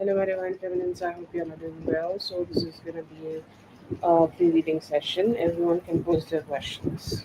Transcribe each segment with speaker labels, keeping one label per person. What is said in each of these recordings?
Speaker 1: Hello, everyone. Feminines, I hope you're not doing well. So, this is going to be a free reading session. Everyone can post their questions.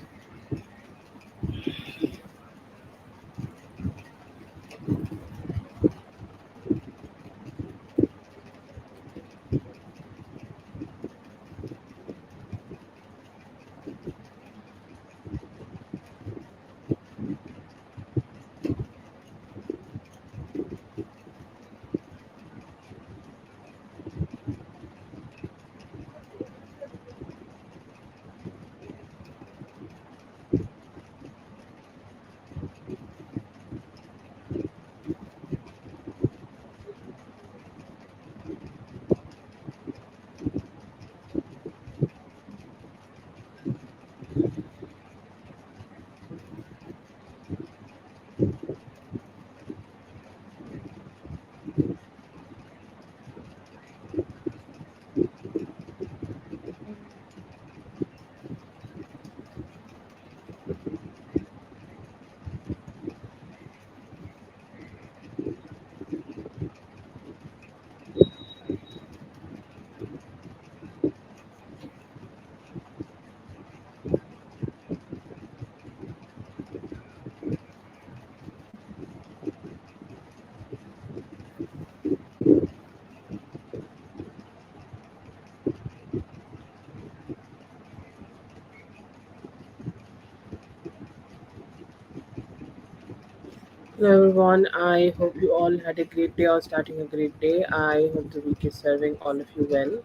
Speaker 1: Hello, everyone. I hope you all had a great day or starting a great day. I hope the week is serving all of you well.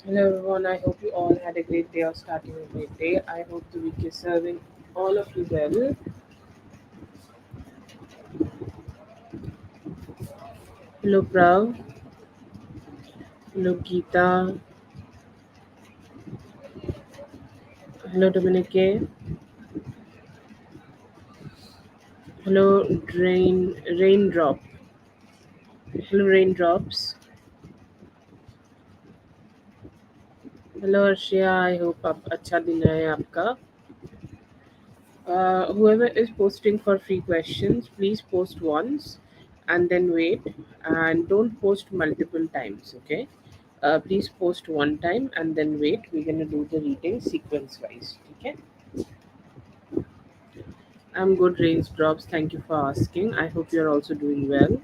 Speaker 1: Hello, everyone. I hope you all had a great day or starting a great day. I hope the week is serving all of you well. Hello, Prav. Hello, Geeta. Hello, Dominique. Hello, Raindrop. Hello, Raindrops. Hello Arshiya I hope आप अच्छा दिन है आपका whoever is posting for free questions please post once and then wait and don't post multiple times, okay? Please post one time and then wait. We're going to do the reading sequence wise, okay? I'm good, rains drops, thank you for asking. I hope you're also doing well.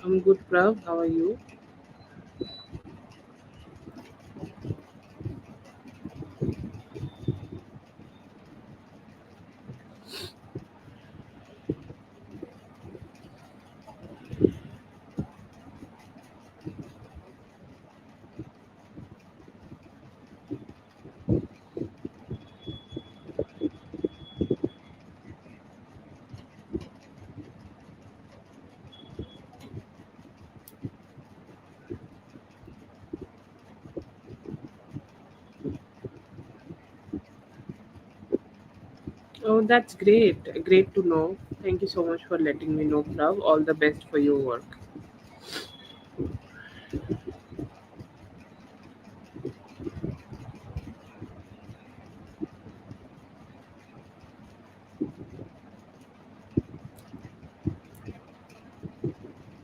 Speaker 1: I'm good, Prav. How are you? Oh, that's great. Great to know. Thank you so much for letting me know, Prav. All the best for your work.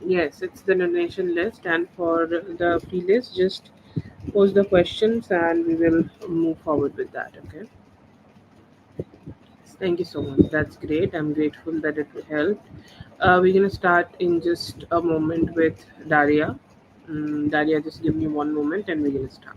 Speaker 1: Yes, it's the donation list, and for the free list, just post the questions and we will move forward with that. Okay. Thank you so much. That's great. I'm grateful that it helped. We're gonna start in just a moment with Daria. Daria, just give me one moment and we're gonna start.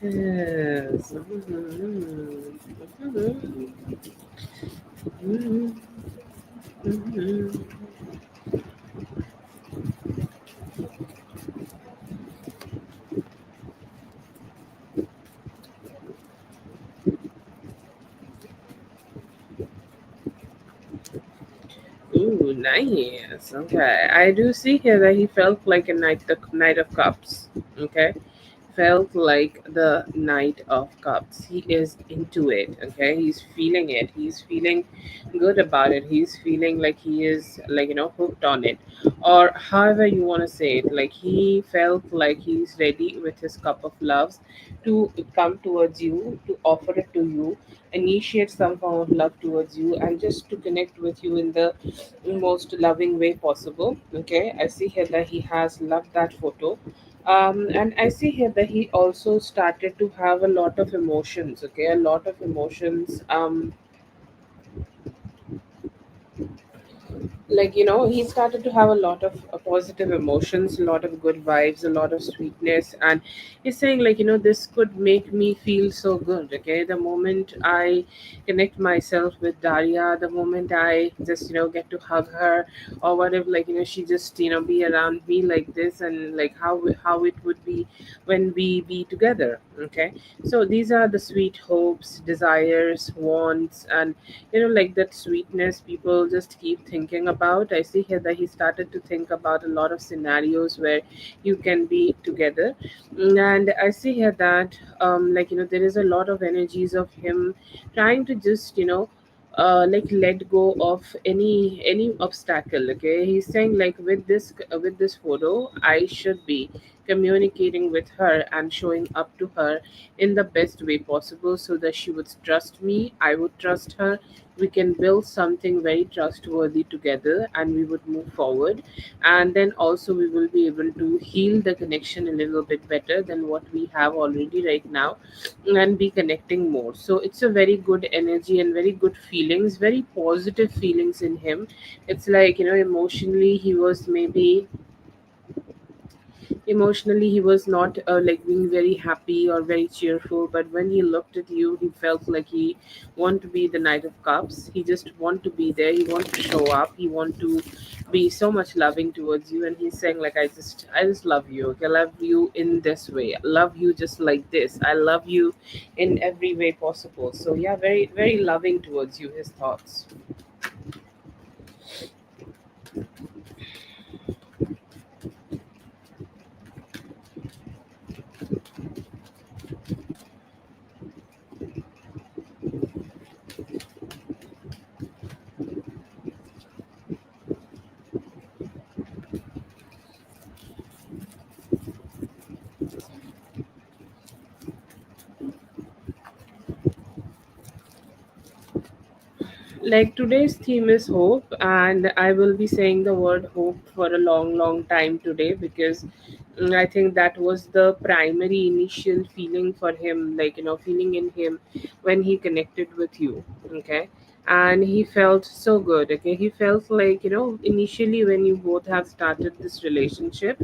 Speaker 1: Yes. Ooh, nice. Okay, I do see here that he felt like a knight, the Knight of Cups. Okay, felt like the Knight of Cups. He is into it. Okay, he's feeling it. He's feeling good about it. He's feeling like he is, like, hooked on it, or however you want to say it. Like, he felt like he's ready with his cup of loves to come towards you, to offer it to you, initiate some form of love towards you, and just to connect with you in the most loving way possible. Okay, I see here that he has loved that photo. And I see here that he also started to have a lot of emotions. Okay, a lot of emotions. Like, he started to have a lot of positive emotions, a lot of good vibes, a lot of sweetness, and he's saying, like, this could make me feel so good. Okay, the moment I connect myself with Daria, the moment I just, get to hug her, or whatever, like, she just, be around me like this, and like how it would be when we be together. Okay, so these are the sweet hopes, desires, wants, and like that sweetness people just keep thinking about. I see here that he started to think about a lot of scenarios where you can be together. And I see here that, like, there is a lot of energies of him trying to just, like, let go of any obstacle. Okay, he's saying, like, with this photo, I should be communicating with her and showing up to her in the best way possible, so that she would trust me, I would trust her, we can build something very trustworthy together, and we would move forward. And then also we will be able to heal the connection a little bit better than what we have already right now, and be connecting more. So it's a very good energy and very good feelings, very positive feelings in him. It's like, emotionally he was maybe Emotionally, he was not like being very happy or very cheerful, but when he looked at you, he felt like he want to be the Knight of Cups. He just want to be there. He want to show up. He want to be so much loving towards you, and he's saying like, I just love you. Okay, I love you in this way. I love you just like this. I love you in every way possible. So yeah, very very loving towards you. His thoughts. Like today's theme is hope, and I will be saying the word hope for a long long time today, because I think that was the primary initial feeling for him, like feeling in him when he connected with you. Okay. And he felt so good. Okay, he felt like initially when you both have started this relationship,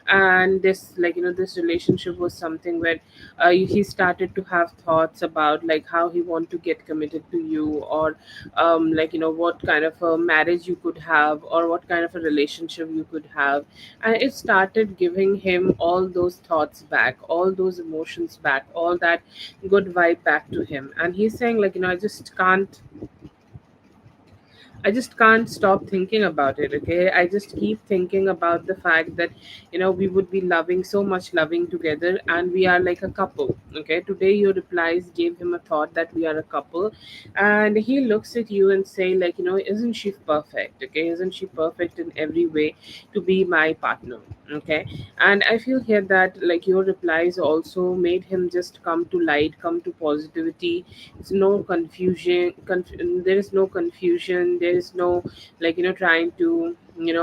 Speaker 1: and this this relationship was something where he started to have thoughts about like how he want to get committed to you, or what kind of a marriage you could have, or what kind of a relationship you could have. And it started giving him all those thoughts back, all those emotions back, all that good vibe back to him. And he's saying like, I just can't stop thinking about it. Okay. I just keep thinking about the fact that, we would be loving so much loving together, and we are like a couple. Okay. Today, your replies gave him a thought that we are a couple. And he looks at you and say, like, isn't she perfect? Okay. Isn't she perfect in every way to be my partner? Okay. And I feel here that, like, your replies also made him just come to light, come to positivity. It's no confusion. There is no confusion. There is no trying to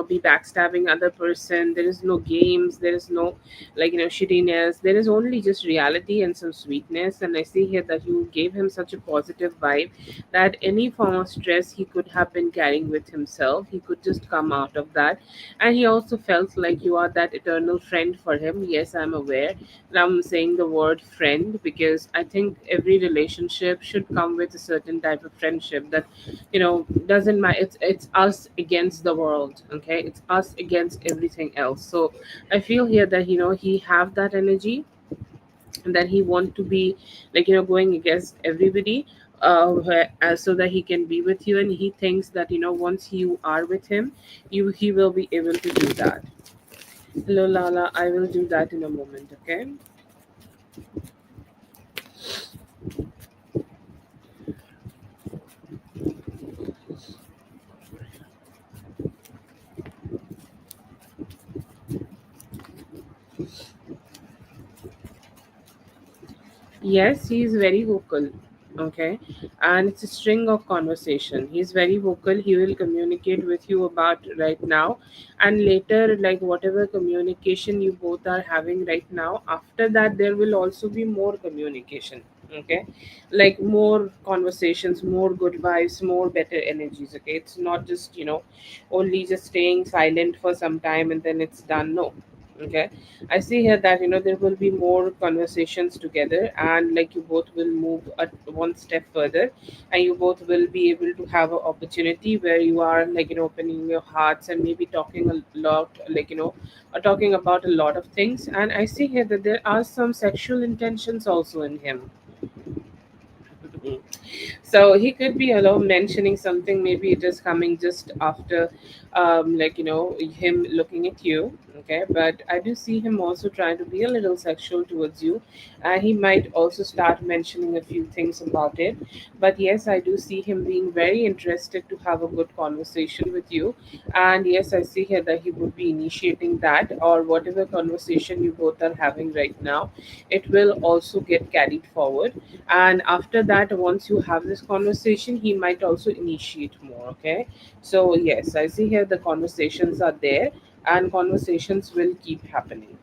Speaker 1: be backstabbing other person. There is no games. There is no shittiness. There is only just reality and some sweetness. And I see here that you gave him such a positive vibe that any form of stress he could have been carrying with himself, he could just come out of that. And he also felt like you are that eternal friend for him. Yes, I'm aware. And I'm saying the word friend because I think every relationship should come with a certain type of friendship that, doesn't matter. It's us against the world. Okay, it's us against everything else. So I feel here that he have that energy, and that he want to be going against everybody, so that he can be with you. And he thinks that once you are with him, he will be able to do that. Hello, Lala. I will do that in a moment. Okay. Yes, he is very vocal. Okay. And it's a string of conversation. He's very vocal. He will communicate with you about right now. And later, like whatever communication you both are having right now, after that, there will also be more communication. Okay. Like more conversations, more good vibes, more better energies. Okay. It's not just, only just staying silent for some time and then it's done. No. Okay. I see here that there will be more conversations together, and like you both will move one step further, and you both will be able to have an opportunity where you are opening your hearts and maybe talking a lot, talking about a lot of things. And I see here that there are some sexual intentions also in him. So he could be alone mentioning something. Maybe it is coming just after, him looking at you. Okay, but I do see him also trying to be a little sexual towards you, and he might also start mentioning a few things about it. But yes, I do see him being very interested to have a good conversation with you. And yes, I see here that he would be initiating that, or whatever conversation you both are having right now, it will also get carried forward. And after that, once you have this conversation, he might also initiate more. Okay. So yes, I see here the conversations are there, and conversations will keep happening.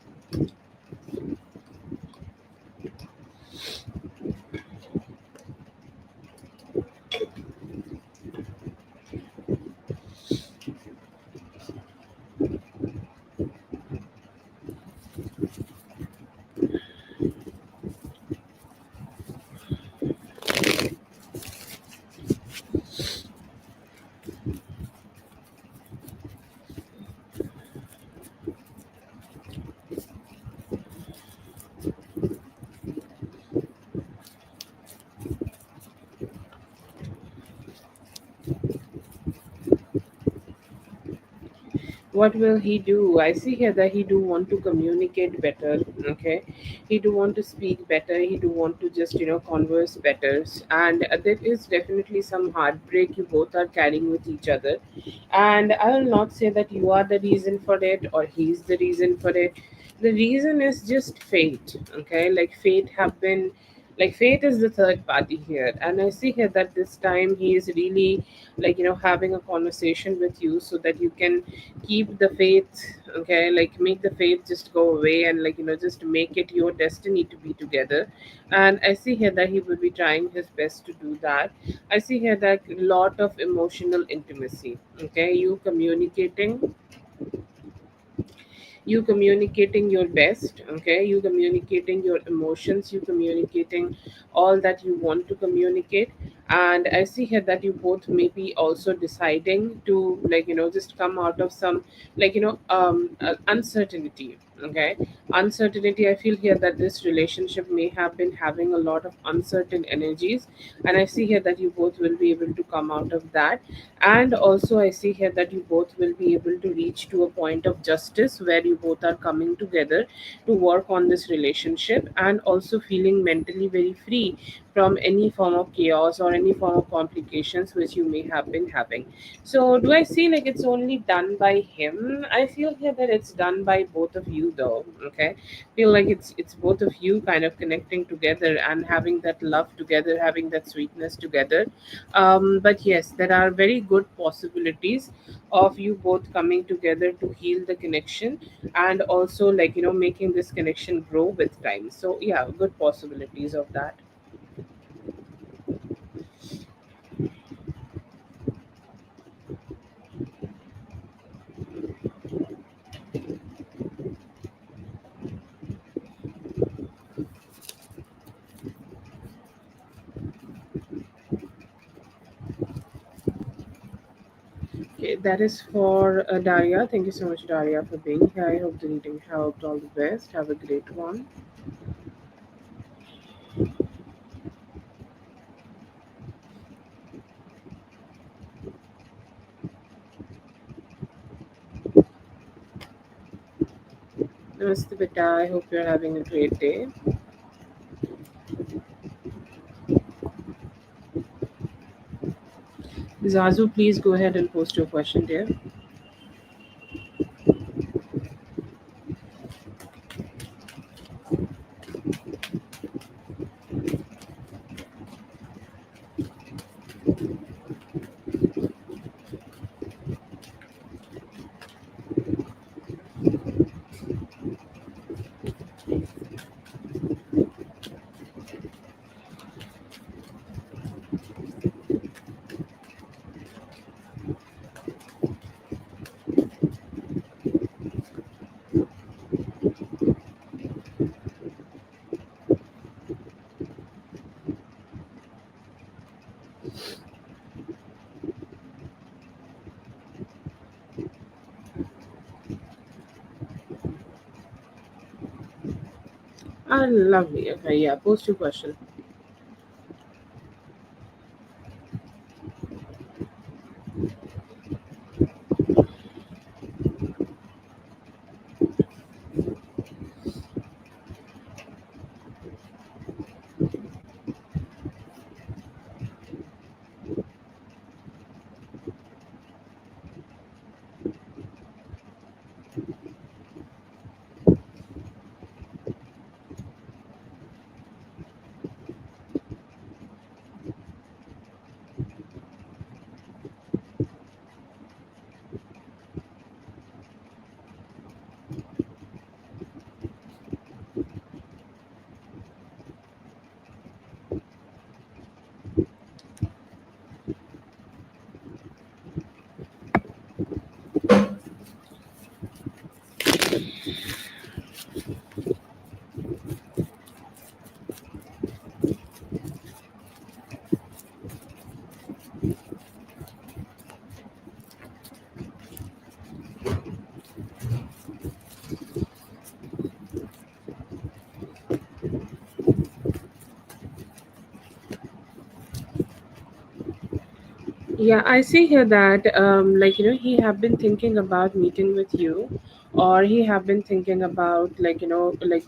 Speaker 1: What will he do? I see here that he do want to communicate better. Okay, he do want to speak better, he do want to just converse better. And there is definitely some heartbreak you both are carrying with each other. And I will not say that you are the reason for it or he's the reason for it. The reason is just fate. Okay, like fate is the third party here. And I see here that this time he is really having a conversation with you so that you can keep the faith. Okay, like make the faith just go away, and just make it your destiny to be together. And I see here that he will be trying his best to do that. I see here that lot of emotional intimacy. Okay, you communicating your best. Okay, you communicating your emotions, you communicating all that you want to communicate. And I see here that you both may be also deciding to just come out of some uncertainty. Okay, uncertainty. I feel here that this relationship may have been having a lot of uncertain energies. And I see here that you both will be able to come out of that. And also I see here that you both will be able to reach to a point of justice where you both are coming together to work on this relationship, and also feeling mentally very free from any form of chaos or any form of complications which you may have been having. So do I see like it's only done by him? I feel here that it's done by both of you though. Okay, feel like it's both of you kind of connecting together and having that love together, having that sweetness together. But yes, there are very good possibilities of you both coming together to heal the connection, and also making this connection grow with time. So yeah, good possibilities of that. Okay, that is for Daria. Thank you so much, Daria, for being here. I hope the reading helped. All the best. Have a great one. Namaste, beta. I hope you're having a great day. Zazu, please go ahead and post your question there. Ah, lovely. Okay, yeah, post your question. Yeah, I see here that he have been thinking about meeting with you, or he have been thinking about like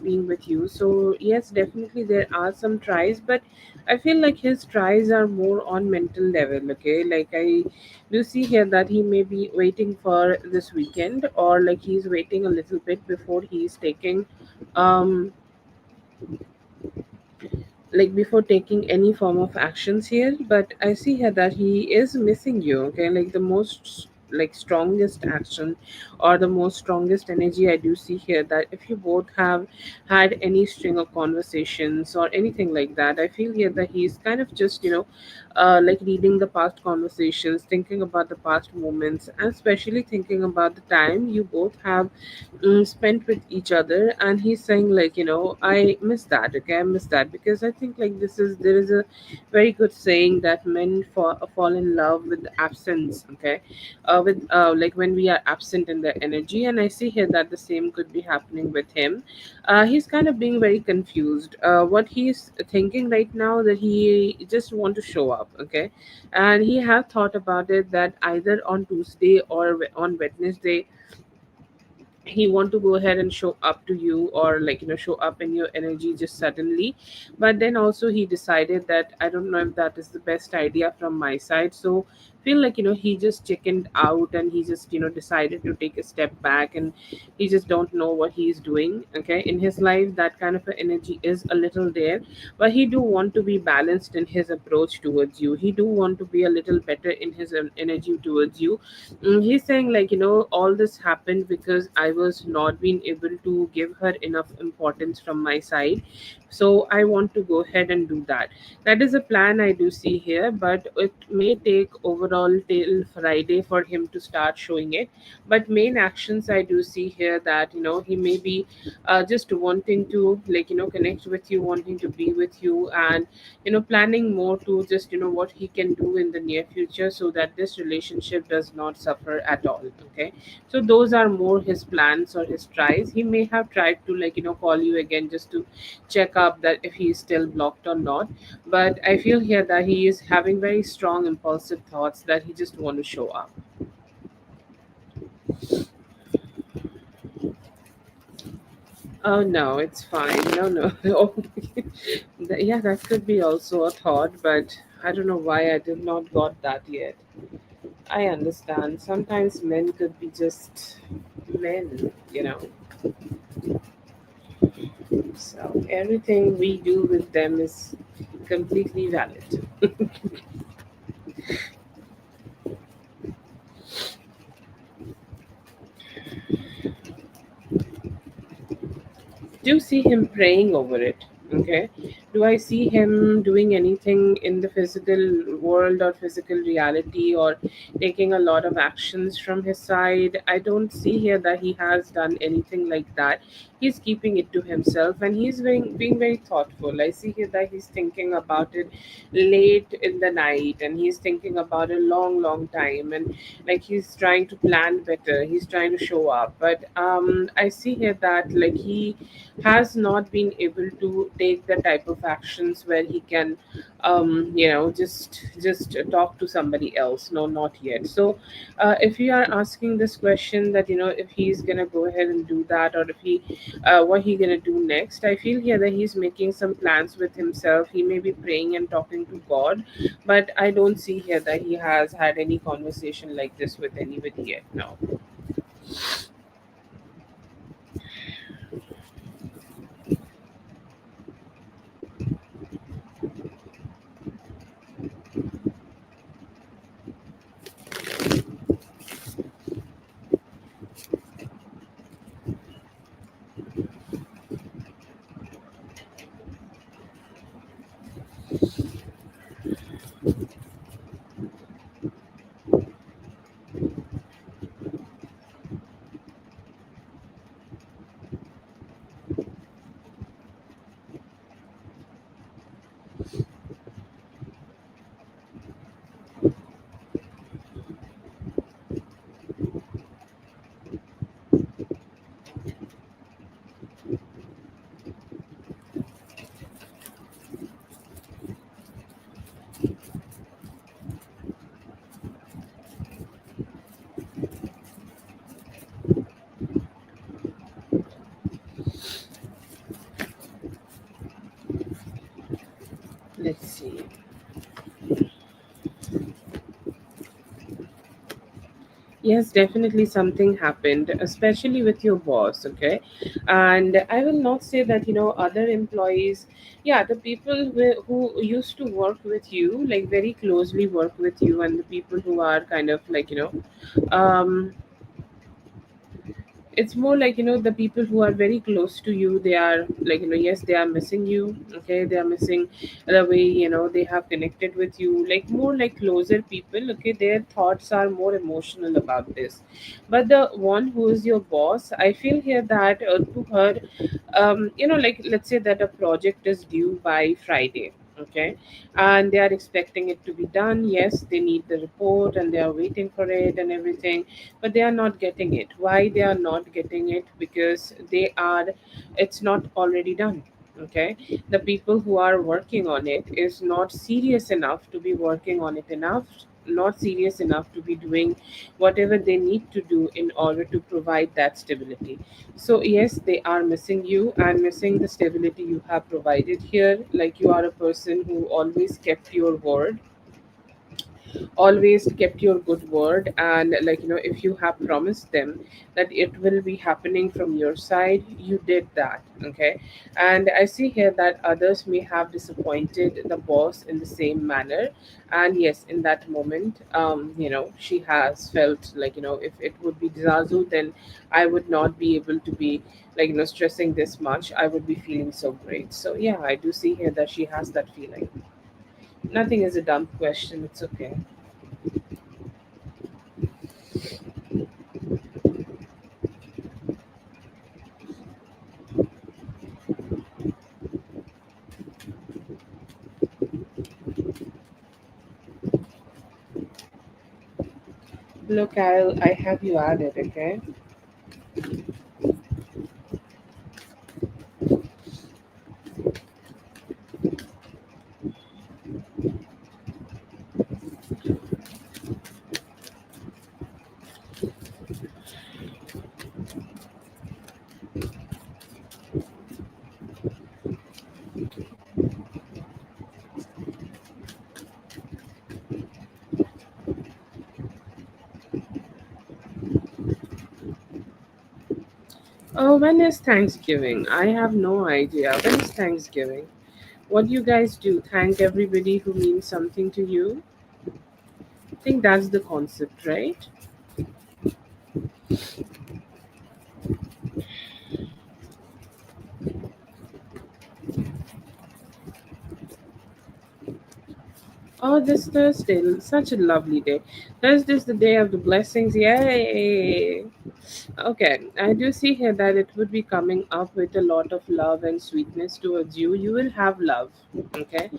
Speaker 1: being with you. So yes, definitely there are some tries, but I feel like his tries are more on mental level. Okay, like I do see here that he may be waiting for this weekend, or like he's waiting a little bit before he's taking um before taking any form of actions here. But I see here that he is missing you. Okay, like the most like strongest action or the most strongest energy I do see here, that if you both have had any string of conversations or anything like that, I feel here that he's kind of just like reading the past conversations, thinking about the past moments, and especially thinking about the time you both have spent with each other. And he's saying I miss that. Okay, I miss that, because I think like there is a very good saying that men fall in love with absence. Okay, with like when we are absent in the energy. And I see here that the same could be happening with him. He's kind of being very confused. What he's thinking right now, that he just want to show up. Okay, and he have thought about it that either on Tuesday or on Wednesday he want to go ahead and show up to you, or show up in your energy just suddenly. But then also he decided that I don't know if that is the best idea from my side. So feel like he just chickened out, and he just decided to take a step back, and he just don't know what he's doing. Okay, in his life that kind of a energy is a little there, but he do want to be balanced in his approach towards you. He do want to be a little better in his energy towards you. He's saying all this happened because I was not being able to give her enough importance from my side. So I want to go ahead and do that. That is a plan I do see here, but it may take overall till Friday for him to start showing it. But main actions I do see here, that he may be just wanting to connect with you, wanting to be with you, and planning more to just what he can do in the near future, so that this relationship does not suffer at all. Okay, so those are more his plans or his tries. He may have tried to call you again just to check up that if he is still blocked or not. But I feel here that he is having very strong impulsive thoughts, that he just want to show up. Oh no, it's fine. No, no. Oh, yeah, that could be also a thought, but I don't know why I did not got that yet. I understand. Sometimes men could be just men. So everything we do with them is completely valid. Do see him praying over it. Okay, do I see him doing anything in the physical world or physical reality, or taking a lot of actions from his side? I don't see here that he has done anything like that. He's keeping it to himself, and he's being very thoughtful. I see here that he's thinking about it late in the night, and he's thinking about a long long time, and like he's trying to plan better, he's trying to show up. But I see here that like he has not been able to take the type of actions where he can just talk to somebody else. No, not yet. So if you are asking this question, that if he's gonna go ahead and do that, or if he what he gonna do next, I feel here that he's making some plans with himself. He may be praying and talking to God, but I don't see here that he has had any conversation like this with anybody yet. No. Yes, definitely something happened, especially with your boss, okay? And I will not say that, other employees, yeah, the people who used to work with you, like very closely work with you, and the people who are kind of like, um, it's more like the people who are very close to you, they are like yes, they are missing you, okay, they are missing the way they have connected with you, like more like closer people, okay, their thoughts are more emotional about this. But the one who is your boss, I feel here that to her, like let's say that a project is due by Friday, okay, and they are expecting it to be done. Yes, they need the report and they are waiting for it and everything, but they are not getting it. Why they are not getting it? Because it's not already done, okay. The people who are working on it is not serious enough to be working on it enough, not serious enough to be doing whatever they need to do in order to provide that stability. So yes, they are missing you and missing the stability you have provided here. Like you are a person who always kept your word, always kept your good word, and like if you have promised them that it will be happening from your side, you did that, okay. And I see here that others may have disappointed the boss in the same manner, and yes, in that moment, she has felt like if it would be Zazu, then I would not be able to be like stressing this much, I would be feeling so great. So yeah, I do see here that she has that feeling. Nothing is a dumb question, it's okay. Look, I have you added, okay? Oh, when is Thanksgiving? I have no idea. When is Thanksgiving? What do you guys do? Thank everybody who means something to you? I think that's the concept, right? Oh, this Thursday, such a lovely day. Thursday is the day of the blessings. Yay! Okay, I do see here that it would be coming up with a lot of love and sweetness towards you. You will have love, okay?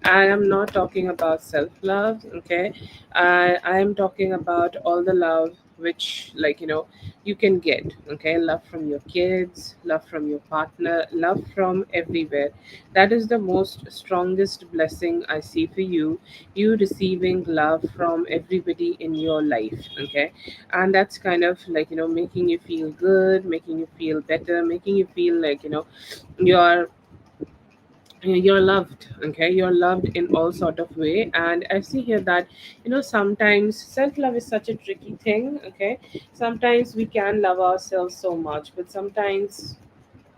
Speaker 1: I am not talking about self love, okay? I am talking about all the love which, like, you can get, okay? Love from your kids, love from your partner, love from everywhere. That is the most strongest blessing I see for you. You receiving love from everybody in your life, okay? And that's kind of like making you feel good, making you feel better, making you feel like you're you're loved, okay, you're loved in all sort of way. And I see here that sometimes self love is such a tricky thing, okay. Sometimes we can love ourselves so much, but sometimes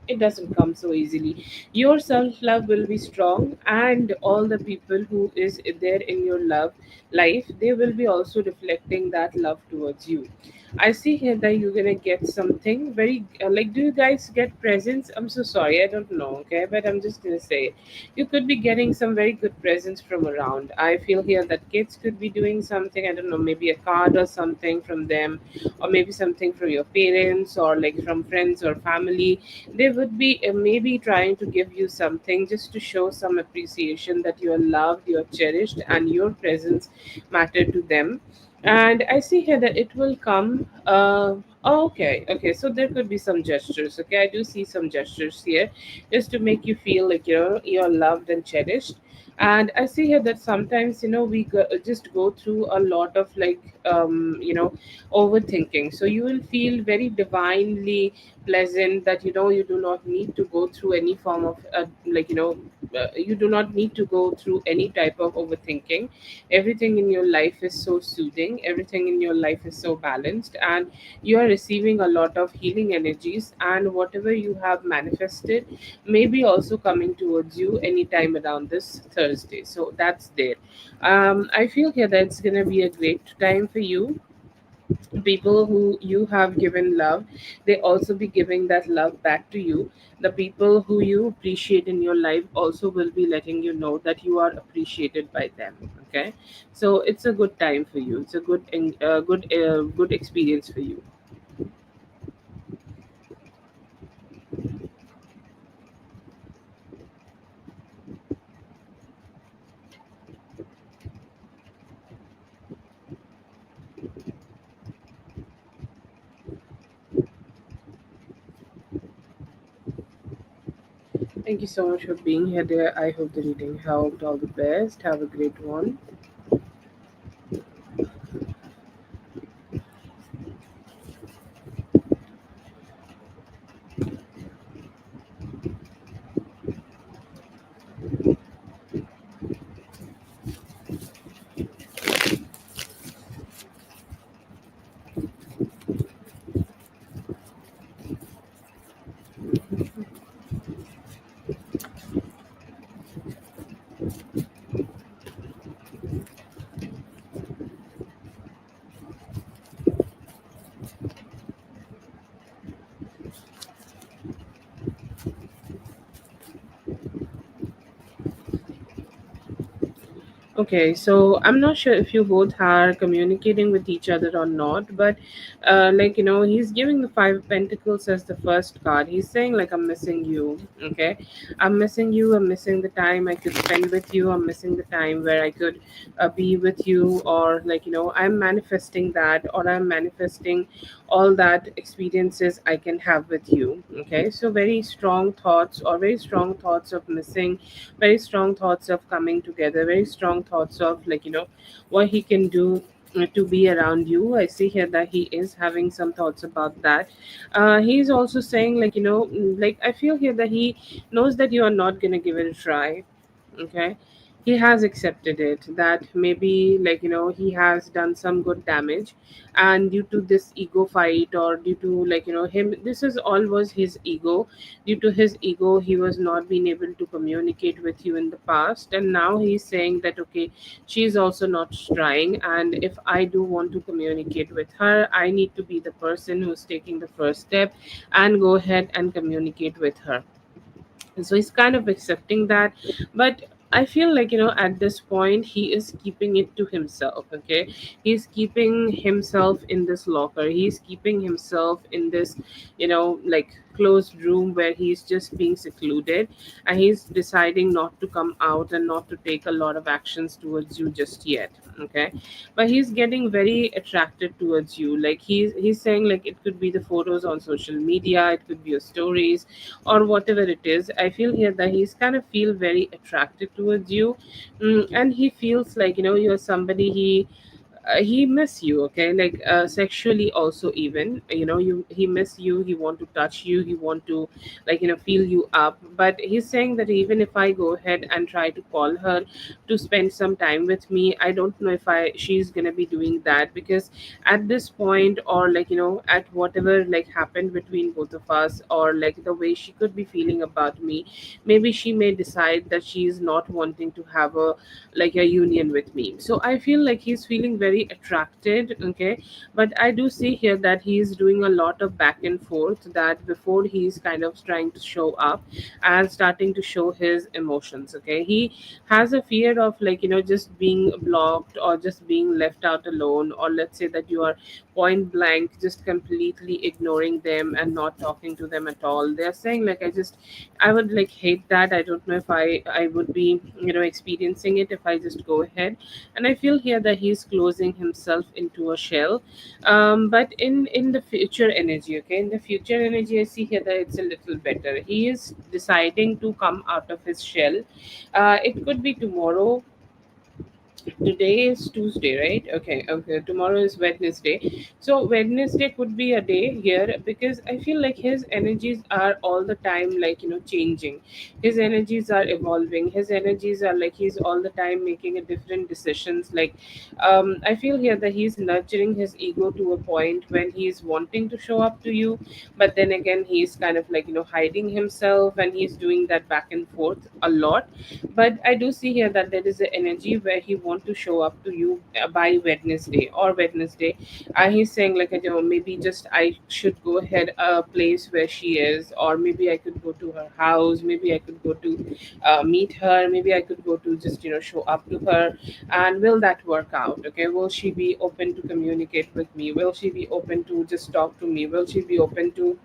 Speaker 1: it doesn't come so easily. Your self love will be strong, and all the people who is there in your love life, they will be also reflecting that love towards you. I see here that you're gonna get something very like, do you guys get presents? I'm so sorry, I don't know, okay, but I'm just gonna say you could be getting some very good presents from around. I feel here that kids could be doing something, I don't know, maybe a card or something from them, or maybe something from your parents, or like from friends or family. They would be maybe trying to give you something just to show some appreciation that you are loved, you are cherished, and your presence matter to them. And I see here that it will come. Oh, okay, okay. So there could be some gestures. Okay, I do see some gestures here, just to make you feel like you're loved and cherished. And I see here that sometimes just go through a lot of overthinking. So you will feel very divinely pleasant that you do not need to go through any form of you do not need to go through any type of overthinking. Everything in your life is so soothing, everything in your life is so balanced, and you are receiving a lot of healing energies, and whatever you have manifested may be also coming towards you anytime around this Thursday. So that's there. I feel here that it's going to be a great time for you. People who you have given love, they also be giving that love back to you. The people who you appreciate in your life also will be letting you know that you are appreciated by them. Okay, so it's a good time for you. It's a good experience for you. Thank you so much for being here, dear. I hope the reading helped. All the best. Have a great one. Okay, so I'm not sure if you both are communicating with each other or not, but he's giving the Five of Pentacles as the first card. He's saying, like, I'm missing you. Okay, I'm missing you. I'm missing the time I could spend with you. I'm missing the time where I could be with you, or I'm manifesting that, or I'm manifesting all that experiences I can have with you. Okay, so very strong thoughts, or very strong thoughts of missing, very strong thoughts of coming together, very strong thoughts of what he can do to be around you. I see here that he is having some thoughts about that. He's also saying, like, I feel here that he knows that you are not going to give it a try. Okay, he has accepted it, that maybe he has done some good damage, and due to this ego fight, or due to him, this is all was his ego. Due to his ego, he was not being able to communicate with you in the past, and now he's saying that, okay, she's also not trying, and if I do want to communicate with her, I need to be the person who's taking the first step and go ahead and communicate with her. And so he's kind of accepting that. But I feel like at this point he is keeping it to himself. Okay, he's keeping himself in this locker, he's keeping himself in this like closed room where he's just being secluded, and he's deciding not to come out and not to take a lot of actions towards you just yet. Okay, but he's getting very attracted towards you. Like he's saying, like, it could be the photos on social media, it could be your stories, or whatever it is. I feel here that he's kind of feel very attracted towards you. And he feels like you're somebody he miss you. Okay, like sexually also, even he miss you, he want to touch you, he want to feel you up. But he's saying that even if I go ahead and try to call her to spend some time with me, I don't know if I she's gonna be doing that, because at this point, or at whatever happened between both of us, or the way she could be feeling about me, maybe she may decide that she is not wanting to have a union with me. So I feel like he's feeling very attracted. Okay, but I do see here that he's doing a lot of back and forth, that before he's kind of trying to show up and starting to show his emotions. Okay, he has a fear of just being blocked, or just being left out alone, or let's say that you are point blank just completely ignoring them and not talking to them at all. They're saying, like, I would hate that. I don't know if I would be experiencing it if I just go ahead. And I feel here that he's closing closing himself into a shell. But in the future energy, okay, in the future energy, I see here that it's a little better. He is deciding to come out of his shell. It could be tomorrow. Today is Tuesday, right? Okay, okay. Tomorrow is Wednesday. So Wednesday could be a day here because I feel like his energies are all the time like changing. His energies are evolving. His energies are like he's all the time making a different decisions. Like I feel here that he's nurturing his ego to a point when he's wanting to show up to you, but then again he's kind of like hiding himself, and he's doing that back and forth a lot. But I do see here that there is an energy where he want to show up to you by Wednesday. He's saying like maybe just I should go ahead a place where she is, or maybe I could go to her house, maybe I could go to meet her, maybe I could go to just show up to her. And will that work out? Okay, will she be open to communicate with me? Will she be open to just talk to me? Will she be open to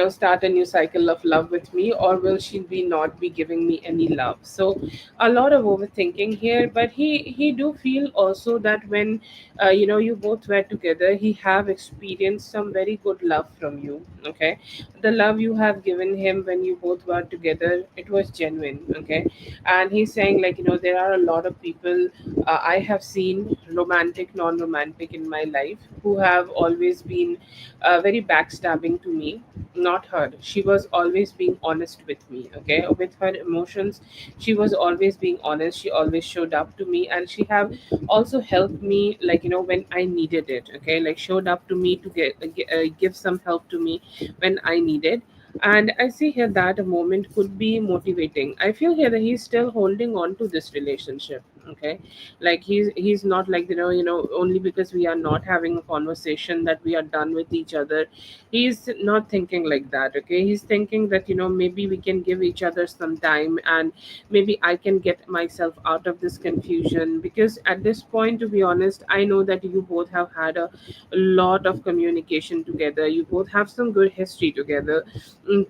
Speaker 1: start a new cycle of love with me, or will she be not be giving me any love? So a lot of overthinking here. But he do feel also that when you both were together, he have experienced some very good love from you. Okay, the love you have given him when you both were together, it was genuine. Okay, and he's saying like there are a lot of people I have seen, romantic, non-romantic, in my life, who have always been very backstabbing to me. Not her, she was always being honest with me. Okay, with her emotions, she was always being honest. She always showed up to me, and she have also helped me like when I needed it. Okay, like showed up to me to give some help to me when I needed. And I see here that a moment could be motivating. I feel here that he's still holding on to this relationship. Okay, like he's not like only because we are not having a conversation that we are done with each other. He's not thinking like that. Okay, he's thinking that maybe we can give each other some time, and maybe I can get myself out of this confusion. Because at this point, to be honest, I know that you both have had a lot of communication together, you both have some good history together.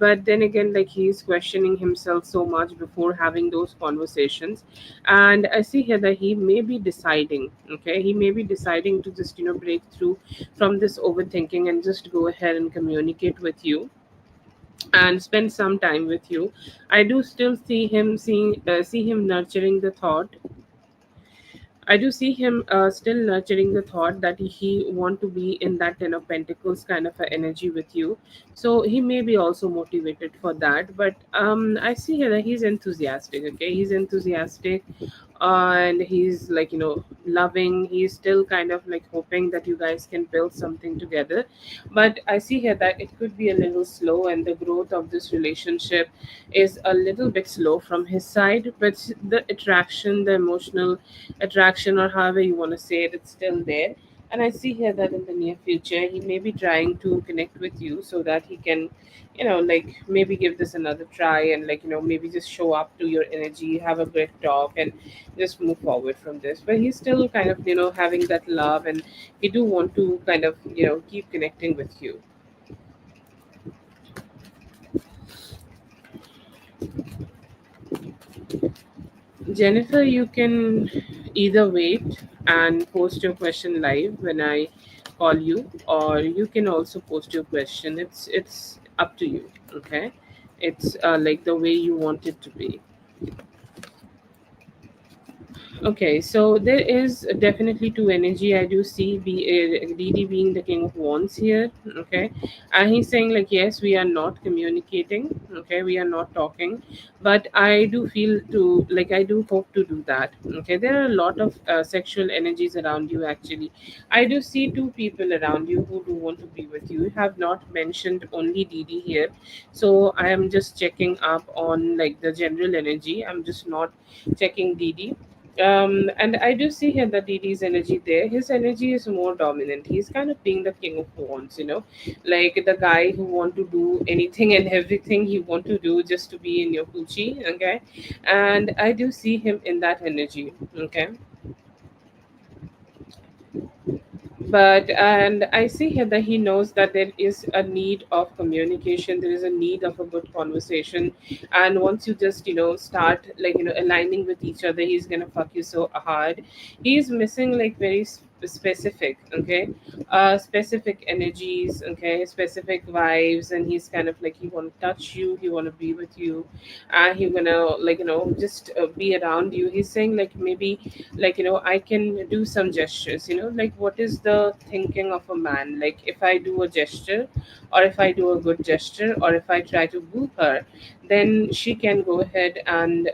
Speaker 1: But then again, like he's questioning himself so much before having those conversations. And I see here that he may be deciding, okay, he may be deciding to just break through from this overthinking and just go ahead and communicate with you and spend some time with you. I do still see him nurturing the thought. I do see him still nurturing the thought that he want to be in that Ten of Pentacles kind of a energy with you. So he may be also motivated for that. But I see here that he's enthusiastic. Okay, he's enthusiastic, and he's like loving. He's still kind of like hoping that you guys can build something together. But I see here that it could be a little slow, and the growth of this relationship is a little bit slow from his side. But the attraction, the emotional attraction, or however you want to say it, it's still there. And I see here that in the near future he may be trying to connect with you so that he can like maybe give this another try, and like maybe just show up to your energy, have a great talk, and just move forward from this. But he's still kind of having that love, and he do want to kind of keep connecting with you. Jennifer, you can either wait and post your question live when I call you, or you can also post your question. It's up to you. Okay, it's like the way you want it to be. Okay, so there is definitely two energy. I do see DD being the king of wands here. Okay, and he's saying like yes, we are not communicating. Okay, we are not talking, but I do feel to like I do hope to do that. Okay, there are a lot of sexual energies around you. Actually, I do see two people around you who do want to be with you. You have not mentioned only DD here, so I am just checking up on like the general energy. I'm just not checking DD. And I do see here that DD's energy there. His energy is more dominant. He's kind of being the king of wands, like the guy who want to do anything and everything he want to do just to be in your Gucci, okay? And I do see him in that energy, okay? But and I see here that he knows that there is a need of communication, there is a need of a good conversation. And once you just start aligning with each other, he's gonna fuck you so hard. He's missing like very specific, okay, specific energies, okay, specific vibes. And he's kind of like, he want to touch you, he want to be with you, and he gonna just be around you. He's saying like, maybe I can do some gestures, like what is the thinking of a man, like if I do a gesture, or if I do a good gesture, or if I try to woo her, then she can go ahead and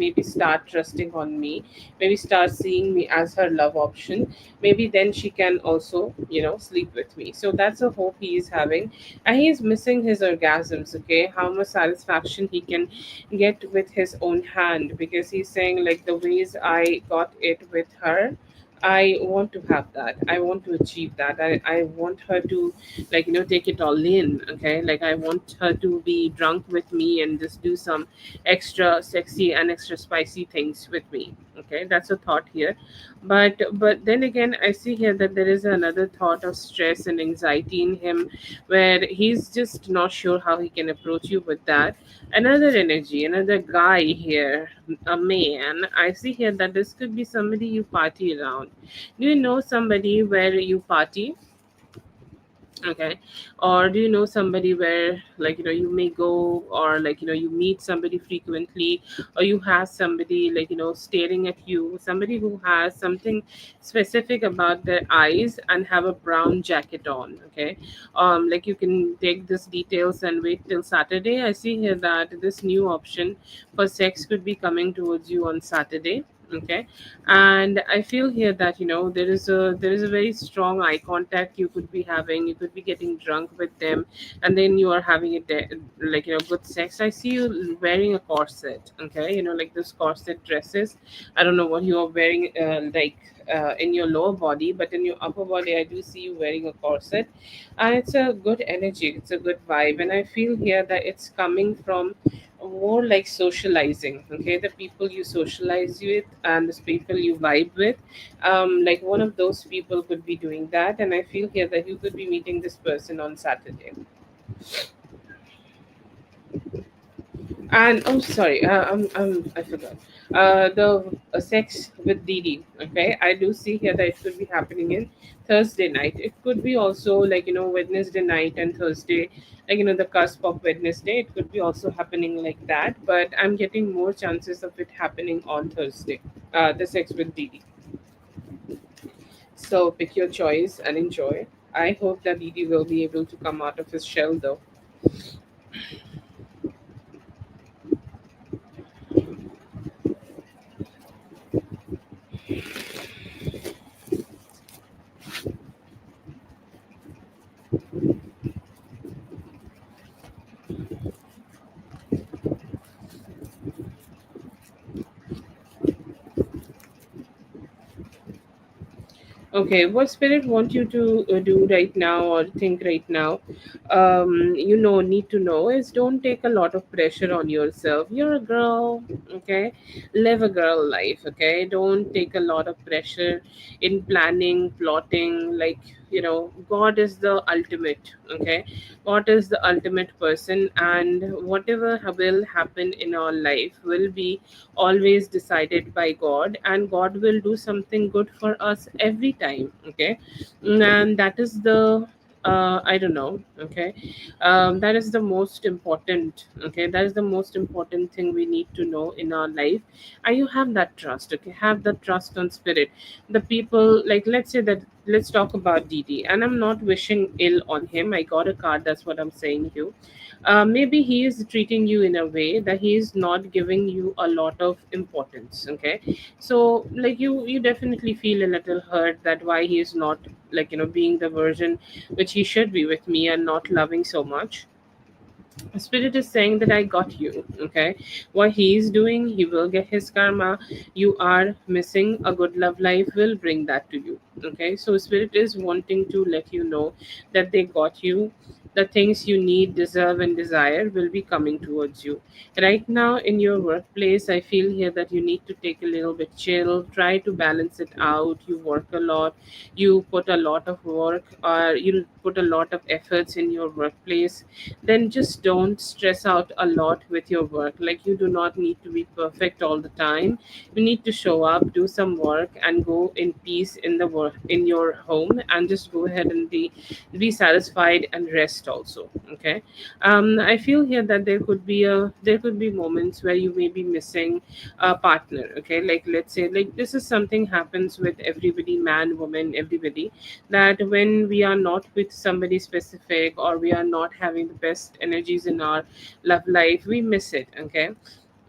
Speaker 1: maybe start trusting on me, maybe start seeing me as her love option. Maybe then she can also sleep with me. So that's a hope he is having. And he is missing his orgasms, okay, how much satisfaction he can get with his own hand, because he's saying like, the ways I got it with her, I want to have that, I want to achieve that. I want her to take it all in, okay, like I want her to be drunk with me and just do some extra sexy and extra spicy things with me. Okay, that's a thought here. But then again, I see here that there is another thought of stress and anxiety in him, where he's just not sure how he can approach you with that. Another energy, another guy here, a man. I see here that this could be somebody you party around. Do you know somebody where you party? Okay. Or do you know somebody where you may go, or you meet somebody frequently, or you have somebody staring at you, somebody who has something specific about their eyes and have a brown jacket on. Okay. Like you can take this details and wait till Saturday. I see here that this new option for sex could be coming towards you on Saturday. Okay. And I feel here that there is a very strong eye contact you could be having. You could be getting drunk with them, and then you are having good sex. I see you wearing a corset, okay, like those corset dresses. I don't know what you are wearing, in your lower body, but in your upper body I do see you wearing a corset. And it's a good energy, it's a good vibe. And I feel here that it's coming from more like socializing, okay, the people you socialize with and the people you vibe with. Like one of those people could be doing that. And I feel here that you could be meeting this person on Saturday. And oh, sorry, I forgot. The sex with Didi. Okay, I do see here that it could be happening in Thursday night. It could be also Wednesday night and Thursday, the cusp of Wednesday. It could be also happening like that. But I'm getting more chances of it happening on Thursday. The sex with Didi. So pick your choice and enjoy. I hope that Didi will be able to come out of his shell though. Okay, what spirit want you to do right now or think right now? Need to know is, don't take a lot of pressure on yourself. You're a girl, okay? Live a girl life, okay? Don't take a lot of pressure in planning, plotting. God is the ultimate, okay? God is the ultimate person, and whatever will happen in our life will be always decided by God, and God will do something good for us every time. Okay. And that is the I don't know. Okay. That is the most important. Okay. That is the most important thing we need to know in our life. And you have that trust. Okay. Have that trust on spirit. The people, like, let's say that, let's talk about Didi. And I'm not wishing ill on him. I got a card. That's what I'm saying to you. Maybe he is treating you in a way that he is not giving you a lot of importance. Okay. So like, you definitely feel a little hurt that why he is not being the version which he should be with me, and not loving so much. Spirit is saying that I got you. Okay. What he is doing, he will get his karma. You are missing a good love life, will bring that to you. Okay, so spirit is wanting to let you know that they got you. The things you need, deserve, and desire will be coming towards you. Right now in your workplace, I feel here that you need to take a little bit chill, try to balance it out. You work a lot, you put a lot of work, or you put a lot of efforts in your workplace. Then just don't stress out a lot with your work. Like, you do not need to be perfect all the time. You need to show up, do some work, and go in peace in the work in your home, and just go ahead and be satisfied and rest also. Okay. I feel here that there could be moments where you may be missing a partner. Okay, like let's say, like, this is something happens with everybody, man, woman, everybody, that when we are not with somebody specific, or we are not having the best energies in our love life, we miss it. Okay,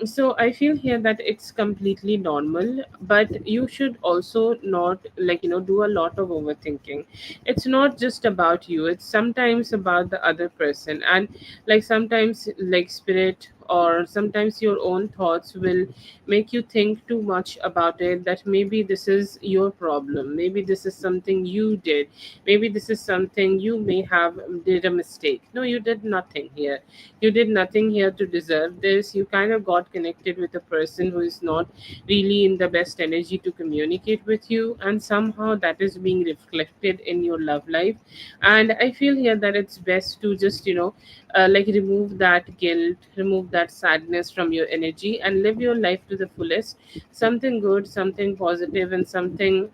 Speaker 1: so I feel here that it's completely normal, but you should also not, like, do a lot of overthinking. It's not just about you, it's sometimes about the other person. And like sometimes, like, spirit or sometimes your own thoughts will make you think too much about it, that maybe this is your problem, maybe this is something you did, maybe this is something you may have did a mistake. No, you did nothing here. You did nothing here to deserve this. You kind of got connected with a person who is not really in the best energy to communicate with you, and somehow that is being reflected in your love life. And I feel here that it's best to just, like, remove that guilt, remove that sadness from your energy, and live your life to the fullest. Something good, something positive, and something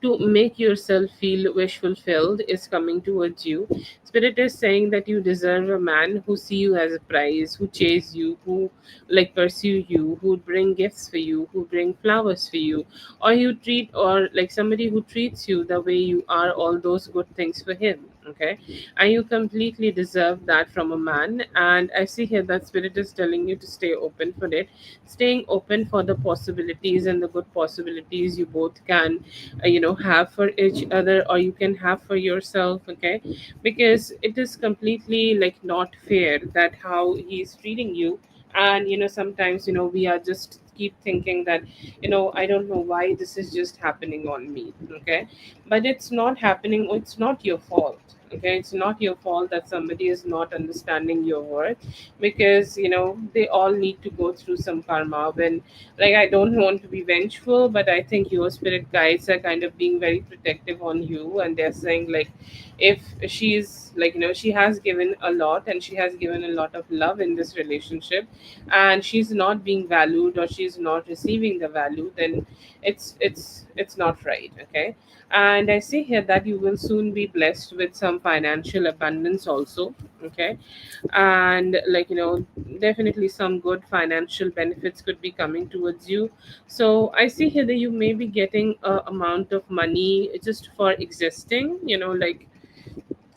Speaker 1: to make yourself feel wish fulfilled is coming towards you. Spirit is saying that you deserve a man who see you as a prize, who chase you, who like pursue you, who bring gifts for you, who bring flowers for you, or you treat, or like somebody who treats you the way you are, all those good things for him. Okay, and you completely deserve that from a man. And I see here that spirit is telling you to stay open for it, staying open for the possibilities and the good possibilities you both can have for each other, or you can have for yourself. Okay, because it is completely like not fair that how he's treating you. And sometimes we are just keep thinking that I don't know why this is just happening on me. Okay, but it's not happening, it's not your fault. Okay, it's not your fault that somebody is not understanding your worth, because they all need to go through some karma. When, like, I don't want to be vengeful, but I think your spirit guides are kind of being very protective on you, and they're saying, like, if she's like, she has given a lot, and she has given a lot of love in this relationship, and she's not being valued, or she's not receiving the value, then it's not right. Okay, and I see here that you will soon be blessed with some financial abundance also. Okay, and like, definitely some good financial benefits could be coming towards you. So I see here that you may be getting a amount of money just for existing, like,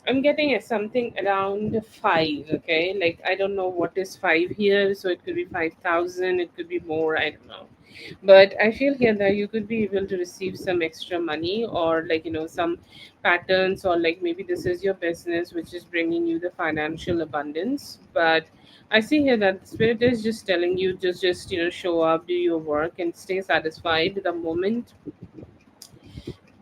Speaker 1: I'm getting at something around five. Okay, like, I don't know what is five here, so it could be 5,000, it could be more, I don't know. But I feel here that you could be able to receive some extra money, or like, some patterns, or like maybe this is your business which is bringing you the financial abundance. But I see here that the spirit is just telling you, just show up, do your work, and stay satisfied. The moment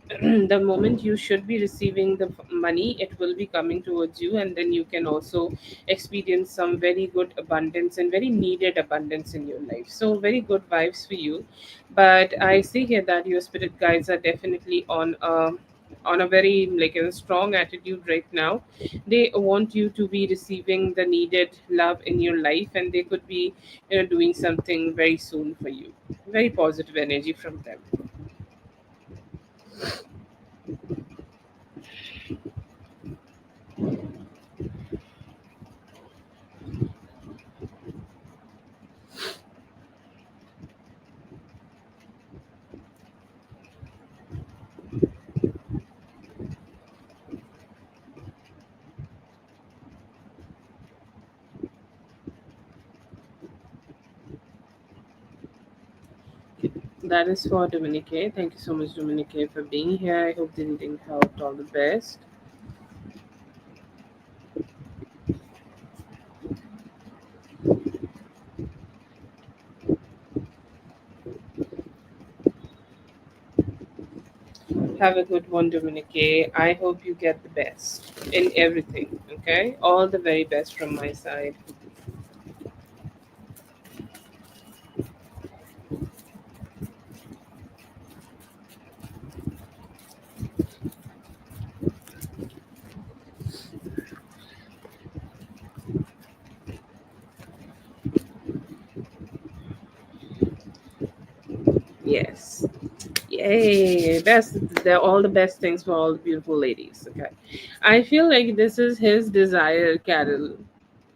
Speaker 1: the moment you should be receiving the money, it will be coming towards you, and then you can also experience some very good abundance and very needed abundance in your life. So very good vibes for you. But I see here that your spirit guides are definitely on a very, like, a strong attitude right now. They want you to be receiving the needed love in your life, and they could be doing something very soon for you. Very positive energy from them. That is for Dominique. Thank you so much, Dominique, for being here. I hope the reading helped. All the best. Have a good one, Dominique. I hope you get the best in everything. Okay, all the very best from my side. Yes. Yay. They're all the best things for all the beautiful ladies. Okay. I feel like this is his desire, Carol.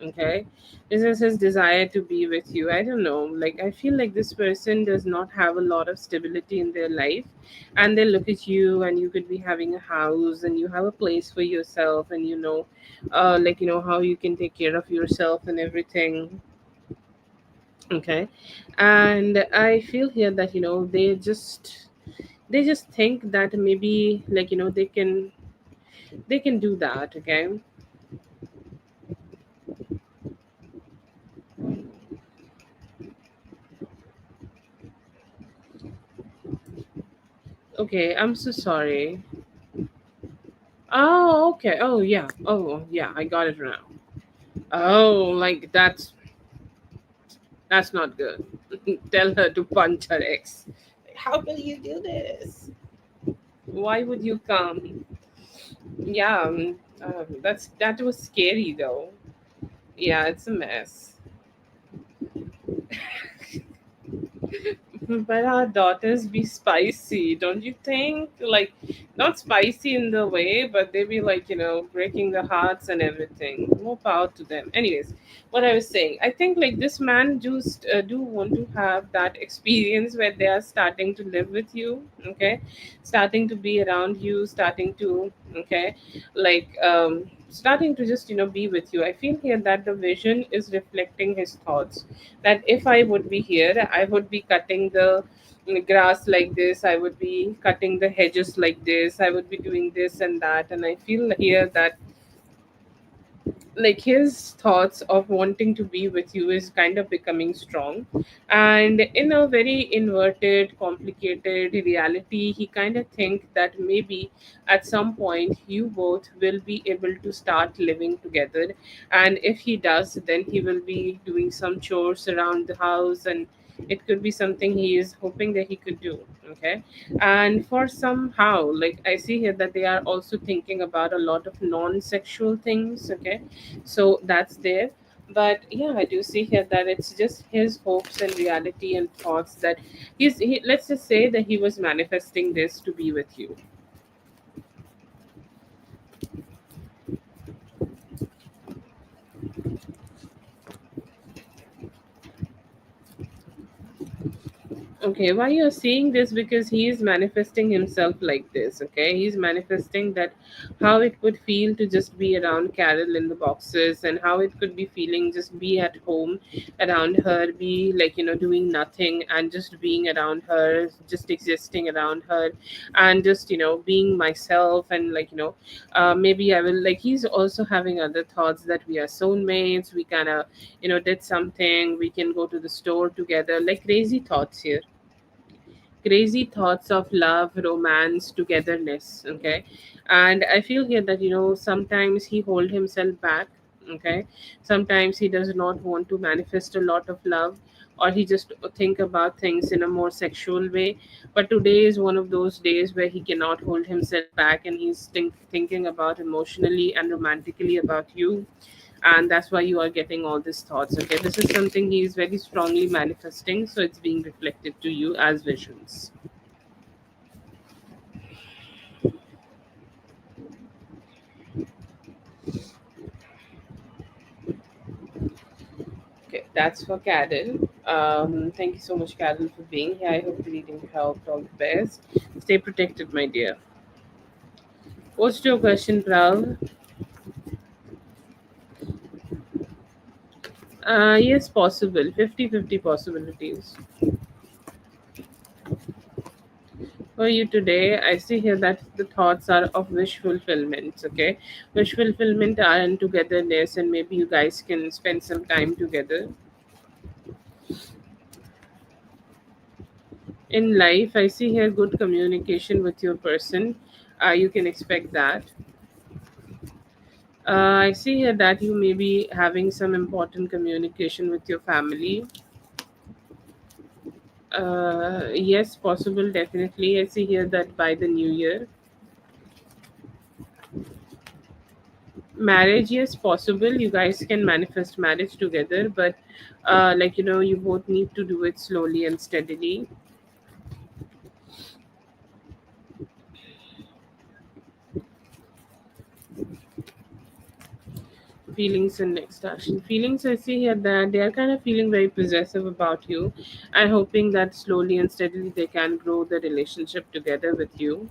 Speaker 1: Okay. This is his desire to be with you. I don't know. Like, I feel like this person does not have a lot of stability in their life. And they look at you, and you could be having a house, and you have a place for yourself, and like, how you can take care of yourself and everything. Okay. And I feel here that, they just think that maybe, like, they can do that. Okay. Okay, I'm so sorry. Oh, okay. Oh, yeah. Oh, yeah, I got it now. Oh, like, that's not good. Tell her to punch her ex. How will you do this? Why would you come? Yeah. That was scary though. Yeah, it's a mess. But our daughters be spicy, don't you think? Like, not spicy in the way, but they be like, breaking the hearts and everything. More power to them. Anyways, what I was saying, I think like this man just do want to have that experience where they are starting to live with you, okay? Starting to be around you, starting to, okay, like, starting to just, be with you. I feel here that the vision is reflecting his thoughts, that if I would be here, I would be cutting the grass like this, I would be cutting the hedges like this, I would be doing this and that. And I feel here that, like, his thoughts of wanting to be with you is kind of becoming strong, and in a very inverted, complicated reality, he kind of think that maybe at some point you both will be able to start living together. And if he does, then he will be doing some chores around the house, and it could be something he is hoping that he could do. Okay. And for somehow, like, I see here that they are also thinking about a lot of non-sexual things. Okay. So that's there. But yeah, I do see here that it's just his hopes and reality and thoughts that let's just say that he was manifesting this to be with you. Okay, why you're saying this? Because he is manifesting himself like this. Okay, he's manifesting that how it could feel to just be around Carol in the boxes, and how it could be feeling just be at home around her, be like, doing nothing and just being around her, just existing around her, and just, being myself. And like, maybe I will, like, he's also having other thoughts that we are soulmates, we kind of, did something, we can go to the store together, like crazy thoughts here, crazy thoughts of love, romance, togetherness. Okay. And I feel here that, sometimes he hold himself back. Okay. Sometimes he does not want to manifest a lot of love, or he just think about things in a more sexual way. But today is one of those days where he cannot hold himself back, and he's thinking about emotionally and romantically about you. And that's why you are getting all these thoughts. Okay, this is something he is very strongly manifesting, so it's being reflected to you as visions. Okay, that's for Carol. Thank you so much, Carol, for being here. I hope the reading helped. All the best. Stay protected, my dear. What's your question, Prav? Yes, possible. 50-50 possibilities. For you today, I see here that the thoughts are of wish fulfillment. Okay, wish fulfillment are in togetherness, and maybe you guys can spend some time together. In life, I see here good communication with your person. You can expect that. I see here that you may be having some important communication with your family. Yes, possible, definitely. I see here that by the new year. Marriage, yes, possible. You guys can manifest marriage together, but you both need to do it slowly and steadily. Feelings and next action. Feelings, I see here that they are kind of feeling very possessive about you and hoping that slowly and steadily they can grow the relationship together with you.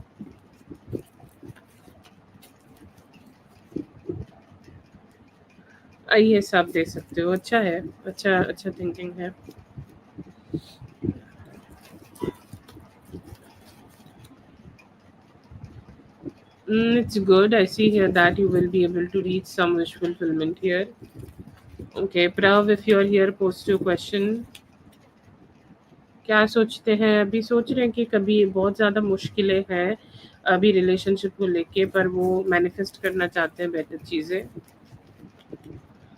Speaker 1: yes, आप दे सकते हो, अच्छा है, अच्छा अच्छा thinking है. It's good. I see here that you will be able to reach some wish fulfillment here. Okay, Prav, if you're here, post your question. क्या सोचते हैं? अभी सोच रहे हैं कि कभी बहुत ज़्यादा मुश्किलें हैं अभी रिलेशनशिप को लेके, पर वो मैनिफेस्ट करना चाहते हैं बेटर चीज़ें.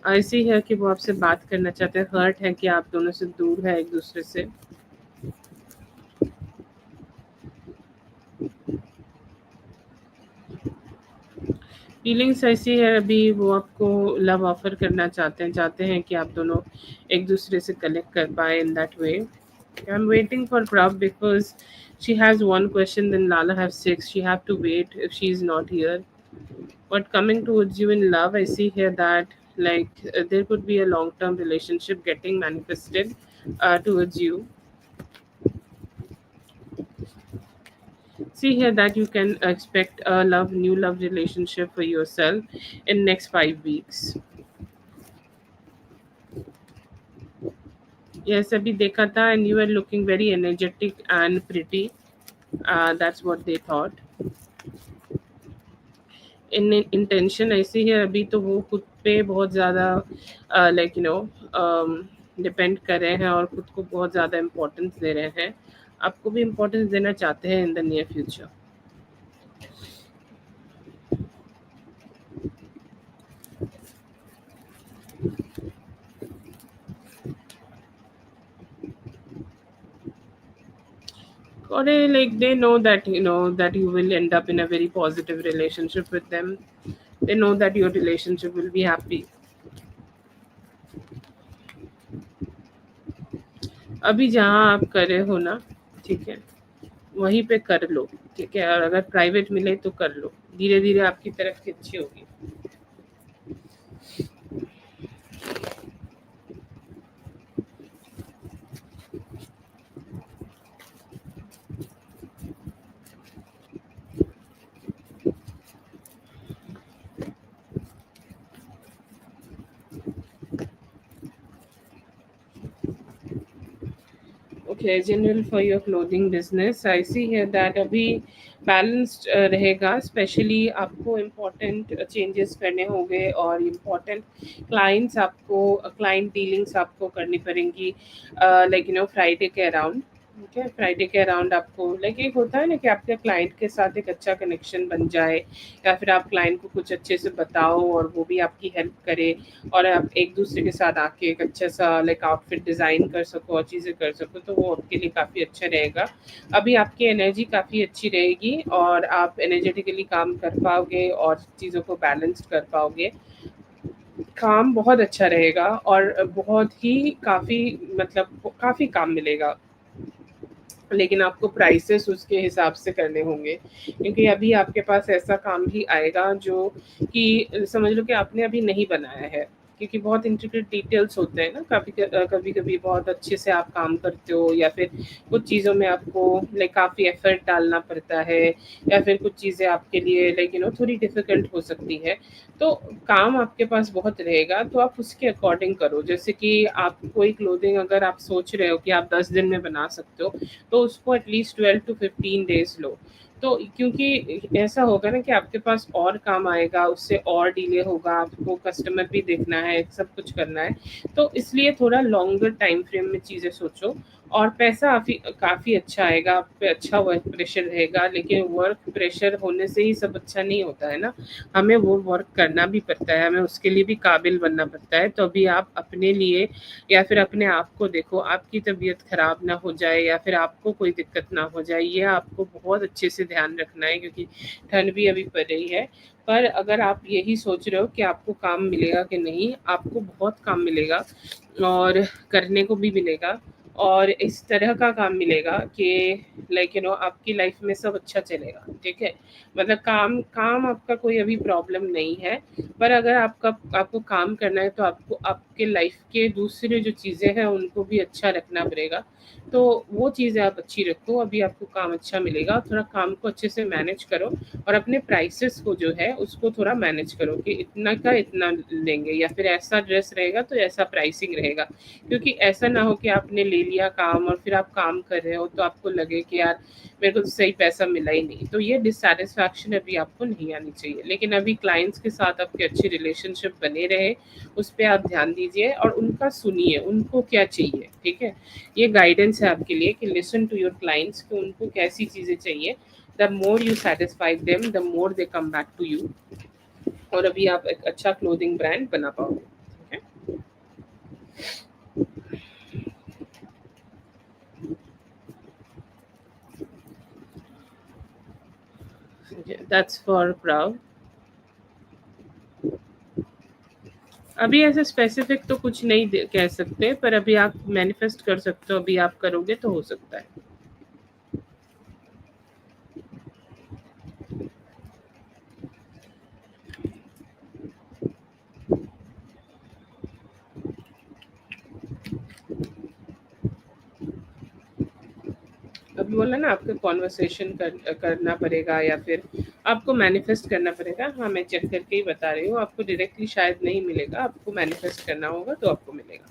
Speaker 1: ऐसी है कि वो आपसे बात करना चाहते हैं, हर्ट है कि आप दोनों से दूर है एक दूसरे से. फीलिंग्स ऐसी है, अभी वो आपको लव ऑफर करना चाहते हैं कि आप दोनों एक दूसरे से कनेक्ट कर पाए in that way. I'm waiting for Prab because she has one question, then Lala have six. She have to wait if she's not here. But coming towards you in love, I see here that there could be a long-term relationship getting manifested towards you. See here that you can expect a new love relationship for yourself in next 5 weeks. Yes, अभी देखा था and you were looking very energetic and pretty. That's what they thought. In intention ऐसी है, अभी तो वो खुद पे बहुत ज़्यादा डिपेंड कर रहे हैं और खुद को बहुत ज़्यादा इम्पोर्टेंस दे रहे हैं. आपको भी इम्पोर्टेंस देना चाहते हैं इन द नियर फ्यूचर. और like they know that that you will end up in a very positive relationship with them. They know that your relationship will be happy. अभी जहाँ आप कर रहे हो ना, ठीक है, वहीं पे कर लो. ठीक है, और अगर प्राइवेट मिले तो कर लो. धीरे धीरे आपकी तरफ अच्छी होगी. Okay, general for your clothing business, I see है दैट अभी बैलेंस्ड रहेगा. स्पेशली आपको इम्पोर्टेंट चेंजेस करने होंगे और इम्पोर्टेंट क्लाइंट डीलिंग्स आपको करनी पड़ेंगी फ्राइडे के अराउंड. ठीक है, फ्राइडे के अराउंड आपको एक होता है ना कि आपके क्लाइंट के साथ एक अच्छा कनेक्शन बन जाए, या फिर आप क्लाइंट को कुछ अच्छे से बताओ और वो भी आपकी हेल्प करे, और आप एक दूसरे के साथ आके एक अच्छा सा आउटफिट डिज़ाइन कर सको और चीज़ें कर सको, तो वो आपके लिए काफ़ी अच्छा रहेगा. अभी आपकी एनर्जी काफ़ी अच्छी रहेगी और आप एनर्जेटिकली काम कर पाओगे और चीज़ों को बैलेंस्ड कर पाओगे. काम बहुत अच्छा रहेगा और बहुत ही काफ़ी काम मिलेगा, लेकिन आपको प्राइसेस उसके हिसाब से करने होंगे, क्योंकि अभी आपके पास ऐसा काम भी आएगा जो कि समझ लो कि आपने अभी नहीं बनाया है, क्योंकि बहुत इंट्रिकेट डिटेल्स होते हैं ना. कभी कभी बहुत अच्छे से आप काम करते हो, या फिर कुछ चीज़ों में आपको काफ़ी एफर्ट डालना पड़ता है, या फिर कुछ चीज़ें आपके लिए थोड़ी डिफ़िकल्ट हो सकती है. तो काम आपके पास बहुत रहेगा, तो आप उसके अकॉर्डिंग करो. जैसे कि आप कोई क्लोथिंग अगर आप सोच रहे हो कि आप 10 दिन में बना सकते हो, तो उसको एटलीस्ट 12 to 15 डेज लो. तो क्योंकि ऐसा होगा ना कि आपके पास और काम आएगा, उससे और डिले होगा, आपको कस्टमर भी देखना है, सब कुछ करना है. तो इसलिए थोड़ा लॉन्गर टाइम फ्रेम में चीज़ें सोचो और पैसा काफ़ी काफ़ी अच्छा आएगा, आप पे अच्छा वर्क प्रेशर रहेगा, लेकिन वर्क प्रेशर होने से ही सब अच्छा नहीं होता है ना। हमें वो वर्क करना भी पड़ता है, हमें उसके लिए भी काबिल बनना पड़ता है। तो अभी आप अपने लिए या फिर अपने आप को देखो, आपकी तबीयत खराब ना हो जाए या फिर आपको कोई दिक्कत ना हो जाए, ये आपको बहुत अच्छे से ध्यान रखना है, क्योंकि ठंड भी अभी पड़ रही है। पर अगर आप यही सोच रहे हो कि आपको काम मिलेगा कि नहीं, आपको बहुत काम मिलेगा और करने को भी मिलेगा, और इस तरह का काम मिलेगा कि लाइक आपकी लाइफ में सब अच्छा चलेगा, ठीक है। मतलब काम काम आपका कोई अभी प्रॉब्लम नहीं है। पर अगर आपको काम करना है तो आपको आपके लाइफ के दूसरे जो चीज़ें हैं उनको भी अच्छा रखना पड़ेगा। तो वो चीज़ें आप अच्छी रखो, अभी आपको काम अच्छा मिलेगा, थोड़ा काम को अच्छे से मैनेज करो। और अपने प्राइसेस को जो है उसको थोड़ा मैनेज करो कि इतना का इतना लेंगे, या फिर ऐसा ड्रेस रहेगा तो ऐसा प्राइसिंग रहेगा। क्योंकि ऐसा ना हो कि आपने ले लिया काम और फिर आप काम कर रहे हो तो आपको लगे कि यार मेरे को तो सही पैसा मिला ही नहीं, तो ये डिससैटिस्फैक्शन अभी आपको नहीं आनी चाहिए। लेकिन अभी क्लाइंट्स के साथ आपके अच्छे रिलेशनशिप बने रहे, उस पर आप ध्यान दीजिए और उनका सुनिए, उनको क्या चाहिए, ठीक है। ये गाइडेंस है आपके लिए कि लिसन टू योर क्लाइंट्स, कि उनको कैसी चीज़ें चाहिए। The more you satisfy them, the more they come back to you, और अभी आप एक अच्छा क्लोथिंग ब्रांड बना पाओगे, ठीक है। That's for proud. अभी ऐसे स्पेसिफिक तो कुछ नहीं कह सकते, पर अभी आप मैनिफेस्ट कर सकते हो, अभी आप करोगे तो हो सकता है। अभी बोला ना, आपको कॉन्वर्सेशन करना पड़ेगा या फिर आपको मैनिफेस्ट करना पड़ेगा। हाँ, मैं चेक करके ही बता रही हूँ, आपको डायरेक्टली शायद नहीं मिलेगा, आपको मैनिफेस्ट करना होगा तो आपको मिलेगा।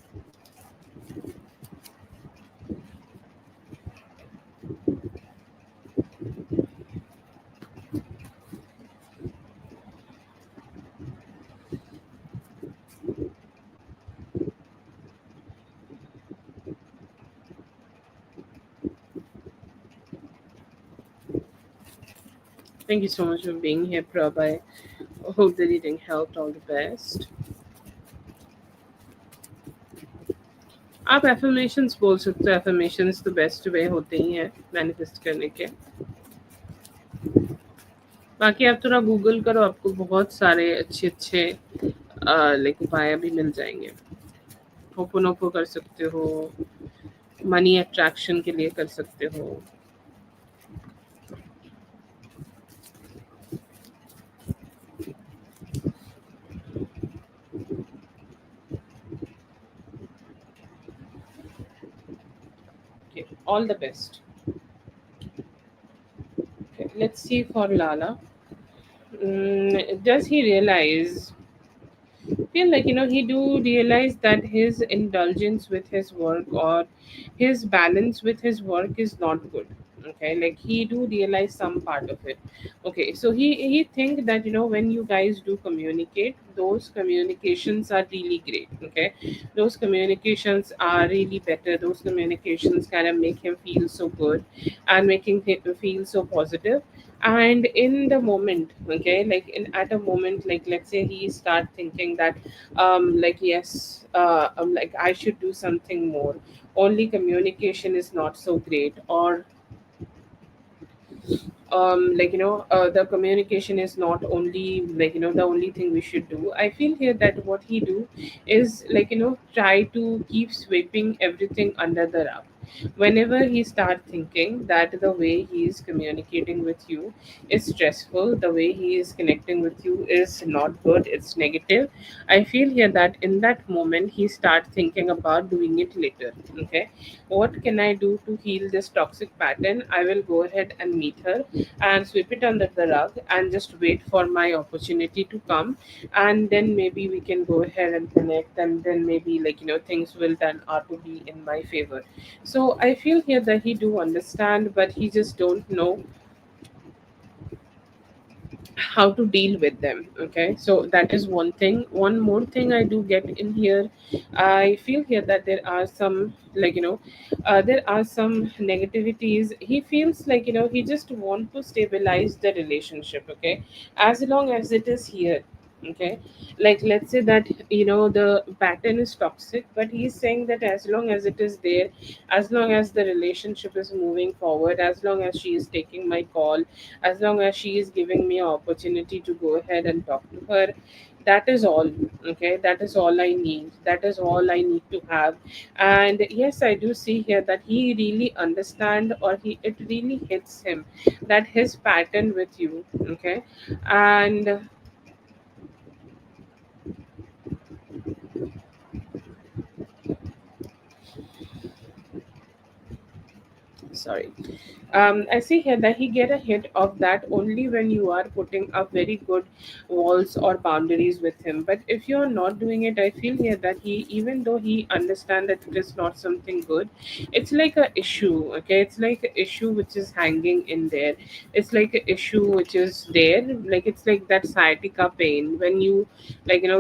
Speaker 1: Thank you so much for being here, Prab. I hope the reading helped. All the best. आप एफर्मेशंस बोल सकते हो, एफर्मेशंस तो बेस्ट वे होते ही हैं मैनिफेस्ट करने के। बाकी आप थोड़ा गूगल करो, आपको बहुत सारे अच्छे अच्छे लाइक उपाय भी मिल जाएंगे। होपोनोपो कर सकते हो, मनी अट्रैक्शन के लिए कर सकते हो। Okay, all the best. Okay, let's see for Lala. Does he realize feel like he do realize that his indulgence with his work or his balance with his work is not good? Okay, like he do realize some part of it. Okay, so he think that when you guys do communicate, those communications are really great. Okay, those communications are really better, those communications kind of make him feel so good and making him feel so positive. And in the moment, okay, like in at a moment, like let's say he start thinking that like yes, like I should do something more, only communication is not so great, or the communication is not only like the only thing we should do. I feel here that what he do is like try to keep sweeping everything under the rug. Whenever he start thinking that the way he is communicating with you is stressful, the way he is connecting with you is not good, it's negative, I feel here that in that moment he start thinking about doing it later. Okay, what can I do to heal this toxic pattern? I will go ahead and meet her and sweep it under the rug and just wait for my opportunity to come, and then maybe we can go ahead and connect, and then maybe like things will turn out to be in my favor. So I feel here that he do understand, but he just don't know how to deal with them. Okay, so that is one thing. One more thing I do get in here, I feel here that there are some, there are some negativities. He feels like, he just want to stabilize the relationship. Okay, as long as it is here. Okay, like let's say that, the pattern is toxic, but he's saying that as long as it is there, as long as the relationship is moving forward, as long as she is taking my call, as long as she is giving me an opportunity to go ahead and talk to her, that is all. Okay, that is all I need, that is all I need to have. And yes, I do see here that he really understand, or he it really hits him that his pattern with you. Okay, and sorry, I see here that he get a hit of that only when you are putting up very good walls or boundaries with him. But if you're not doing it, I feel here that he, even though he understand that it is not something good, it's like a issue. Okay, it's like an issue which is hanging in there. It's like an issue which is there, like it's like that sciatica pain when you,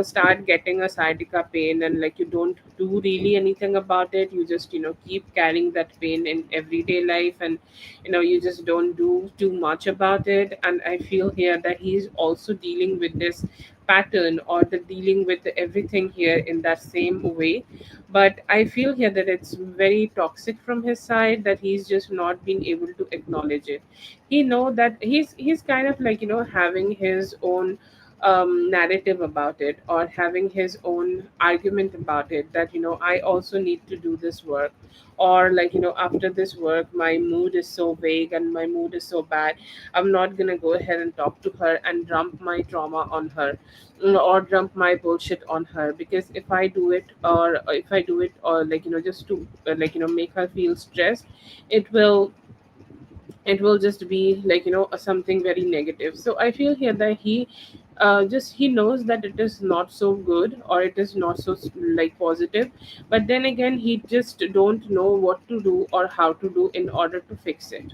Speaker 1: start getting a sciatica pain, and like you don't do really anything about it. You just, keep carrying that pain in everyday life, and you just don't do too much about it. And I feel here that he's also dealing with this pattern, or the dealing with everything here in that same way. But I feel here that it's very toxic from his side, that he's just not been able to acknowledge it. He know that he's kind of like, having his own narrative about it, or having his own argument about it, that I also need to do this work, or like, after this work my mood is so vague and my mood is so bad, I'm not gonna go ahead and talk to her and dump my trauma on her, or dump my bullshit on her. Because if I do it, or like, just to make her feel stressed, it will it will just be like, something very negative. So I feel here that he knows that it is not so good, or it is not so like positive, but then again he just don't know what to do or how to do in order to fix it.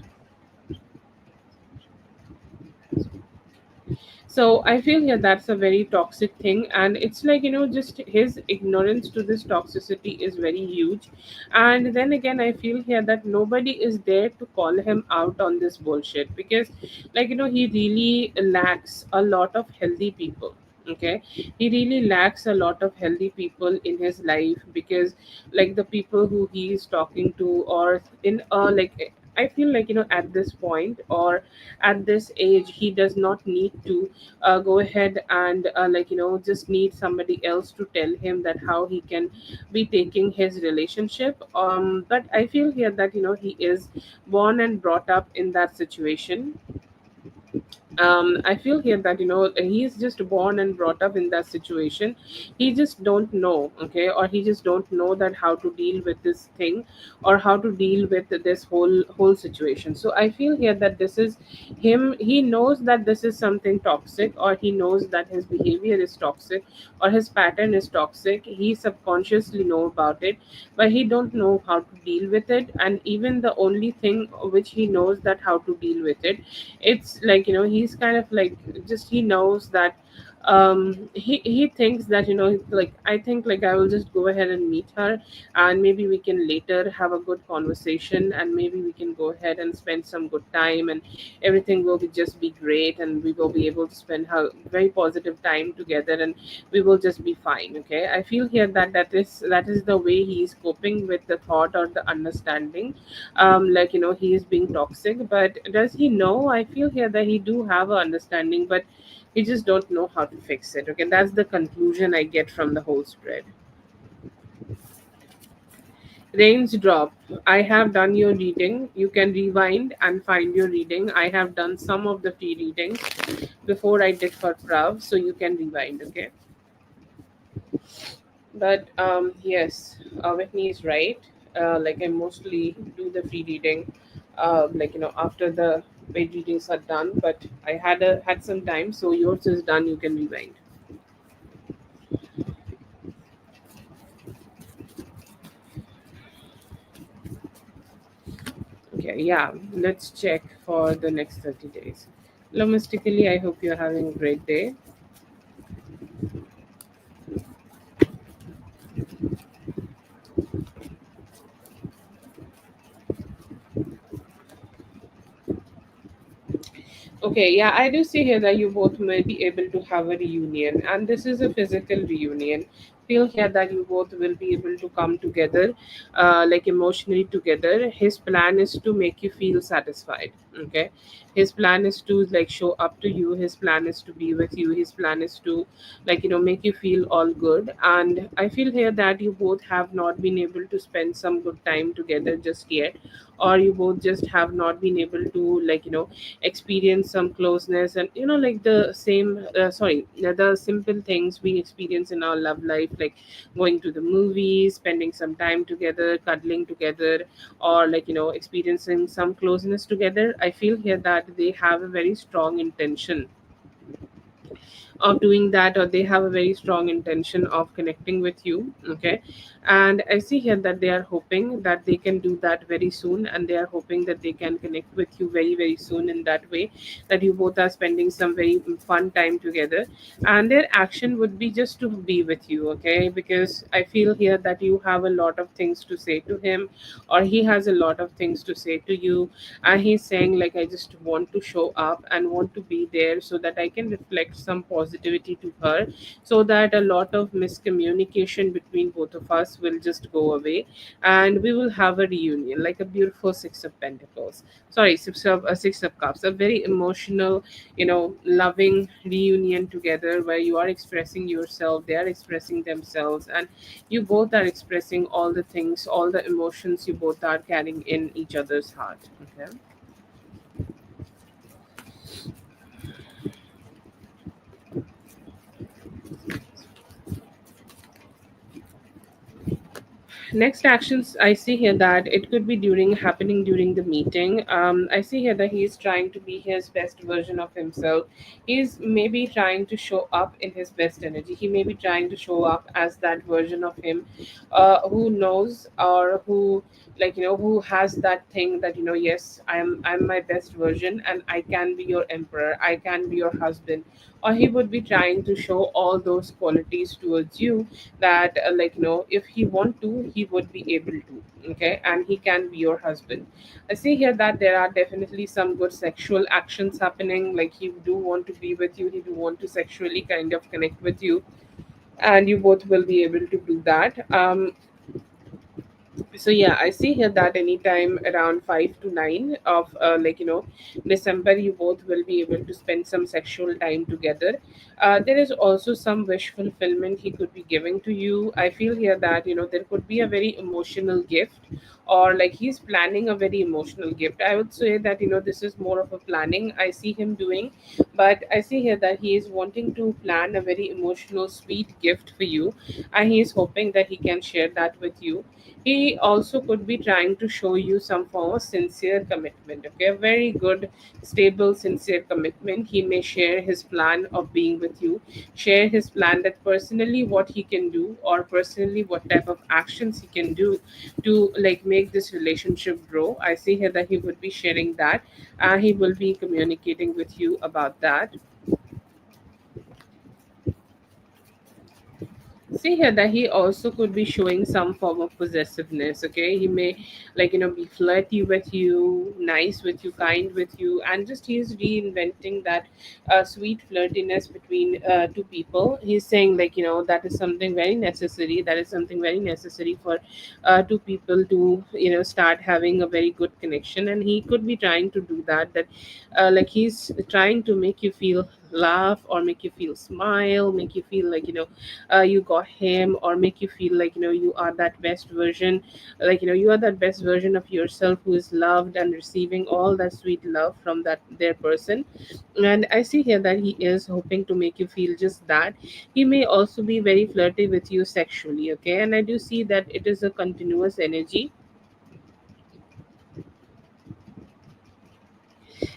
Speaker 1: So I feel, yeah, that's a very toxic thing, and it's like, just his ignorance to this toxicity is very huge. And then again, I feel here that nobody is there to call him out on this bullshit, because like, he really lacks a lot of healthy people. Okay, he really lacks a lot of healthy people in his life, because like the people who he is talking to, or in I feel like, at this point, or at this age, he does not need to go ahead and just need somebody else to tell him that how he can be taking his relationship. But I feel here that, he is born and brought up in that situation. I feel here that, he's just born and brought up in that situation. He just don't know. Okay, or he just don't know that how to deal with this thing, or how to deal with this whole situation. So I feel here that this is him. He knows that this is something toxic, or he knows that his behavior is toxic, or his pattern is toxic. He subconsciously know about it, but he don't know how to deal with it. And even the only thing which he knows that how to deal with it, it's like, he's kind of like, just he knows that he thinks that, like, I think like I will just go ahead and meet her, and maybe we can later have a good conversation, and maybe we can go ahead and spend some good time, and everything will be just be great, and we will be able to spend a very positive time together, and we will just be fine. Okay, I feel here that that is the way he is coping with the thought or the understanding, like, he is being toxic. But does he know? I feel here that he do have a understanding, but he just don't know how to fix it. Okay, that's the conclusion I get from the whole spread. Rains drop. I have done your reading. You can rewind and find your reading. I have done some of the free readings before I did for Prav, so you can rewind. Okay. But yes, Whitney is right. Like, I mostly do the free reading, like, after the paid readings are done. But I had some time, so yours is done. You can rewind. Okay, yeah. Let's check for the next 30 days. Domestically, I hope you're having a great day. Okay, yeah, I do see here that you both may be able to have a reunion, and this is a physical reunion. Feel here that you both will be able to come together, like emotionally together. His plan is to make you feel satisfied. Okay, his plan is to like show up to you. His plan is to be with you. His plan is to make you feel all good. And I feel here that you both have not been able to spend some good time together just yet, or you both just have not been able to experience some closeness, and like the same sorry the simple things we experience in our love life, like going to the movies, spending some time together, cuddling together, or experiencing some closeness together. I feel here that they have a very strong intention of doing that, or they have a very strong intention of connecting with you. Okay, and I see here that they are hoping that they can do that very soon, and they are hoping that they can connect with you very very soon, in that way that you both are spending some very fun time together. And their action would be just to be with you. Okay, because I feel here that you have a lot of things to say to him, or he has a lot of things to say to you, and he's saying like, I just want to show up and want to be there so that I can reflect some positivity to her, so that a lot of miscommunication between both of us will just go away, and we will have a reunion, like a beautiful six of pentacles, sorry, six of cups, a very emotional, loving reunion together, where you are expressing yourself, they are expressing themselves, and you both are expressing all the things, all the emotions you both are carrying in each other's heart. Okay. Next actions, I see here that it could be during happening during the meeting. I see here that he's trying to be his best version of himself. He's maybe trying to show up in his best energy. He may be trying to show up as that version of him, who knows, or who, who has that thing that, yes, I'm my best version, and I can be your emperor, I can be your husband. Or he would be trying to show all those qualities towards you, that if he want to, he would be able to. Okay, and he can be your husband. I see here that there are definitely some good sexual actions happening, like he do want to be with you, he do want to sexually kind of connect with you, and you both will be able to do that. So yeah, I see here that anytime around 5 to 9 of December, you both will be able to spend some sexual time together. There is also some wish fulfillment he could be giving to you. I feel here that there could be a very emotional gift, or like he's planning a very emotional gift. I would say that this is more of a planning I see him doing, but I see here that he is wanting to plan a very emotional sweet gift for you, and he is hoping that he can share that with you. He also could be trying to show you some form of sincere commitment. Okay, a very good, stable, sincere commitment. He may share his plan of being with you, share his plan that personally what he can do, or personally what type of actions he can do to like make this relationship grow. I see here that he would be sharing that. He will be communicating with you about that. See here that he also could be showing some form of possessiveness. Okay, he may be flirty with you, nice with you, kind with you, and just he's reinventing that sweet flirtiness between two people. He's saying that is something very necessary, that is something very necessary for two people to start having a very good connection. And he could be trying to do that, he's trying to make you feel laugh, or make you feel smile, make you feel you got him, or make you feel you are that best version, you are that best version of yourself, who is loved and receiving all that sweet love from that their person. And I see here that he is hoping to make you feel just that. He may also be very flirty with you sexually. Okay, and I do see that it is a continuous energy.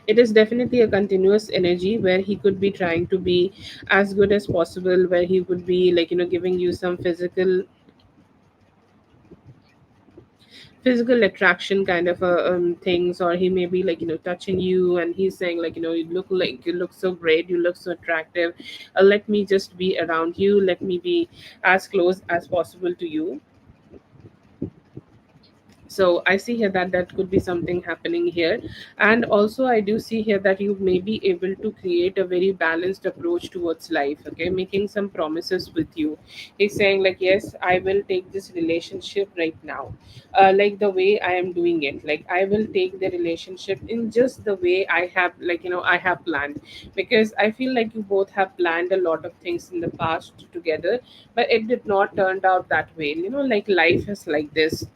Speaker 1: It is definitely a continuous energy, where he could be trying to be as good as possible, where he would be giving you some physical attraction kind of things, or he may be like touching you and he's saying like you look so great, you look so attractive, let me just be around you, let me be as close as possible to you. So I see here that that could be something happening here. And also I do see here that you may be able to create a very balanced approach towards life, okay, making some promises with you. He's saying like, yes, I will take this relationship right now, like the way I am doing it, like I will take the relationship in just the way I have, like I have planned. Because I feel like you both have planned a lot of things in the past together, but it did not turn out that way. Like life is like this.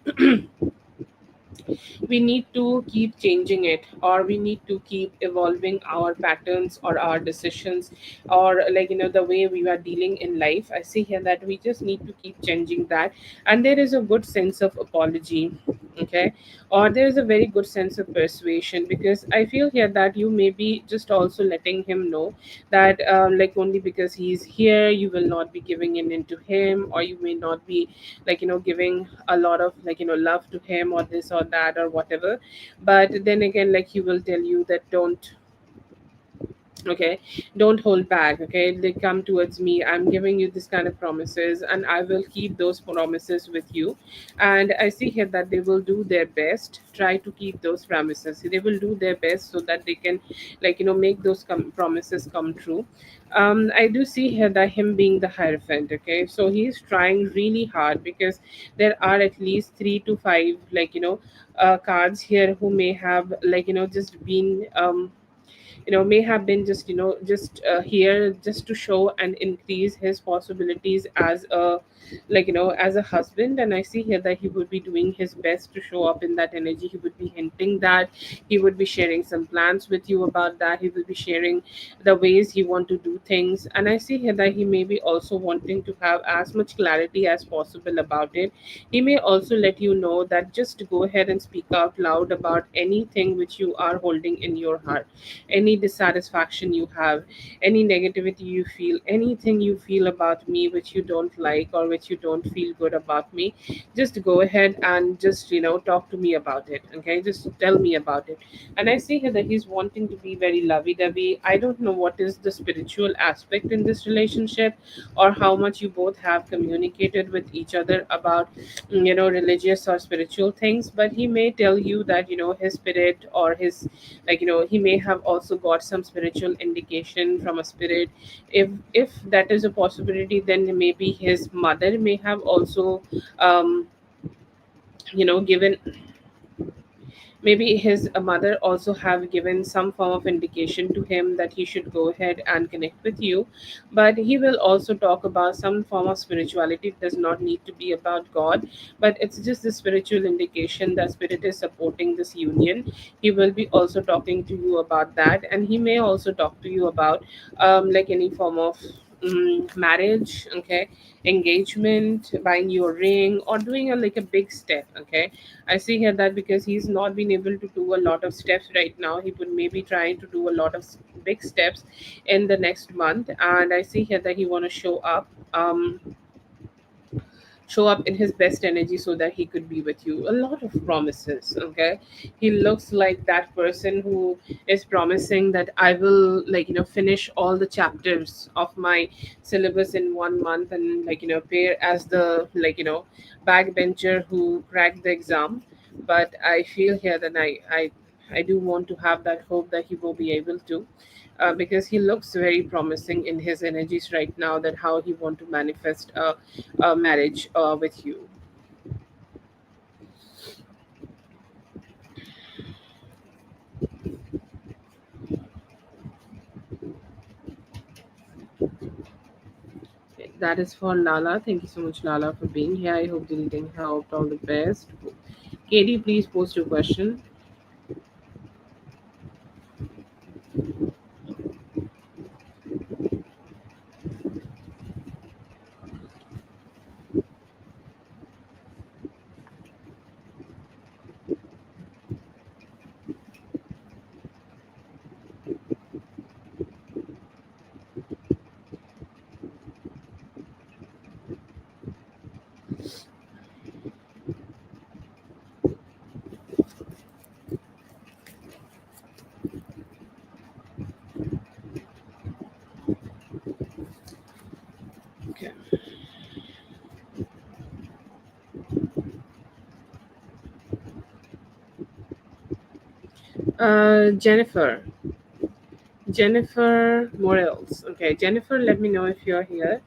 Speaker 1: We need to keep changing it, or we need to keep evolving our patterns or our decisions, or like the way we are dealing in life. I see here that we just need to keep changing that. And there is a good sense of apology, okay, or there is a very good sense of persuasion, because I feel here that you may be just also letting him know that like only because he's here you will not be giving in into him, or you may not be like giving a lot of like love to him, or this or that or whatever. But then again, like he will tell you that don't, okay, don't hold back, okay, they come towards me, I'm giving you this kind of promises and I will keep those promises with you. And I see here that they will do their best, try to keep those promises, they will do their best so that they can like make those promises come true. I do see here that him being the hierophant, okay, so he's trying really hard, because there are at least 3 to 5 like cards here who may have like just been may have been just just here just to show and increase his possibilities as a like as a husband. And I see here that he would be doing his best to show up in that energy. He would be hinting that, he would be sharing some plans with you about that, he will be sharing the ways he want to do things. And I see here that he may be also wanting to have as much clarity as possible about it. He may also let you know that just go ahead and speak out loud about anything which you are holding in your heart, any dissatisfaction you have, any negativity you feel, anything you feel about me which you don't like or which you don't feel good about me, just go ahead and just talk to me about it, okay, just tell me about it. And I see here that he's wanting to be very lovey-dovey. I don't know what is the spiritual aspect in this relationship, or how much you both have communicated with each other about religious or spiritual things. But he may tell you that his spirit, or his like he may have also got some spiritual indication from a spirit. If that is a possibility, then maybe his mother may have also um given, maybe his mother also have given some form of indication to him that he should go ahead and connect with you. But he will also talk about some form of spirituality. It does not need to be about God, but it's just the spiritual indication that spirit is supporting this union. He will be also talking to you about that. And he may also talk to you about like any form of marriage, okay, engagement, buying you a ring, or doing a like a big step, okay. I see here that because he's not been able to do a lot of steps right now, he would maybe trying to do a lot of big steps in the next month. And I see here that he want to show up in his best energy so that he could be with you. A lot of promises, okay. He looks like that person who is promising that I will like finish all the chapters of my syllabus in 1 month, and like appear as the like backbencher who cracked the exam. But I feel here that I do want to have that hope that he will be able to, because he looks very promising in his energies right now, that how he want to manifest a marriage with you. Okay, that is for Lala. Thank you so much, Lala, for being here. I hope the reading helped. All the best. Katie, please post your question. Jennifer. Jennifer Morels. Okay, Jennifer, let me know if you're here.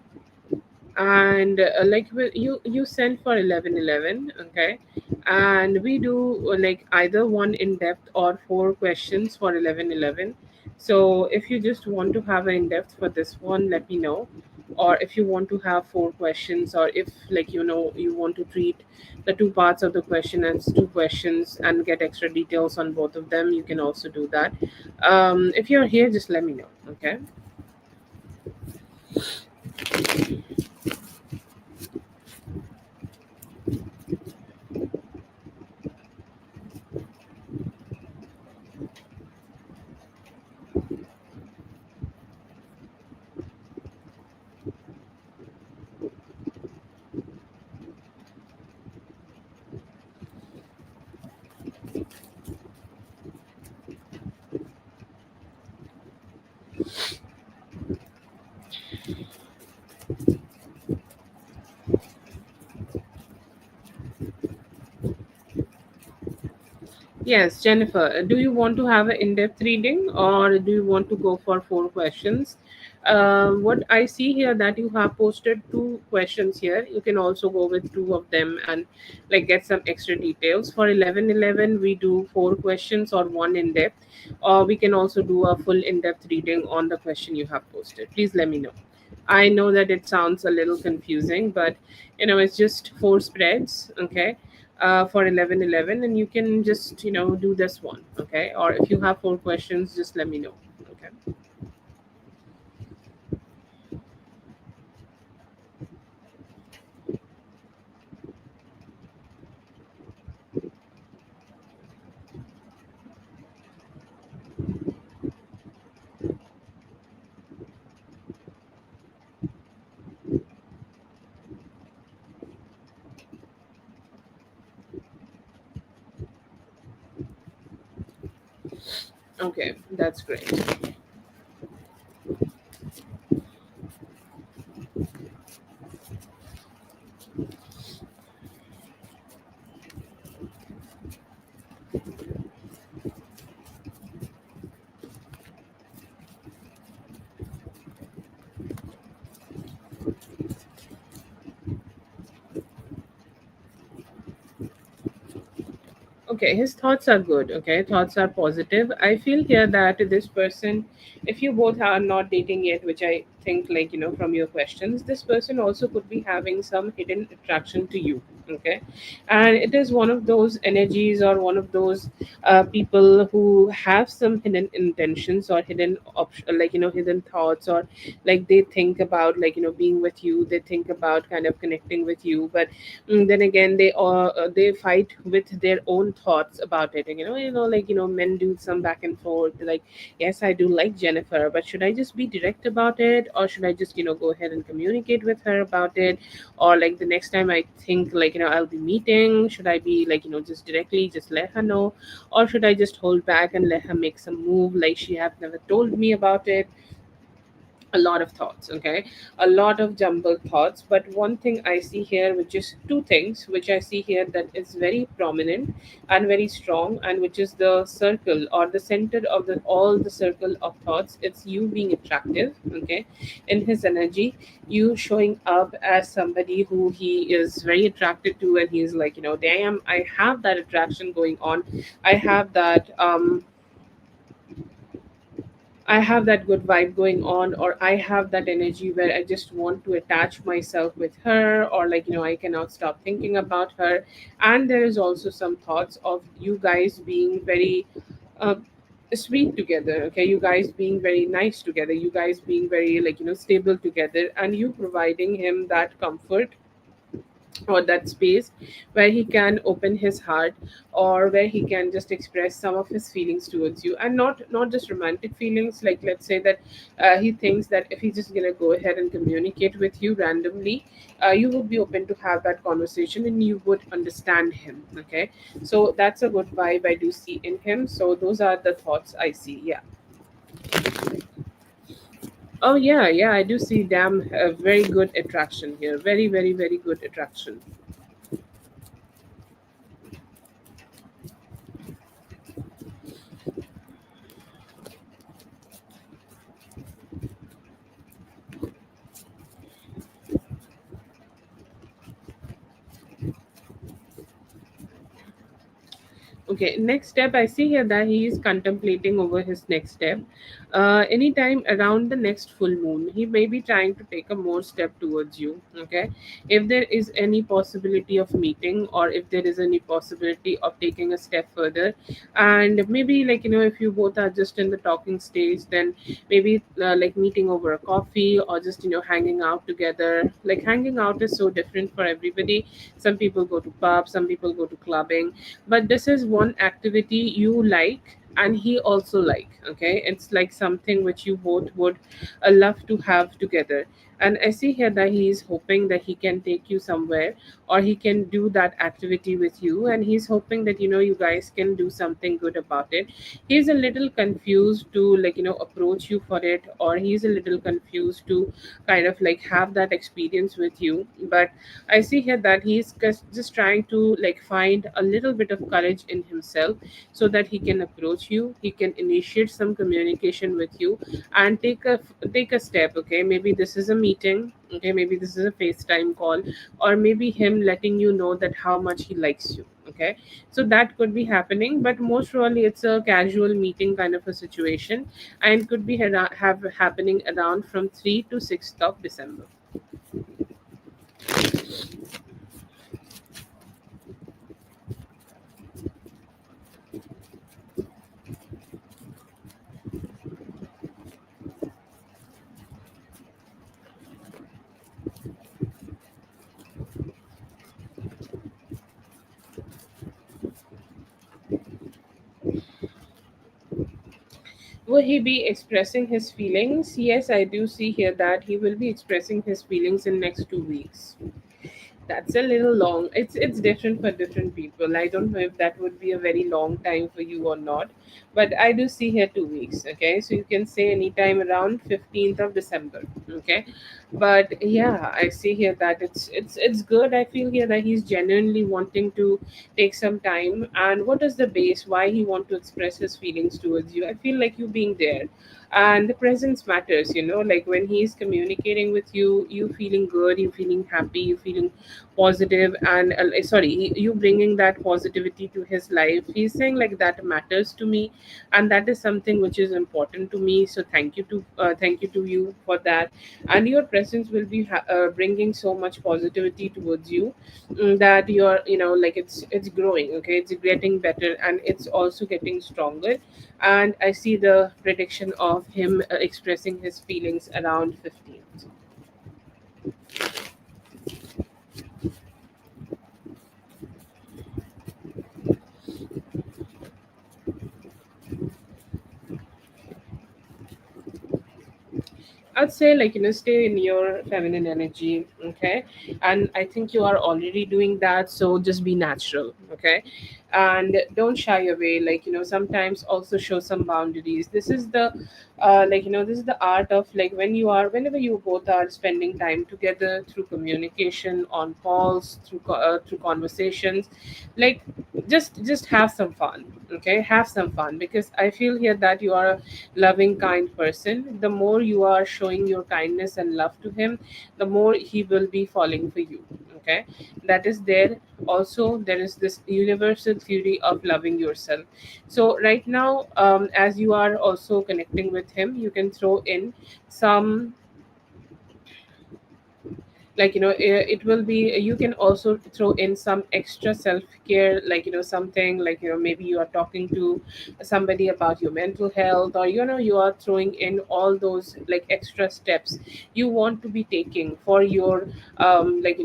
Speaker 1: And you sent for 1111. Okay, and we do like either one in depth or four questions for 1111. So if you just want to have an in depth for this one, let me know. Or if you want to have four questions, or if you want to treat the two parts of the question as two questions and get extra details on both of them, you can also do that. If you're here, just let me know. Okay. Yes, Jennifer, do you want to have an in-depth reading or do you want to go for four questions? What I see here that you have posted two questions here. You can also go with two of them and like get some extra details. For 1111, we do four questions or one in-depth, or we can also do a full in-depth reading on the question you have posted. Please let me know. I know that it sounds a little confusing, but it's just four spreads, okay, for 1111, and you can just do this one, okay. Or if you have four questions, just let me know. Okay. Okay, that's great. Okay, his thoughts are good. Okay, thoughts are positive. I feel here that this person, if you both are not dating yet, which I think, like, from your questions, this person also could be having some hidden attraction to you. Okay, and it is one of those energies or one of those people who have some hidden intentions or hidden like hidden thoughts, or like they think about like being with you. They think about kind of connecting with you, but then again they fight with their own thoughts about it. And like men do some back and forth, like, yes, I do like Jennifer, but should I just be direct about it, or should I just go ahead and communicate with her about it? Or like the next time I think like I'll be meeting, should I be like just directly just let her know, or should I just hold back and let her make some move like she have never told me about it? A lot of thoughts, okay, a lot of jumbled thoughts. But one thing I see here, which is two things which I see here that is very prominent and very strong, and which is the circle or the center of the all the circle of thoughts. It's you being attractive, okay, in his energy, you showing up as somebody who he is very attracted to, and he's like, damn, I have that attraction going on. I have that I have that good vibe going on, or I have that energy where I just want to attach myself with her, or like, I cannot stop thinking about her. And there is also some thoughts of you guys being very uh, sweet together, okay, you guys being very nice together, you guys being very like, stable together, and you providing him that comfort or that space where he can open his heart, or where he can just express some of his feelings towards you, and not just romantic feelings. Like, let's say that he thinks that if he's just gonna go ahead and communicate with you randomly, you would be open to have that conversation and you would understand him, okay. So that's a good vibe I do see in him. So those are the thoughts I see. Yeah. Oh yeah, yeah, I do see damn a very good attraction here, very very very good attraction. Okay, next step, I see here that he is contemplating over his next step. Anytime around the next full moon, he may be trying to take a more step towards you. Okay, if there is any possibility of meeting, or if there is any possibility of taking a step further, and maybe, like, if you both are just in the talking stage, then maybe like meeting over a coffee, or just hanging out together. Like, hanging out is so different for everybody. Some people go to pubs, some people go to clubbing, but this is one activity you like and he also like. Okay, it's like something which you both would love to have together. And I see here that he is hoping that he can take you somewhere, or he can do that activity with you, and he's hoping that you guys can do something good about it. He's a little confused to, like, approach you for it, or he's a little confused to kind of like have that experience with you. But I see here that he's just trying to, like, find a little bit of courage in himself, so that he can approach you, he can initiate some communication with you, and take a step. Okay, maybe this is a meeting. Okay, maybe this is a FaceTime call, or maybe him letting you know that how much he likes you. Okay, so that could be happening, but most probably it's a casual meeting kind of a situation, and could be have happening around from 3 to 6th of December. Will he be expressing his feelings? Yes, I do see here that he will be expressing his feelings in next 2 weeks. That's a little long. It's different for different people. I don't know if that would be a very long time for you or not, but I do see here 2 weeks. Okay, so you can say anytime around 15th of December. Okay, but yeah, I see here that it's good. I feel here that he's genuinely wanting to take some time. And what is the base why he want to express his feelings towards you? I feel like you being there, and the presence matters. Like when he's communicating with you, you feeling good, you feeling happy, you feeling positive, and sorry, you bringing that positivity to his life. He's saying like that matters to me, and that is something which is important to me. So thank you to you for that. And your presence will be bringing so much positivity towards you, that you're, like, it's growing. Okay, it's getting better, and it's also getting stronger. And I see the prediction of him expressing his feelings around 15th. I'd say, like, stay in your feminine energy. Okay, and I think you are already doing that, so just be natural. Okay, and don't shy away. Like, sometimes also show some boundaries. This is the like, this is the art of, like, whenever you both are spending time together through communication, on calls, through conversations, like, just have some fun. Okay, have some fun, because I feel here that you are a loving, kind person. The more you are showing your kindness and love to him, the more he will be falling for you. Okay, that is there. Also, there is this universal theory of loving yourself. So right now, as you are also connecting with him, you can throw in some, like, it will be, you can also throw in some extra self-care, like, something like, maybe you are talking to somebody about your mental health, or you are throwing in all those, like, extra steps you want to be taking for your, like,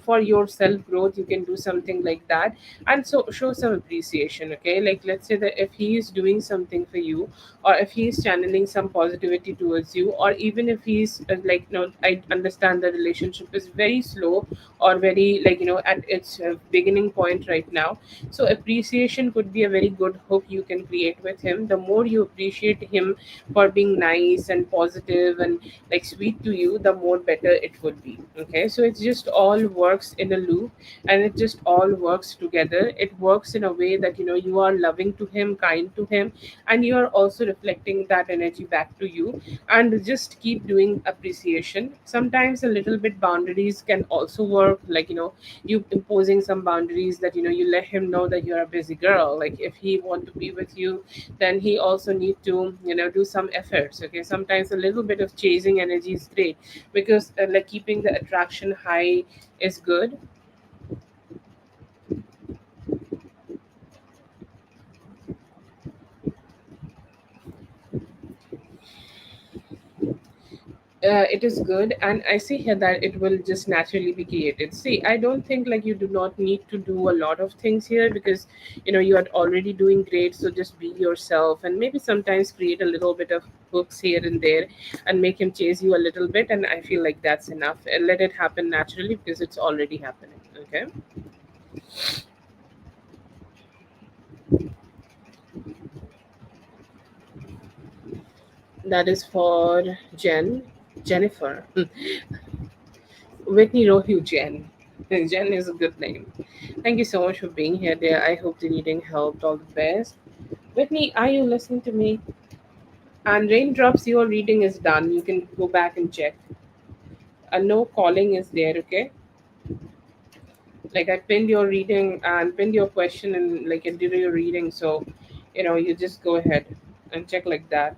Speaker 1: for your self growth. You can do something like that, and so show some appreciation. Okay, like, let's say that if he is doing something for you, or if he's channeling some positivity towards you, or even if he's like, I understand the relationship is very slow, or very, like, at its beginning point right now. So appreciation could be a very good hook you can create with him. The more you appreciate him for being nice and positive and, like, sweet to you, the more better it would be. Okay, so it just all works in a loop, and it just all works together. It works in a way that, you are loving to him, kind to him, and you are also reflecting that energy back to you. And just keep doing appreciation. Sometimes a little bit boundary boundaries can also work, like you imposing some boundaries, that you let him know that you're a busy girl. Like if he want to be with you, then he also need to do some efforts. Okay, sometimes a little bit of chasing energy is great, because like keeping the attraction high is good. It is good, and I see here that it will just naturally be created. See, I don't think like you do not need to do a lot of things here, because you are already doing great. So just be yourself, and maybe sometimes create a little bit of hooks here and there, and make him chase you a little bit, and I feel like that's enough. And let it happen naturally, because it's already happening. Okay, that is for Jennifer. Whitney wrote you Jen. Jen is a good name. Thank you so much for being here, dear. I hope you're needing help. All the best. Whitney, are you listening to me? And raindrops, your reading is done. You can go back and check. No calling is there, okay? Like I pinned your reading and pinned your question, and like I did your reading. So, you just go ahead and check like that.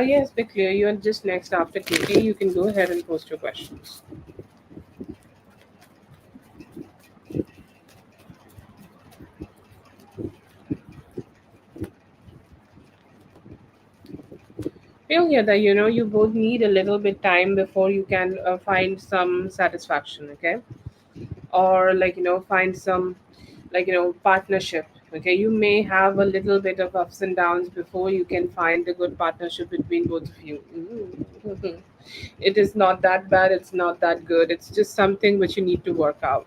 Speaker 1: Yes, be clear. You are just next after Katie. You can go ahead and post your questions. Feel here that you both need a little bit time before you can find some satisfaction. Okay, or like find some like partnership. Okay, you may have a little bit of ups and downs before you can find a good partnership between both of you. It is not that bad, it's not that good, it's just something which you need to work out.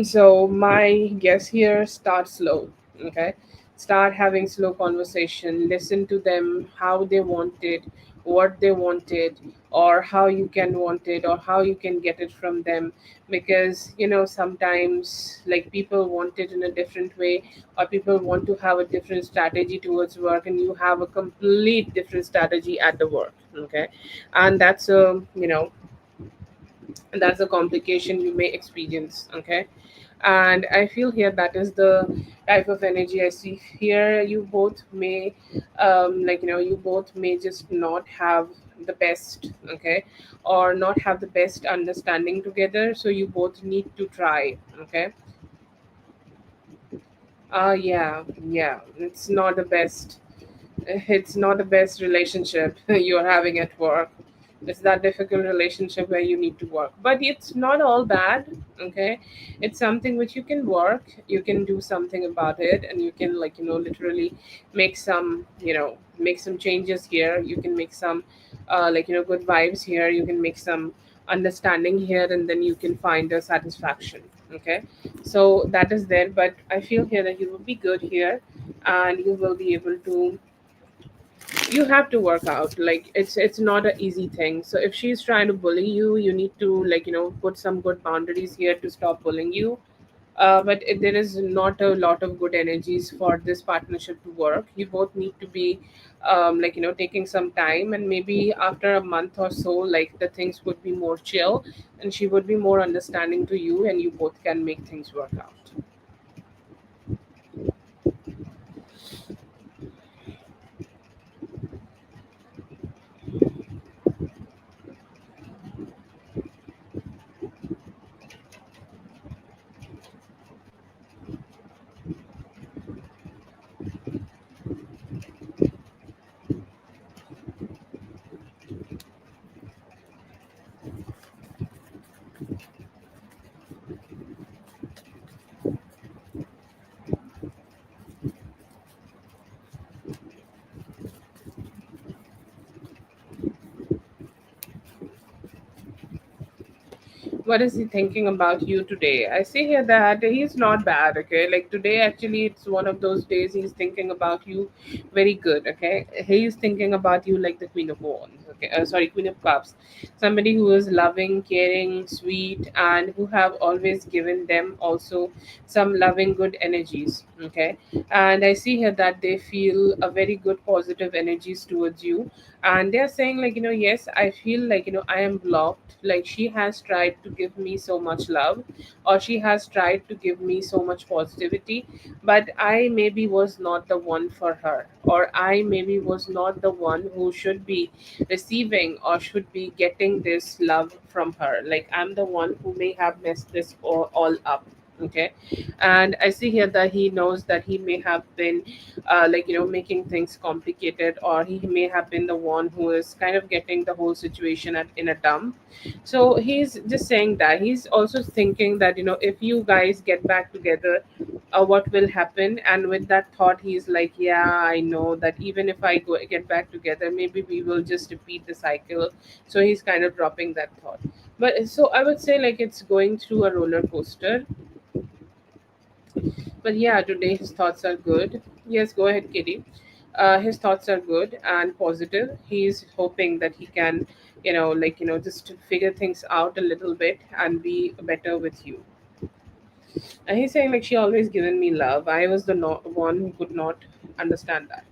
Speaker 1: So my guess here, start slow. Okay, start having slow conversation, listen to them, how they want it, what they wanted, or how you can want it, or how you can get it from them. Because sometimes like people want it in a different way, or people want to have a different strategy towards work, and you have a complete different strategy at the work. Okay, and that's a complication you may experience. Okay, and I feel here that is the type of energy I see here. You both may you both may just not have the best. Okay, or not have the best understanding together, so you both need to try. Okay, yeah, yeah, it's not the best relationship you're having at work. It's that difficult relationship where you need to work, but it's not all bad. Okay, it's something which you can work, you can do something about it, and you can literally make some changes here. You can make some good vibes here, you can make some understanding here, and then you can find a satisfaction. Okay, so that is there, but I feel here that you will be good here, and you will be able to, you have to work out. Like it's not an easy thing. So if she's trying to bully you, you need to put some good boundaries here to stop bullying you. But there is not a lot of good energies for this partnership to work. You both need to be taking some time, and maybe after a month or so, like the things would be more chill, and she would be more understanding to you, and you both can make things work out. What is he thinking about you today? I see here that he's not bad, okay? Like today, actually, it's one of those days he's thinking about you very good, okay? He's thinking about you like the Queen of Wands, okay? Sorry, Queen of Cups. Somebody who is loving, caring, sweet, and who have always given them also some loving, good energies, okay? And I see here that they feel a very good, positive energies towards you, and they're saying like, yes, I feel like, I am blocked, like she has tried to give me so much love, or she has tried to give me so much positivity, but I maybe was not the one for her, or I maybe was not the one who should be receiving or should be getting this love from her. Like I'm the one who may have messed this all up, okay? And I see here that he knows that he may have been like, making things complicated, or he may have been the one who is kind of getting the whole situation in a dump. So he's just saying that he's also thinking that, if you guys get back together, what will happen. And with that thought, he's like, yeah, I know that even if I get back together, maybe we will just repeat the cycle. So he's kind of dropping that thought. But so I would say like it's going through a roller coaster. But yeah, today his thoughts are good. Yes, go ahead, Kitty. His thoughts are good and positive. He's hoping that he can, like, just figure things out a little bit and be better with you. And he's saying, like, she always given me love. I was the one who could not understand that.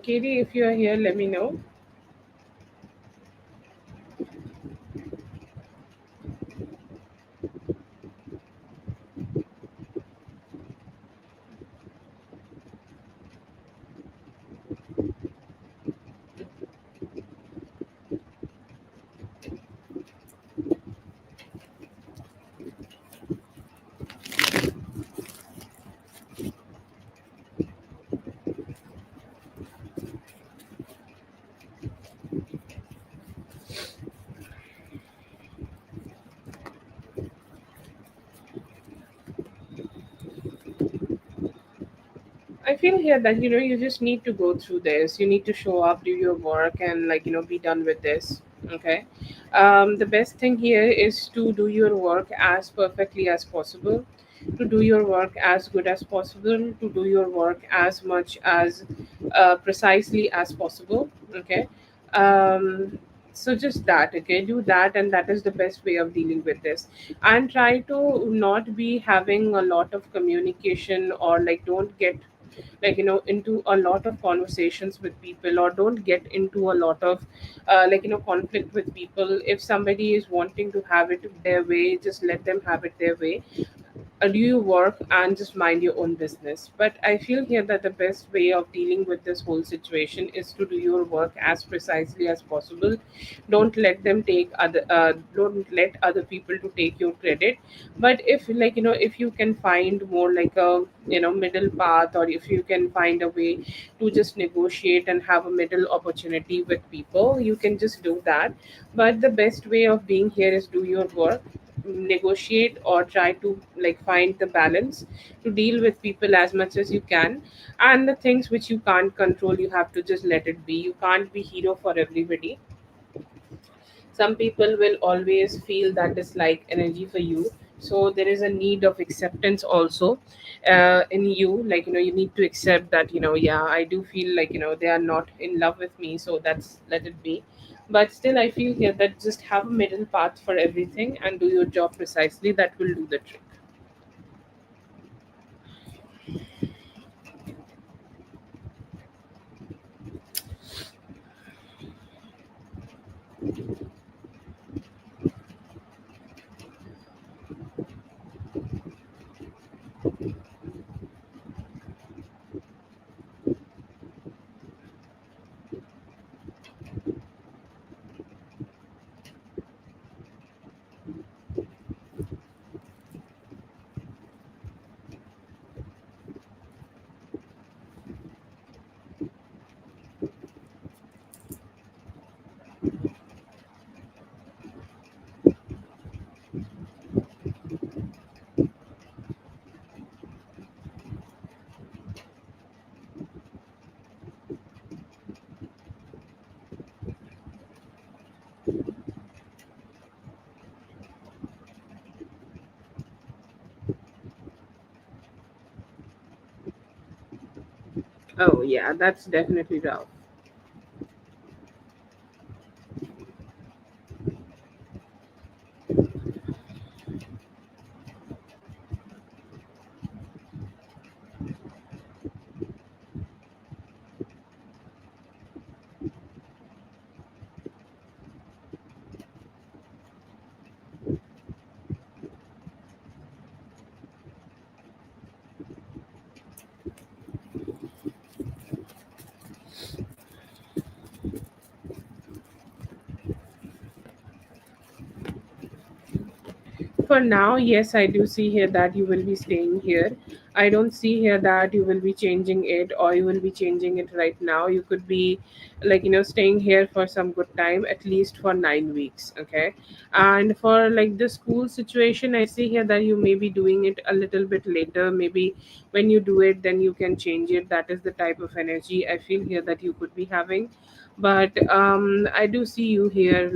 Speaker 1: Katie, if you are here, let me know. I feel here that, you just need to go through this. You need to show up, do your work, and, like, be done with this. Okay. The best thing here is to do your work as perfectly as possible, to do your work as good as possible, to do your work as much as precisely as possible. Okay. Um, so just that, okay, do that, and that is the best way of dealing with this. And try to not be having a lot of communication, or like don't get, like, into a lot of conversations with people, or don't get into a lot of like, conflict with people. If somebody is wanting to have it their way, just let them have it their way. Do your work and just mind your own business. But I feel here that the best way of dealing with this whole situation is to do your work as precisely as possible. Don't let other people to take your credit. But if, like, if you can find more like a, middle path, or if you can find a way to just negotiate and have a middle opportunity with people, you can just do that. But the best way of being here is do your work, negotiate, or try to, like, find the balance to deal with people as much as you can. And the things which you can't control, you have to just let it be. You can't be hero for everybody. Some people will always feel that dislike energy for you. So there is a need of acceptance also in you. Like, you need to accept that, yeah, I do feel like, they are not in love with me, so that's, let it be. But still, I feel here that just have a middle path for everything and do your job precisely. That will do the trick. Oh yeah, that's definitely rough. For now, yes, I do see here that you will be staying here. I don't see here that you will be changing it or you will be changing it right now. You could be staying here for some good time, at least for 9 weeks. Okay. And for like the school situation, I see here that you may be doing it a little bit later. Maybe when you do it, then you can change it. That is the type of energy I feel here that you could be having. But I do see you here,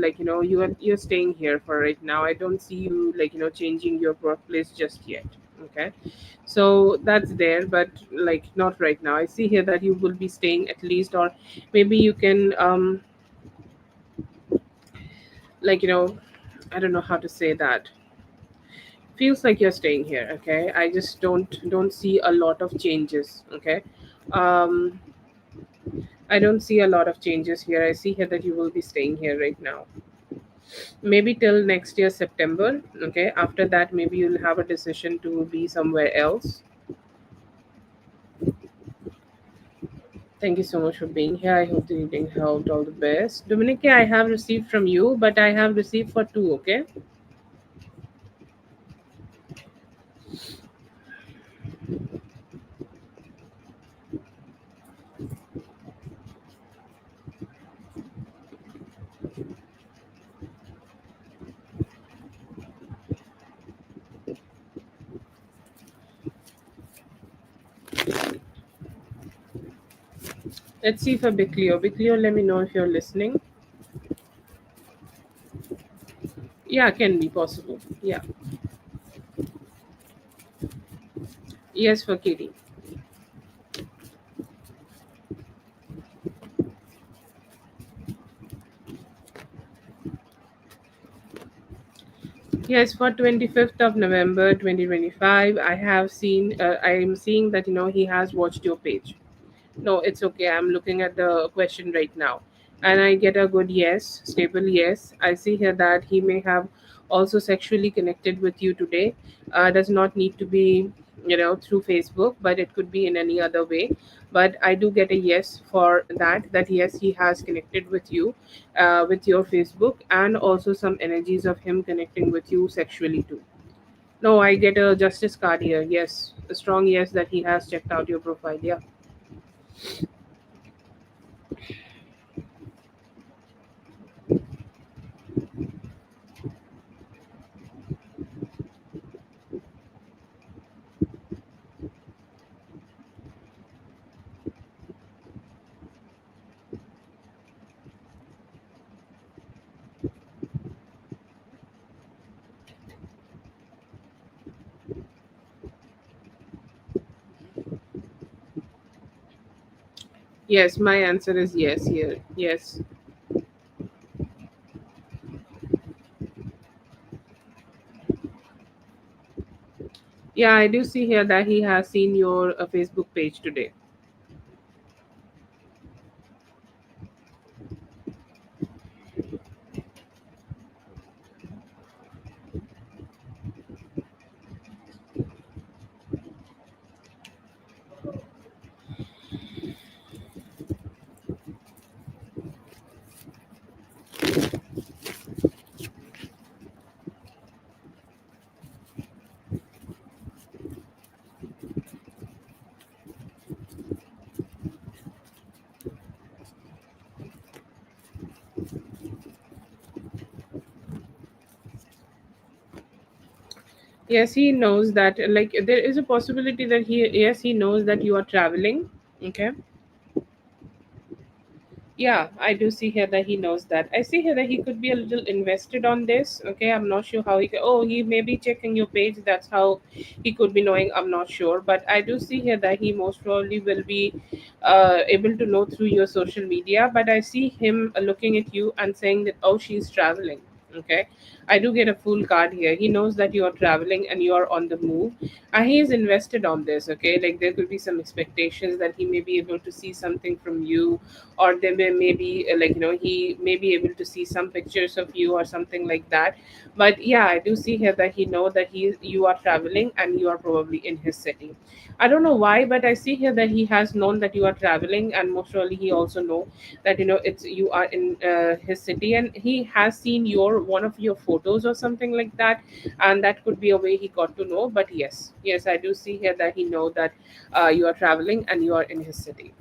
Speaker 1: you're staying here for right now. I don't see you changing your workplace just yet. Okay, so that's there, but like not right now. I see here that you will be staying at least, or maybe you can like you know I don't know how to say that. Feels like you're staying here. Okay, I just don't see a lot of changes. Okay, um I don't see a lot of changes here. I see here that you will be staying here right now, maybe till next year September. Okay, after that maybe you'll have a decision to be somewhere else. Thank you so much for being here. I hope the reading helped. All the best. Dominique, I have received from you, but I have received for two. Okay, let's see for Biclio. Biclio, let me know if you're listening. Yeah, can be possible. Yeah. Yes, for Kitty. Yes, for 25th of November 2025, I am seeing that he has watched your page. No, it's okay. I'm looking at the question right now. And I get a good yes, stable yes. I see here that he may have also sexually connected with you today. Does not need to be, through Facebook, but it could be in any other way. But I do get a yes for that yes, he has connected with you, with your Facebook, and also some energies of him connecting with you sexually too. No, I get a justice card here. Yes, a strong yes that he has checked out your profile. Yeah. Yes, my answer is yes here. Yes. Yeah, I do see here that he has seen your Facebook page today. Yes, he knows that. Like there is a possibility that he knows that you are traveling. Okay. Yeah, I do see here that he knows that. I see here that he could be a little invested on this. Okay, I'm not sure how he could. Oh, he may be checking your page. That's how he could be knowing. I'm not sure. But I do see here that he most probably will be able to know through your social media. But I see him looking at you and saying that, oh, she's traveling. Okay, I do get a full card here. He knows that you are traveling and you are on the move. He is invested on this. Okay, like there could be some expectations that he may be able to see something from you, or there may be like he may be able to see some pictures of you or something like that. But yeah, I do see here that he know that you are traveling and you are probably in his city. I don't know why, but I see here that he has known that you are traveling, and most probably he also know that it's you are in his city, and he has seen your one of your photos or something like that, and that could be a way he got to know. But yes, yes, I do see here that he know that you are traveling and you are in his city.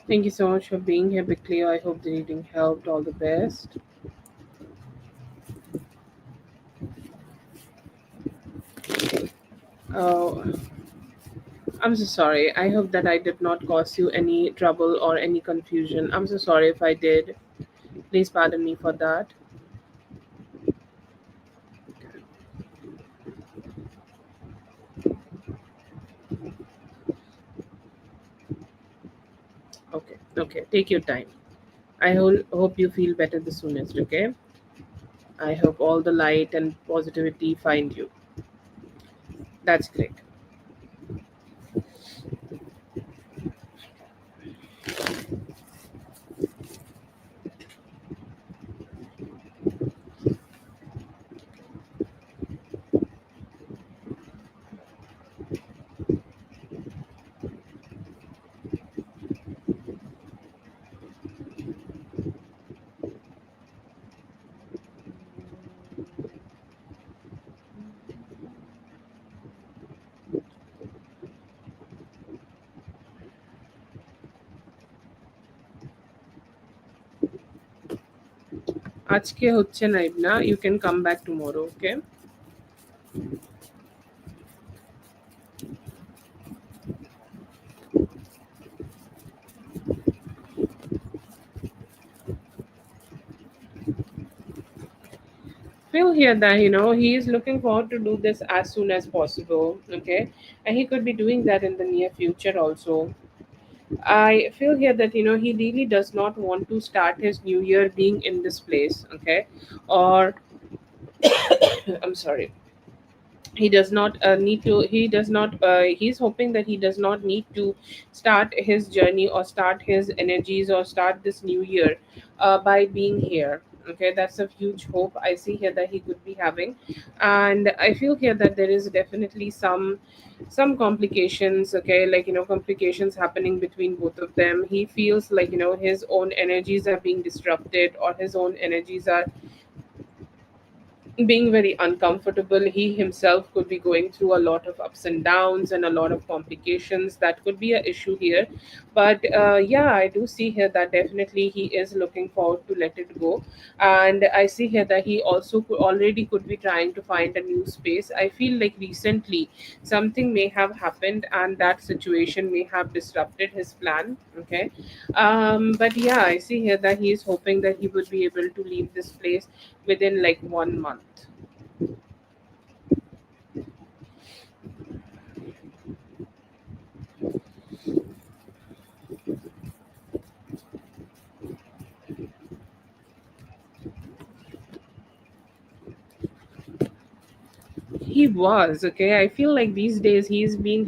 Speaker 1: Thank you so much for being here, Big Cleo. I hope the reading helped. All the best. Oh, I'm so sorry. I hope that I did not cause you any trouble or any confusion. I'm so sorry if I did. Please pardon me for that. Okay, okay. Take your time. I hope you feel better the soonest, okay? I hope all the light and positivity find you. That's great. আজকে হচ্ছে না ইবনা, you can come back tomorrow, okay? Feel here that he is looking forward to do this as soon as possible, okay? And he could be doing that in the near future also. I feel here that he really does not want to start his new year being in this place, okay? Or I'm sorry, he does not need to he does not he's hoping that he does not need to start his journey or start his energies or start this new year by being here. Okay, that's a huge hope I see here that he could be having. And I feel here that there is definitely some complications, okay, like complications happening between both of them. He feels like his own energies are being disrupted, or his own energies are being very uncomfortable. He himself could be going through a lot of ups and downs and a lot of complications. That could be an issue here. But yeah, I do see here that definitely he is looking forward to let it go. And I see here that he also already could be trying to find a new space. I feel like recently something may have happened and that situation may have disrupted his plan. Okay. But yeah, I see here that he is hoping that he would be able to leave this place within like 1 month. He was okay. I feel like these days he's been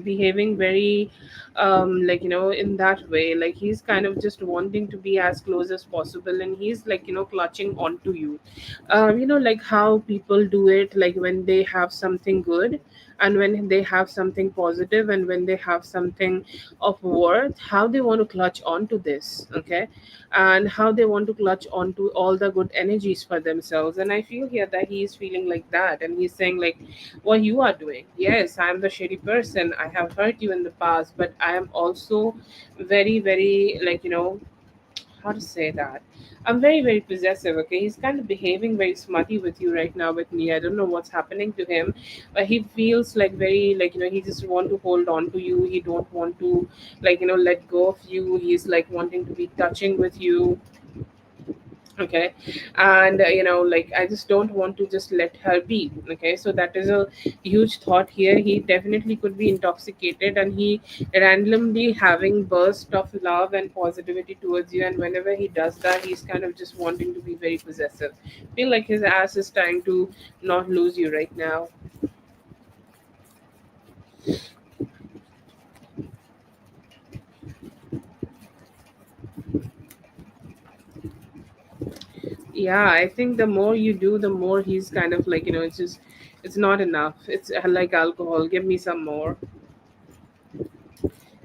Speaker 1: behaving very like in that way, like he's kind of just wanting to be as close as possible, and he's like clutching onto you. Like how people do it, like when they have something good, and when they have something positive, and when they have something of worth, how they want to clutch onto this, okay, and how they want to clutch onto all the good energies for themselves. And I feel here that he is feeling like that, and he's saying like, what you are doing, yes, I'm the shady person, I have hurt you in the past, but I am also very very, like how to say that, I'm very very possessive, okay. He's kind of behaving very smutty with you right now with me. I don't know what's happening to him, but he feels like very, like he just want to hold on to you. He don't want to, like let go of you. He's like wanting to be touching with you, okay. And like I just don't want to just let her be, okay. So that is a huge thought here. He definitely could be intoxicated, and he randomly having burst of love and positivity towards you, and whenever he does that, he's kind of just wanting to be very possessive. Feel like his ass is trying to not lose you right now. Yeah, I think the more you do, the more he's kind of like it's just, it's not enough. It's like alcohol, give me some more.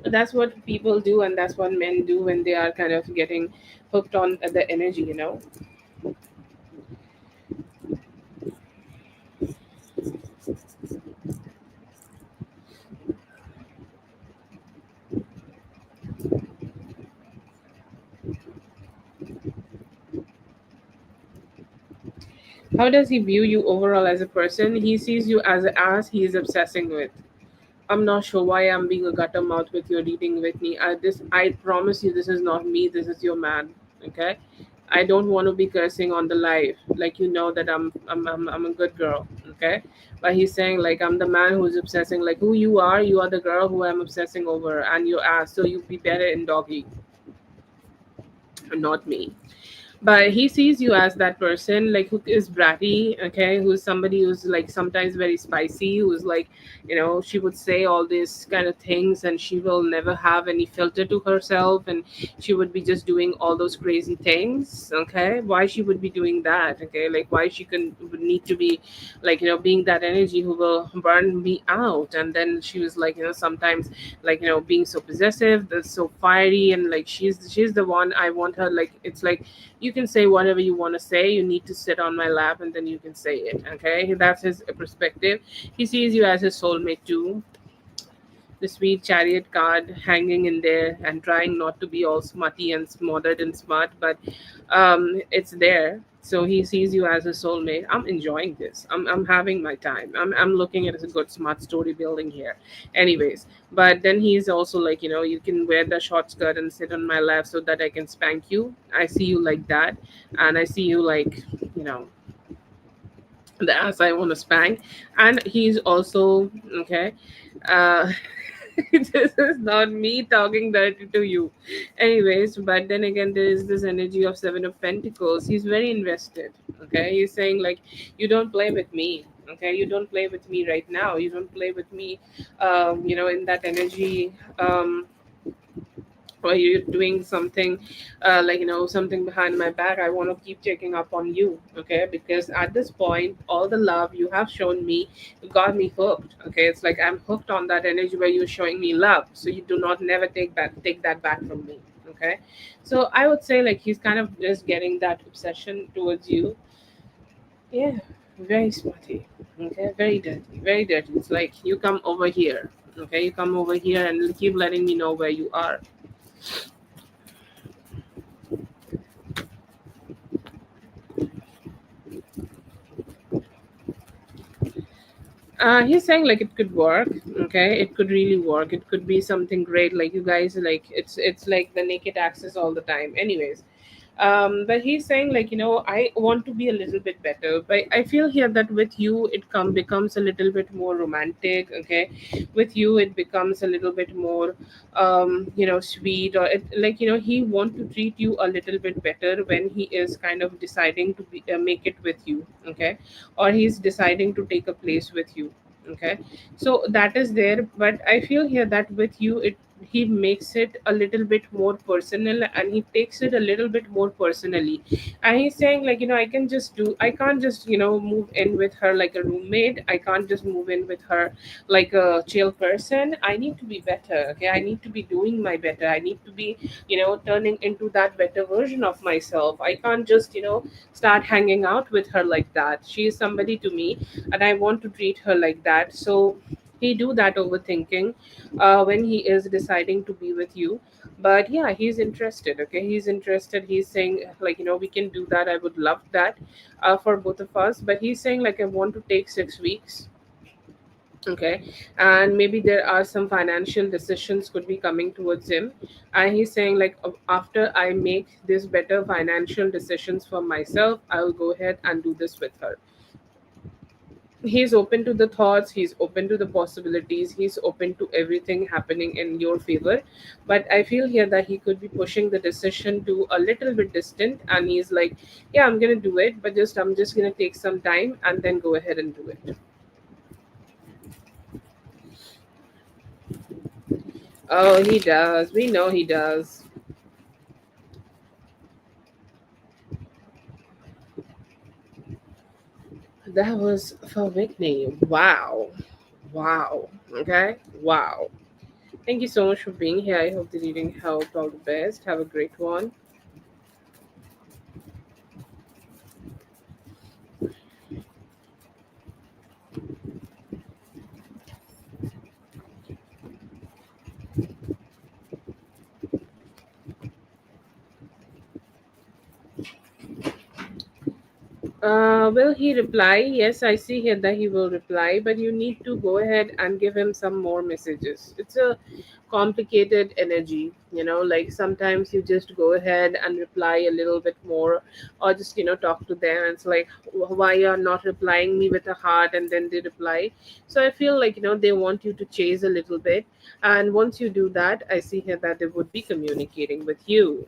Speaker 1: That's what people do, and that's what men do when they are kind of getting hooked on the energy. How does he view you overall as a person? He sees you as a ass he is obsessing with. I'm not sure why I'm being a gutter mouth with your reading with me. I promise you, this is not me, this is your man, okay. I don't want to be cursing on the live, like that I'm a good girl, okay. But he's saying like I'm the man who's obsessing, like who you are. You are the girl who I'm obsessing over, and your ass, so you be better in doggy, not me. But he sees you as that person like who is bratty, okay, who's somebody who's like sometimes very spicy, who's like she would say all these kind of things, and she will never have any filter to herself, and she would be just doing all those crazy things, okay. Why she would be doing that, okay, like why she can would need to be like being that energy who will burn me out. And then she was like sometimes like being so possessive, that's so fiery, and like she's the one I want her, like it's like you can say whatever you want to say, you need to sit on my lap and then you can say it, okay. That's his perspective. He sees you as his soulmate too, the sweet chariot card hanging in there, and trying not to be all smutty and smothered and smart, but it's there. So he sees you as a soulmate. I'm enjoying this. I'm having my time. I'm looking at it as a good smart story building here. Anyways, but then he's also like, you can wear the short skirt and sit on my lap so that I can spank you. I see you like that. And I see you like, you know, the ass I want to spank. And he's also, okay. Uh, this is not me talking dirty to you. Anyways, but then again, there is this energy of Seven of Pentacles. He's very invested. Okay. He's saying, like, you don't play with me. Okay. You don't play with me right now. You don't play with me, in that energy. Or you're doing something like something behind my back. I want to keep checking up on you, okay, because at this point all the love you have shown me got me hooked, okay. It's like I'm hooked on that energy where you're showing me love, so you do not never take that back from me, okay. So I would say like he's kind of just getting that obsession towards you. Yeah, very smutty, okay, very dirty. It's like you come over here, okay, you come over here and keep letting me know where you are. He's saying like it could work. Okay, it could really work. It could be something great. Like you guys, like it's like the naked access all the time. Anyways, but he's saying like I want to be a little bit better. But I feel here that with you it come becomes a little bit more romantic. Okay, with you it becomes a little bit more sweet, or it, like he want to treat you a little bit better when he is kind of deciding to make it with you. Okay, or he's deciding to take a place with you, okay. So that is there, but I feel here that with you it he makes it a little bit more personal, and he takes it a little bit more personally. And he's saying, like, I can't just, move in with her like a roommate. I can't just move in with her like a chill person. I need to be better. Okay, I need to be doing my better. I need to be, turning into that better version of myself. I can't just, start hanging out with her like that. She is somebody to me, and I want to treat her like that. So he do that overthinking when he is deciding to be with you. But yeah, he's interested. Okay, he's interested. He's saying, like, we can do that. I would love that for both of us. But he's saying, like, I want to take 6 weeks. Okay, and maybe there are some financial decisions could be coming towards him, and he's saying, like, after I make this better financial decisions for myself, I'll go ahead and do this with her. He's open to the thoughts, he's open to the possibilities, he's open to everything happening in your favor. But I feel here that he could be pushing the decision to a little bit distant, and he's like, yeah, I'm gonna do it, but I'm just gonna take some time and then go ahead and do it. Oh, he does, we know he does. That was for Whitney. Wow. Wow. Okay, wow. Thank you so much for being here. I hope the reading helped. All the best. Have a great one. Will he reply? Yes, I see here that he will reply, but you need to go ahead and give him some more messages. It's a complicated energy, like sometimes you just go ahead and reply a little bit more, or just, talk to them. It's like, why you're not replying me with a heart, and then they reply. So I feel like, they want you to chase a little bit. And once you do that, I see here that they would be communicating with you.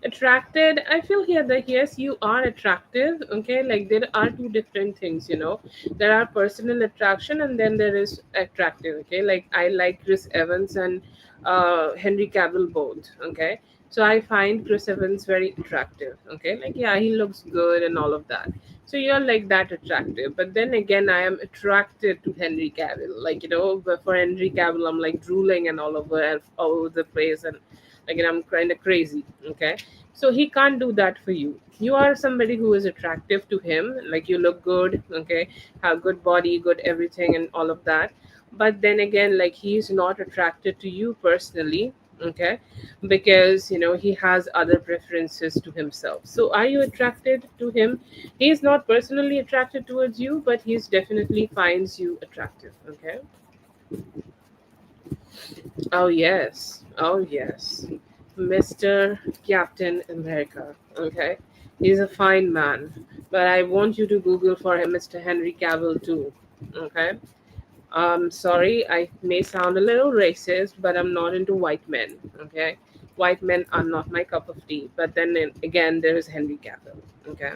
Speaker 1: Attracted, I feel here that yes, you are attractive. Okay, like there are two different things. There are personal attraction, and then there is attractive. Okay, like I like Chris Evans and Henry Cavill both. Okay, so I find Chris Evans very attractive. Okay, like, yeah, he looks good and all of that. So you're like that attractive. But then again, I am attracted to Henry Cavill. Like, but for Henry Cavill, I'm like drooling and all over the place, and like, I'm kind of crazy. Okay, so he can't do that for you. You are somebody who is attractive to him, like you look good. Okay, have good body, good everything, and all of that. But then again, like, he's not attracted to you personally. Okay, because he has other preferences to himself. So are you attracted to him? He's not personally attracted towards you, but he's definitely finds you attractive. Okay. Oh yes, oh yes, Mr. Captain America. Okay, he's a fine man, but I want you to Google for him, Mr. Henry Cavill too. Okay, sorry, I may sound a little racist, but I'm not into white men. Okay, white men are not my cup of tea. But again, there is Henry Cavill. Okay,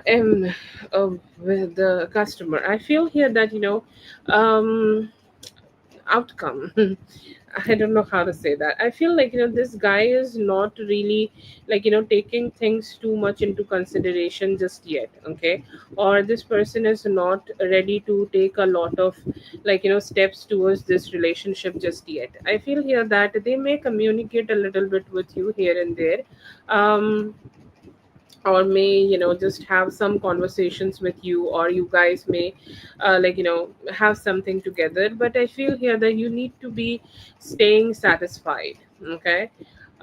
Speaker 1: M with the customer. I feel here that outcome. I don't know how to say that. I feel like, this guy is not really, like, taking things too much into consideration just yet. Okay, or this person is not ready to take a lot of, like, steps towards this relationship just yet. I feel here that they may communicate a little bit with you here and there. um or may, just have some conversations with you, or you guys may like, have something together. But I feel here that you need to be staying satisfied. Okay,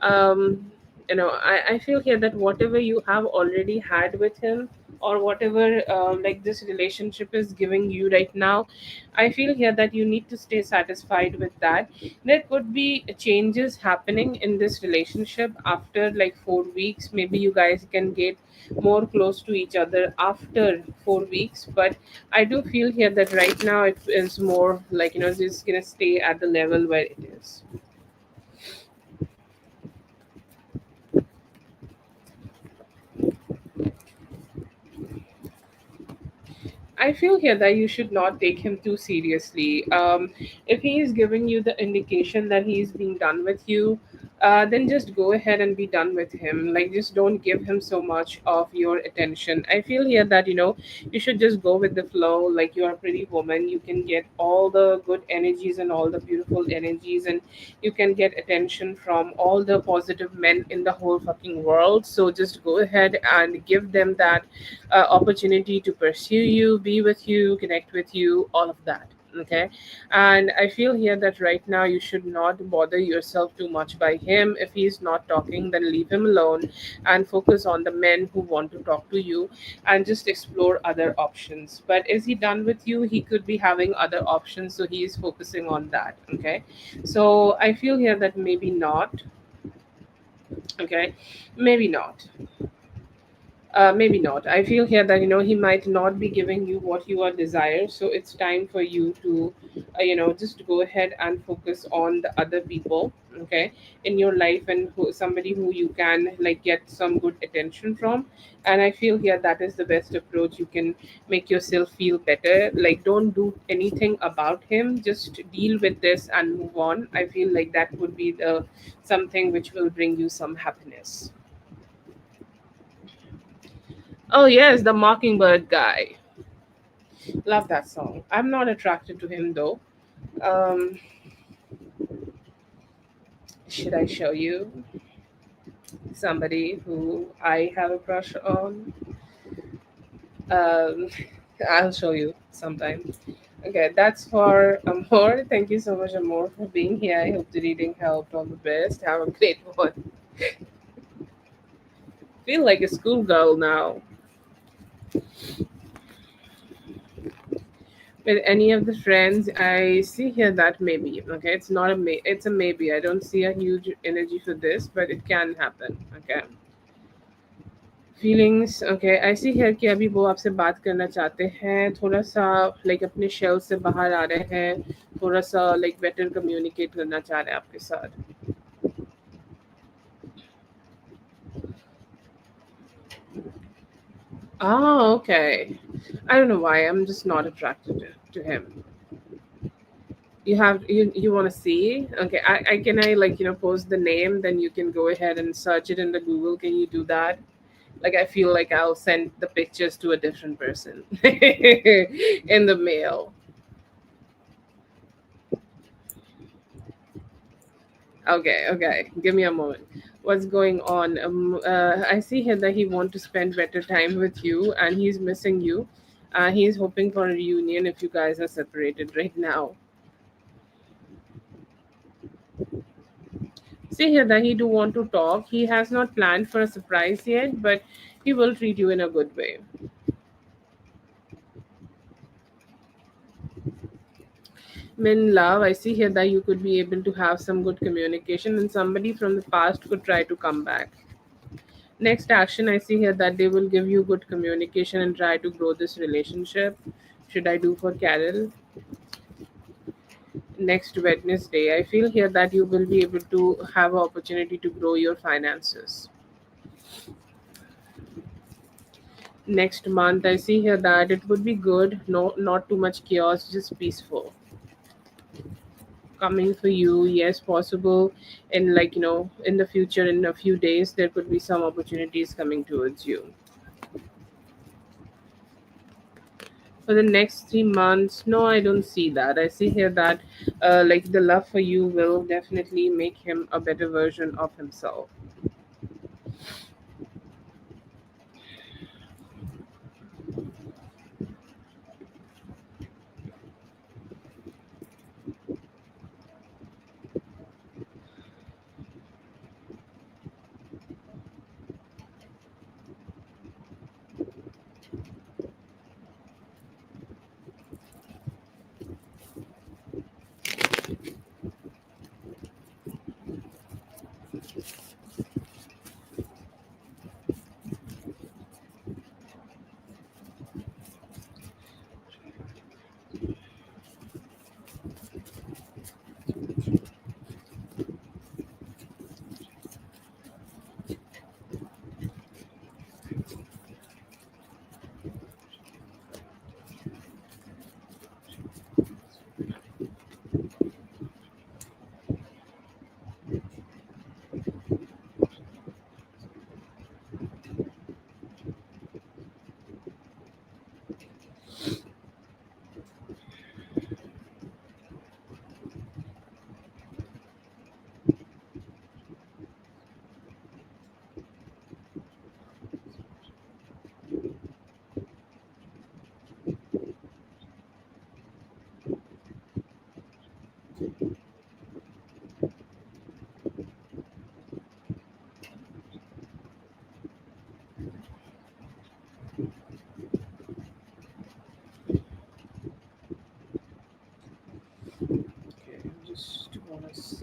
Speaker 1: I feel here that whatever you have already had with him, or whatever, like, this relationship is giving you right now, I feel here that you need to stay satisfied with that. There could be changes happening in this relationship after like 4 weeks. Maybe you guys can get more close to each other after 4 weeks. But I do feel here that right now it is more like, just gonna stay at the level where it is. I feel here that you should not take him too seriously. If he is giving you the indication that he is being done with you, then just go ahead and be done with him. Like, just don't give him so much of your attention. I feel here that, you should just go with the flow. Like, you are a pretty woman. You can get all the good energies and all the beautiful energies, and you can get attention from all the positive men in the whole fucking world. So just go ahead and give them that opportunity to pursue you, be with you, connect with you, all of that. Okay. And I feel here that right now you should not bother yourself too much by him. If he's not talking, then leave him alone and focus on the men who want to talk to you, and just explore other options. But is he done with you? He could be having other options, so he is focusing on that. Okay. So I feel here that maybe not. Okay. Maybe not. Maybe not. I feel here that he might not be giving you what you are desire. So it's time for you to, just go ahead and focus on the other people, okay, in your life, and somebody who you can like get some good attention from. And I feel here that is the best approach. You can make yourself feel better. Like, don't do anything about him. Just deal with this and move on. I feel like that would be the something which will bring you some happiness. Oh yes, the Mockingbird guy. Love that song. I'm not attracted to him though. Um, should I show you somebody who I have a crush on? Um, I'll show you sometime. Okay, that's for Amor. Thank you so much, Amor, for being here. I hope the reading helped. All the best. Have a great one. Feel like a schoolgirl now. With any of the friends, I see here that maybe. Okay, it's not a it's a maybe. I don't see a huge energy for this, but it can happen. Okay. Feelings okay ऐसी है कि अभी वो आपसे बात करना चाहते हैं थोड़ा सा लाइक अपने शेल से बाहर आ रहे हैं थोड़ा सा लाइक बेटर कम्युनिकेट करना चाह रहे हैं आपके साथ oh okay I don't know why I'm just not attracted to him you want to see okay I can I like post the name then you can go ahead and search it in the Google can you do that like I feel like I'll send the pictures to a different person in the mail. Okay, okay. Give me a moment. What's going on? I see here that he want to spend better time with you, and he's missing you. He's hoping for a reunion if you guys are separated right now. See here that he do want to talk. He has not planned for a surprise yet, but he will treat you in a good way. In love, I see here that you could be able to have some good communication, and somebody from the past could try to come back. Next action, I see here that they will give you good communication and try to grow this relationship. Should I do for Carol? Next Wednesday, I feel here that you will be able to have an opportunity to grow your finances. Next month, I see here that it would be good, no, not too much chaos, just peaceful. Coming for you, yes, possible. In like in the future, in a few days, there could be some opportunities coming towards you. For the next 3 months, no, I don't see that. I see here that like the love for you will definitely make him a better version of himself.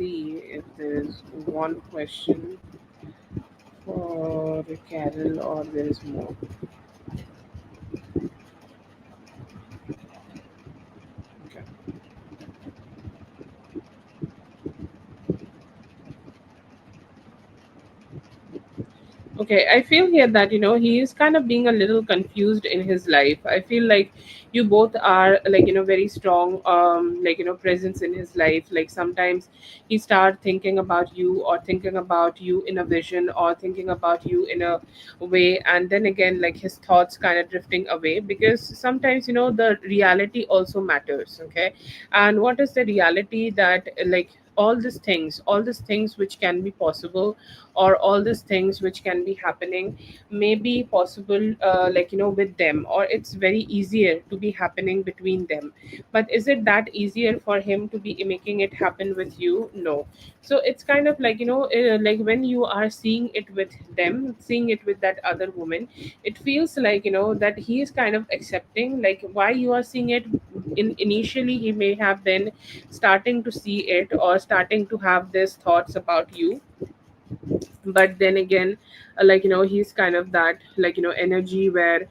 Speaker 1: see if there's one question for Carol or there's more. Okay. Okay, I feel here that he is kind of being a little confused in his life. I feel like you both are like very strong presence in his life. Like sometimes he start thinking about you or thinking about you in a vision or thinking about you in a way, and then again like his thoughts kind of drifting away because sometimes the reality also matters. Okay, and what is the reality that like all these things which can be possible or all these things which can be happening may be possible with them, or it's very easier to be happening between them. But is it that easier for him to be making it happen with you? No. So it's kind of like like when you are seeing it with them, seeing it with that other woman, it feels like that he is kind of accepting like why you are seeing it. Initially he may have been starting to see it or starting to have these thoughts about you, but then again he's kind of that energy where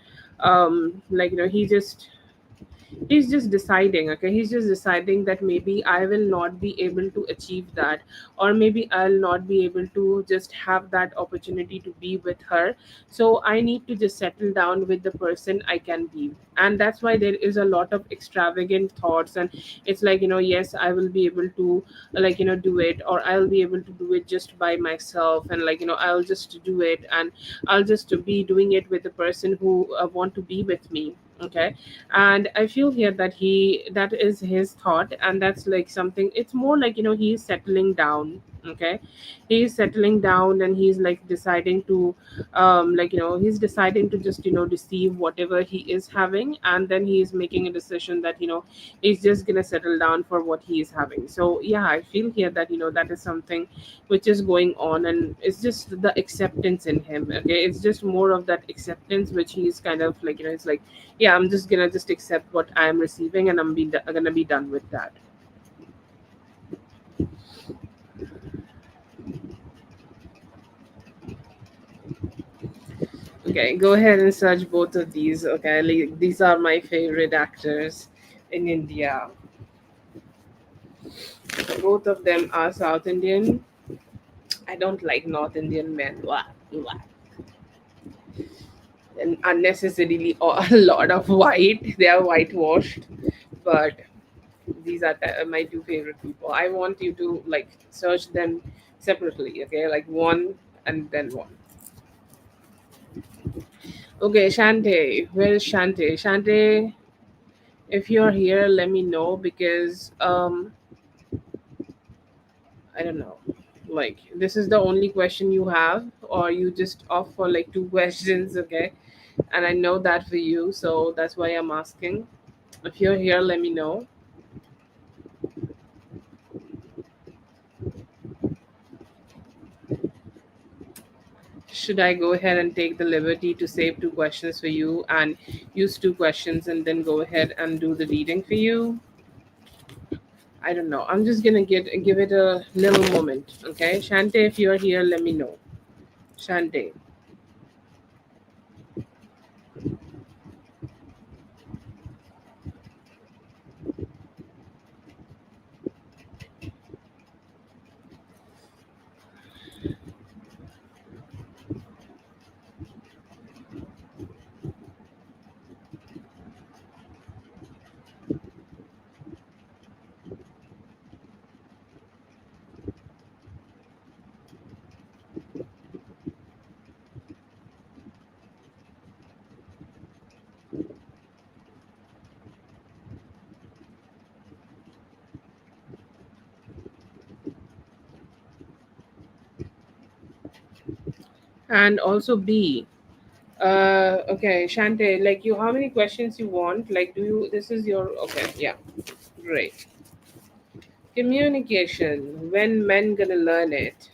Speaker 1: he's just deciding. Okay, he's just deciding that maybe I will not be able to achieve that, or maybe I'll not be able to just have that opportunity to be with her. So I need to just settle down with the person I can be. And that's why there is a lot of extravagant thoughts, and it's like yes, I will be able to do it, or I'll be able to do it just by myself, and I'll just do it, and I'll just be doing it with the person who want to be with me. Okay, and I feel here that that is his thought, and that's like something, it's more like he's settling down. Okay, he's settling down and he's like deciding to he's deciding to just receive whatever he is having, and then he is making a decision that he's just gonna settle down for what he is having. So yeah, I feel here that that is something which is going on, and it's just the acceptance in him. Okay, it's just more of that acceptance which he's kind of like it's like, yeah, I'm just gonna just accept what I am receiving, and gonna be done with that. Okay, go ahead and search both of these. Okay, these are my favorite actors in India. Both of them are South Indian. I don't like North Indian men. Wah, wah. And unnecessarily a lot of white. They are whitewashed, but these are my two favorite people. I want you to like search them separately. Okay, like one and then one. Okay, Shante, where is Shante? Shante, if you're here, let me know because I don't know. Like this is the only question you have, or you just opt for like two questions, okay? And I know that for you, so that's why I'm asking. If you're here, let me know. Should I go ahead and take the liberty to save two questions for you and use two questions and then go ahead and do the reading for you? I don't know. I'm just gonna give it a little moment, okay? Shante, if you're here, let me know. Shante. And also B. Okay, Shante, like you, how many questions you want? Like, do you, this is your, okay, yeah, great. Communication, when men gonna learn it?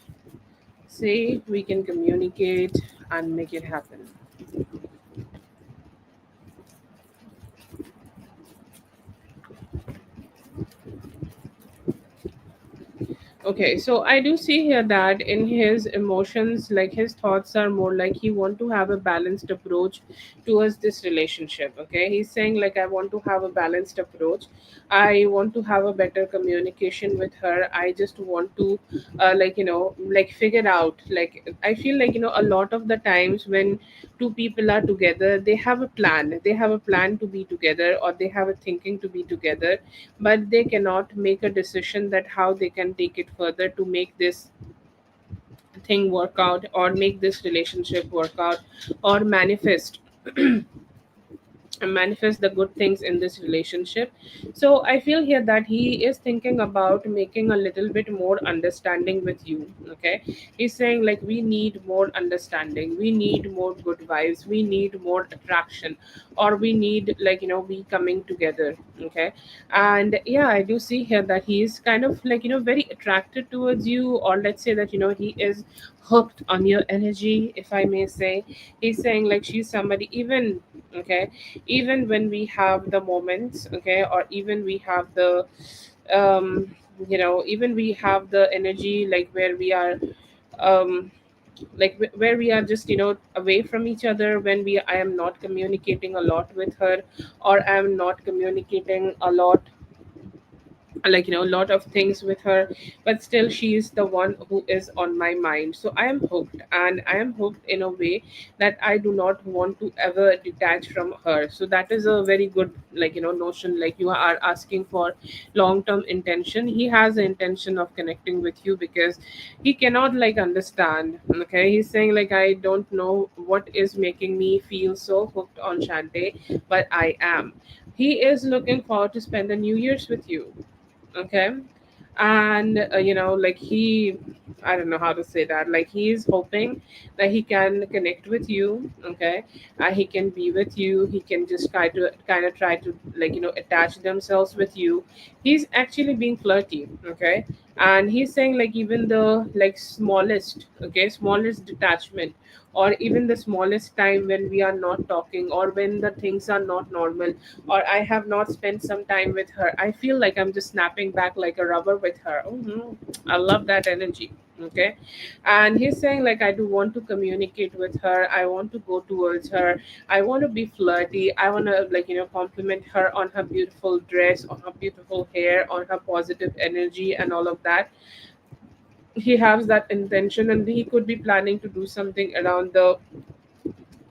Speaker 1: See, we can communicate and make it happen. Okay, so I do see here that in his emotions, like his thoughts are more like he want to have a balanced approach towards this relationship. Okay, he's saying like I want to have a balanced approach. I want to have a better communication with her. I just want to, like figure out. Like I feel like a lot of the times when two people are together, they have a plan. They have a plan to be together, or they have a thinking to be together, but they cannot make a decision that how they can take it further to make this thing work out, or make this relationship work out, or manifest the good things in this relationship. So I feel here that he is thinking about making a little bit more understanding with you. Okay, he's saying like we need more understanding, we need more good vibes, we need more attraction, or we need we coming together. Okay, and yeah, I do see here that he is kind of very attracted towards you, or let's say that he is hooked on your energy, if I may say. He's saying like she's somebody, even okay, even when we have the moments, okay, or even we have the even we have the energy, like where we are where we are just away from each other, when we I am not communicating a lot with her, or I am not communicating a lot, a lot of things with her, but still she is the one who is on my mind. So I am hooked, and I am hooked in a way that I do not want to ever detach from her. So that is a very good notion. Like you are asking for long term intention, he has the intention of connecting with you, because he cannot understand. Okay, he's saying like I don't know what is making me feel so hooked on Shante, but I am. He is looking forward to spend the New Year's with you. Okay, and like he, I don't know how to say that, like he is hoping that he can connect with you. Okay, he can be with you, he can just try to attach themselves with you. He's actually being flirty. Okay, and he's saying like even the smallest, okay, smallest detachment, or even the smallest time when we are not talking, or when the things are not normal, or I have not spent some time with her, I feel like I'm just snapping back like a rubber with her. I love that energy. Okay, and he's saying like I do want to communicate with her, I want to go towards her, I want to be flirty, I want to compliment her on her beautiful dress, on her beautiful hair, on her positive energy and all of that. He has that intention, and he could be planning to do something around the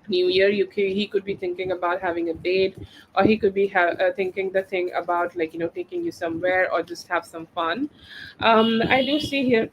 Speaker 1: New Year. He could be thinking about having a date, or he could be thinking the thing about taking you somewhere, or just have some fun. I do see here.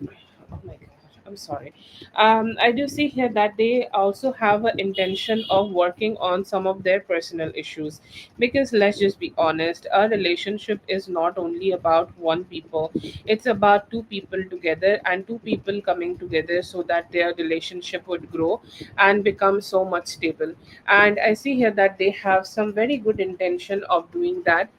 Speaker 1: Oh my god. I'm sorry. I do see here that they also have an intention of working on some of their personal issues, because let's just be honest, a relationship is not only about one people, it's about two people together, and two people coming together so that their relationship would grow and become so much stable. And I see here that they have some very good intention of doing that,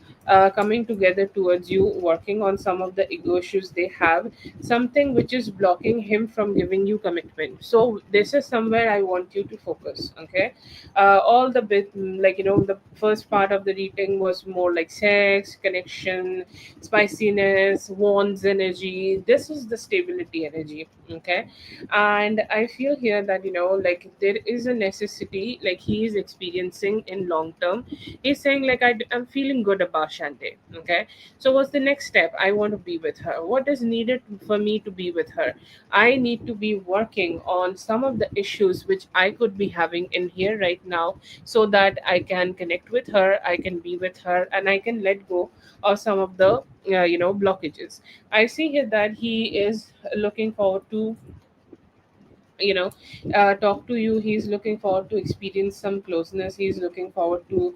Speaker 1: coming together towards you, working on some of the ego issues they have, something which is blocking him from giving you commitment. So this is somewhere I want you to focus. Okay, all the bit, the first part of the reading was more like sex, connection, spiciness, wants energy. This is the stability energy. Okay, and I feel here that like there is a necessity, like he is experiencing in long term. He's saying like I'm feeling good about Shante. Okay, so what's the next step? I want to be with her. What is needed for me to be with her? I need to be working on some of the issues which I could be having in here right now, so that I can connect with her, I can be with her, and I can let go of some of the blockages. I see here that he is looking forward to talk to you. He's looking forward to experience some closeness, he's looking forward to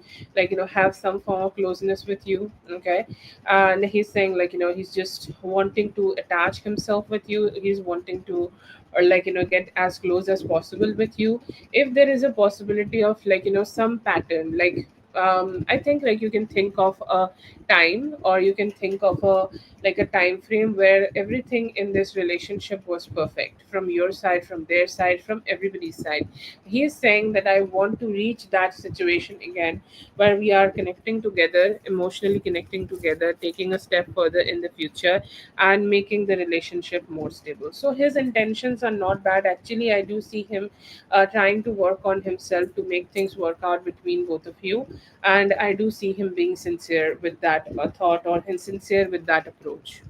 Speaker 1: have some form of closeness with you. Okay, and he's saying he's just wanting to attach himself with you, he's wanting to, or get as close as possible with you. If there is a possibility of some pattern, like I think like you can think of a time, or you can think of a like a time frame where everything in this relationship was perfect from your side, from their side, from everybody's side. He is saying that I want to reach that situation again, where we are connecting together, emotionally connecting together, taking a step further in the future, and making the relationship more stable. So his intentions are not bad. Actually, I do see him trying to work on himself to make things work out between both of you, and I do see him being sincere with that thought, or him sincere with that approach.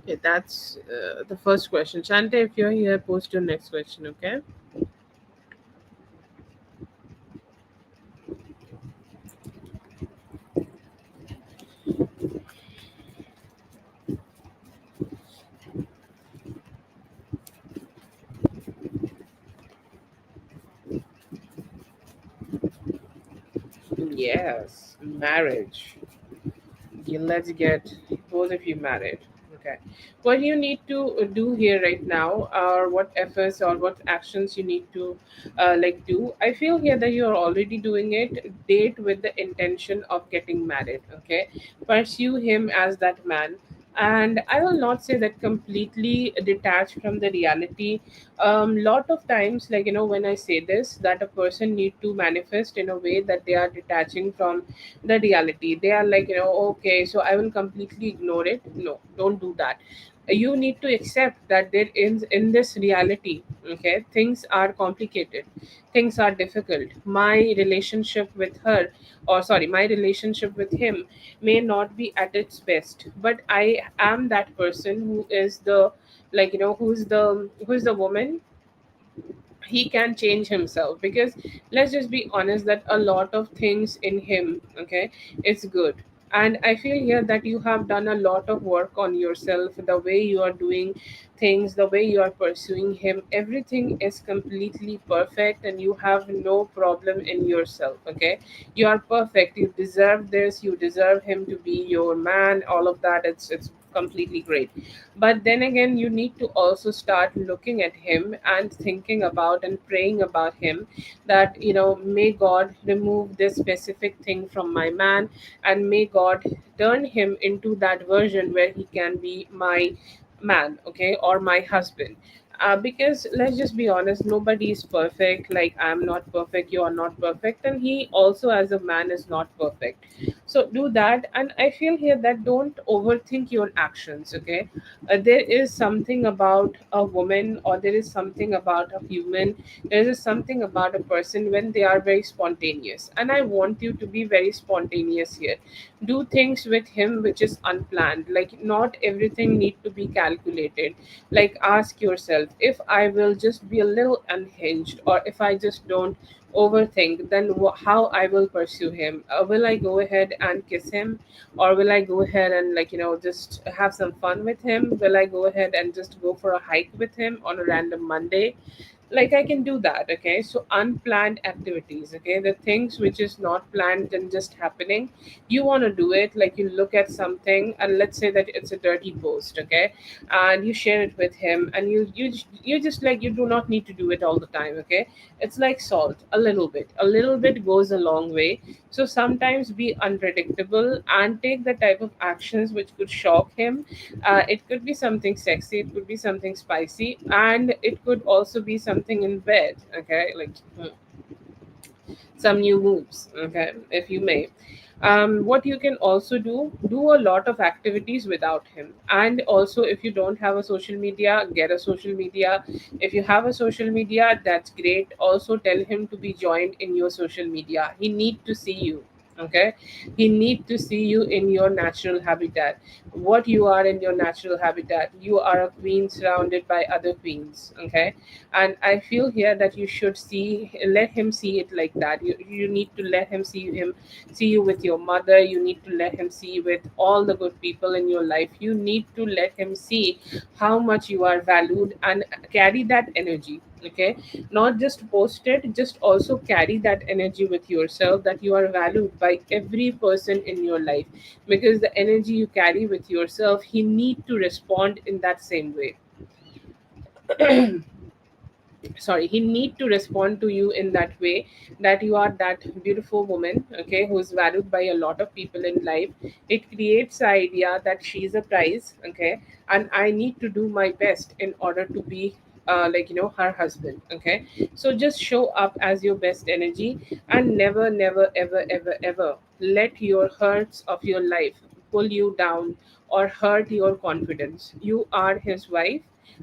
Speaker 1: Okay, that's the first question. Shante, if you're here, post your next question, okay? Yes, marriage. Okay, let's get both of you married. Okay. What you need to do here right now, or what efforts or what actions you need to do. I feel here that you are already doing it. Date with the intention of getting married. Okay. Pursue him as that man. And I will not say that completely detached from the reality. Lot of times, like when I say this, that a person need to manifest in a way that they are detaching from the reality. They are like, okay, so I will completely ignore it. No, don't do that. You need to accept that there is in this reality, okay, things are complicated, things are difficult. My relationship with her, or sorry, my relationship with him may not be at its best, but I am that person who is the who's the woman. He can change himself, because let's just be honest that a lot of things in him, okay, it's good. And I feel here that you have done a lot of work on yourself, the way you are doing things, the way you are pursuing him, everything is completely perfect, and you have no problem in yourself. Okay, you are perfect, you deserve this, you deserve him to be your man, all of that. It's completely great. But then again, you need to also start looking at him and thinking about and praying about him, that may God remove this specific thing from my man, and may God turn him into that version where he can be my man, okay, or my husband. Because let's just be honest, nobody is perfect. Like, I'm not perfect, you are not perfect, and he also as a man is not perfect. So do that. And I feel here that don't overthink your actions. Okay, there is something about a woman, or there is something about a human, there is something about a person when they are very spontaneous, and I want you to be very spontaneous here. Do things with him which is unplanned. Like, not everything need to be calculated. Like, ask yourself, if I will just be a little unhinged, or if I just don't overthink, then how I will pursue him. Will I go ahead and kiss him, or will I go ahead and just have some fun with him? Will I go ahead and just go for a hike with him on a random Monday? Like, I can do that. Okay, so unplanned activities, okay, the things which is not planned and just happening, you want to do it. Like, you look at something, and let's say that it's a dirty post, okay, and you share it with him, and you just like, you do not need to do it all the time. Okay, it's like salt, a little bit goes a long way. So sometimes be unpredictable and take the type of actions which could shock him. It could be something sexy, it could be something spicy, and it could also be something in bed. Okay, like some new moves. Okay, if you may. What you can also do a lot of activities without him. And also, if you don't have a social media, get a social media. If you have a social media, that's great. Also tell him to be joined in your social media. He need to see you. Okay, he need to see you in your natural habitat, what you are in your natural habitat. You are a queen surrounded by other queens. Okay, and I feel here that you should let him see it like that. You need to let him see you with your mother. You need to let him see with all the good people in your life. You need to let him see how much you are valued, and carry that energy. Okay, not just post it, just also carry that energy with yourself, that you are valued by every person in your life. Because the energy you carry with yourself, he need to respond in that same way. Sorry, he need to respond to you in that way, that you are that beautiful woman, okay, who's valued by a lot of people in life. It creates the idea that she's a prize. Okay, and I need to do my best in order to be her husband. Okay, so just show up as your best energy, and never, never, ever, ever, ever let your hurts of your life pull you down or hurt your confidence. You are his wife,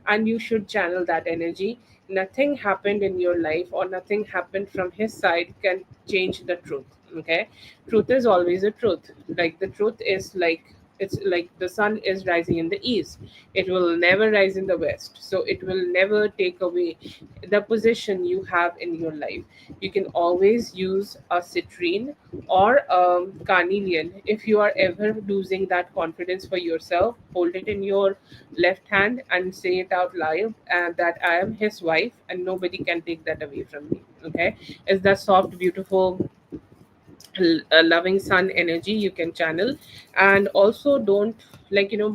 Speaker 1: and you should channel that energy. Nothing happened in your life, or nothing happened from his side, can change the truth. Okay, truth is always a truth. Like, the truth is like, it's like the sun is rising in the east, it will never rise in the west, so it will never take away the position you have in your life. You can always use a citrine or carnelian. If you are ever losing that confidence for yourself, hold it in your left hand and say it out loud, that I am his wife and nobody can take that away from me. Okay, it's that soft, beautiful, loving sun energy you can channel. And also, don't,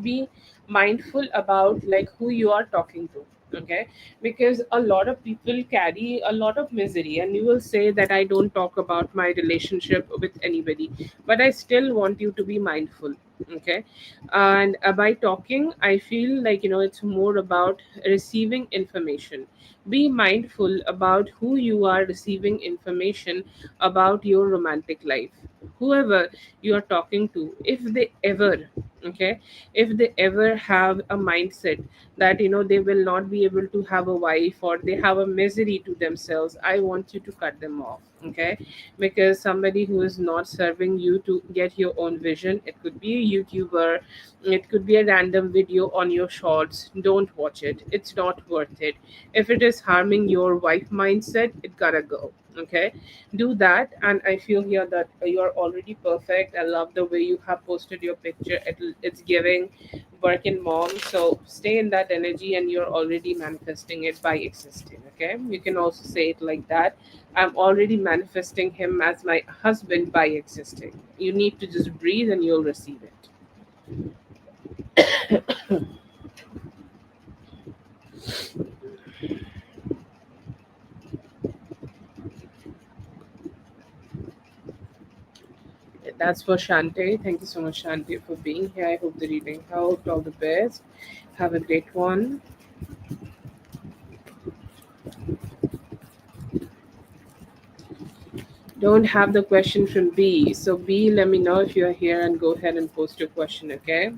Speaker 1: be mindful about like who you are talking to. Okay, because a lot of people carry a lot of misery, and you will say that I don't talk about my relationship with anybody, but I still want you to be mindful. Okay, and by talking, I feel like, it's more about receiving information. Be mindful about who you are receiving information about your romantic life. Whoever you are talking to, if they ever, okay, if they ever have a mindset that, they will not be able to have a wife, or they have a misery to themselves, I want you to cut them off. Okay, because somebody who is not serving you to get your own vision, it could be a YouTuber, it could be a random video on your shorts, don't watch it. It's not worth it. If it is harming your wife mindset, it gotta go. Okay, do that. And I feel here that you're already perfect. I love the way you have posted your picture. It's giving working mom. So stay in that energy, and you're already manifesting it by existing. Okay, you can also say it like that: I'm already manifesting him as my husband by existing. You need to just breathe and you'll receive it. That's for Shante. Thank you so much, Shante, for being here. I hope the reading helped. All the best. Have a great one. Don't have the question from B. So B, let me know if you're here, and go ahead and post your question, okay?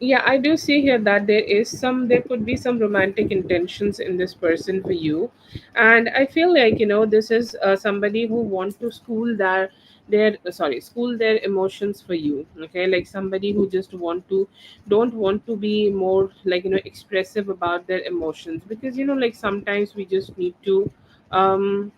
Speaker 1: Yeah, I do see here that there could be some romantic intentions in this person for you. And I feel like, this is somebody who want to school their emotions for you. Okay, like somebody who just don't want to be more, expressive about their emotions. Because, like sometimes we just need to, um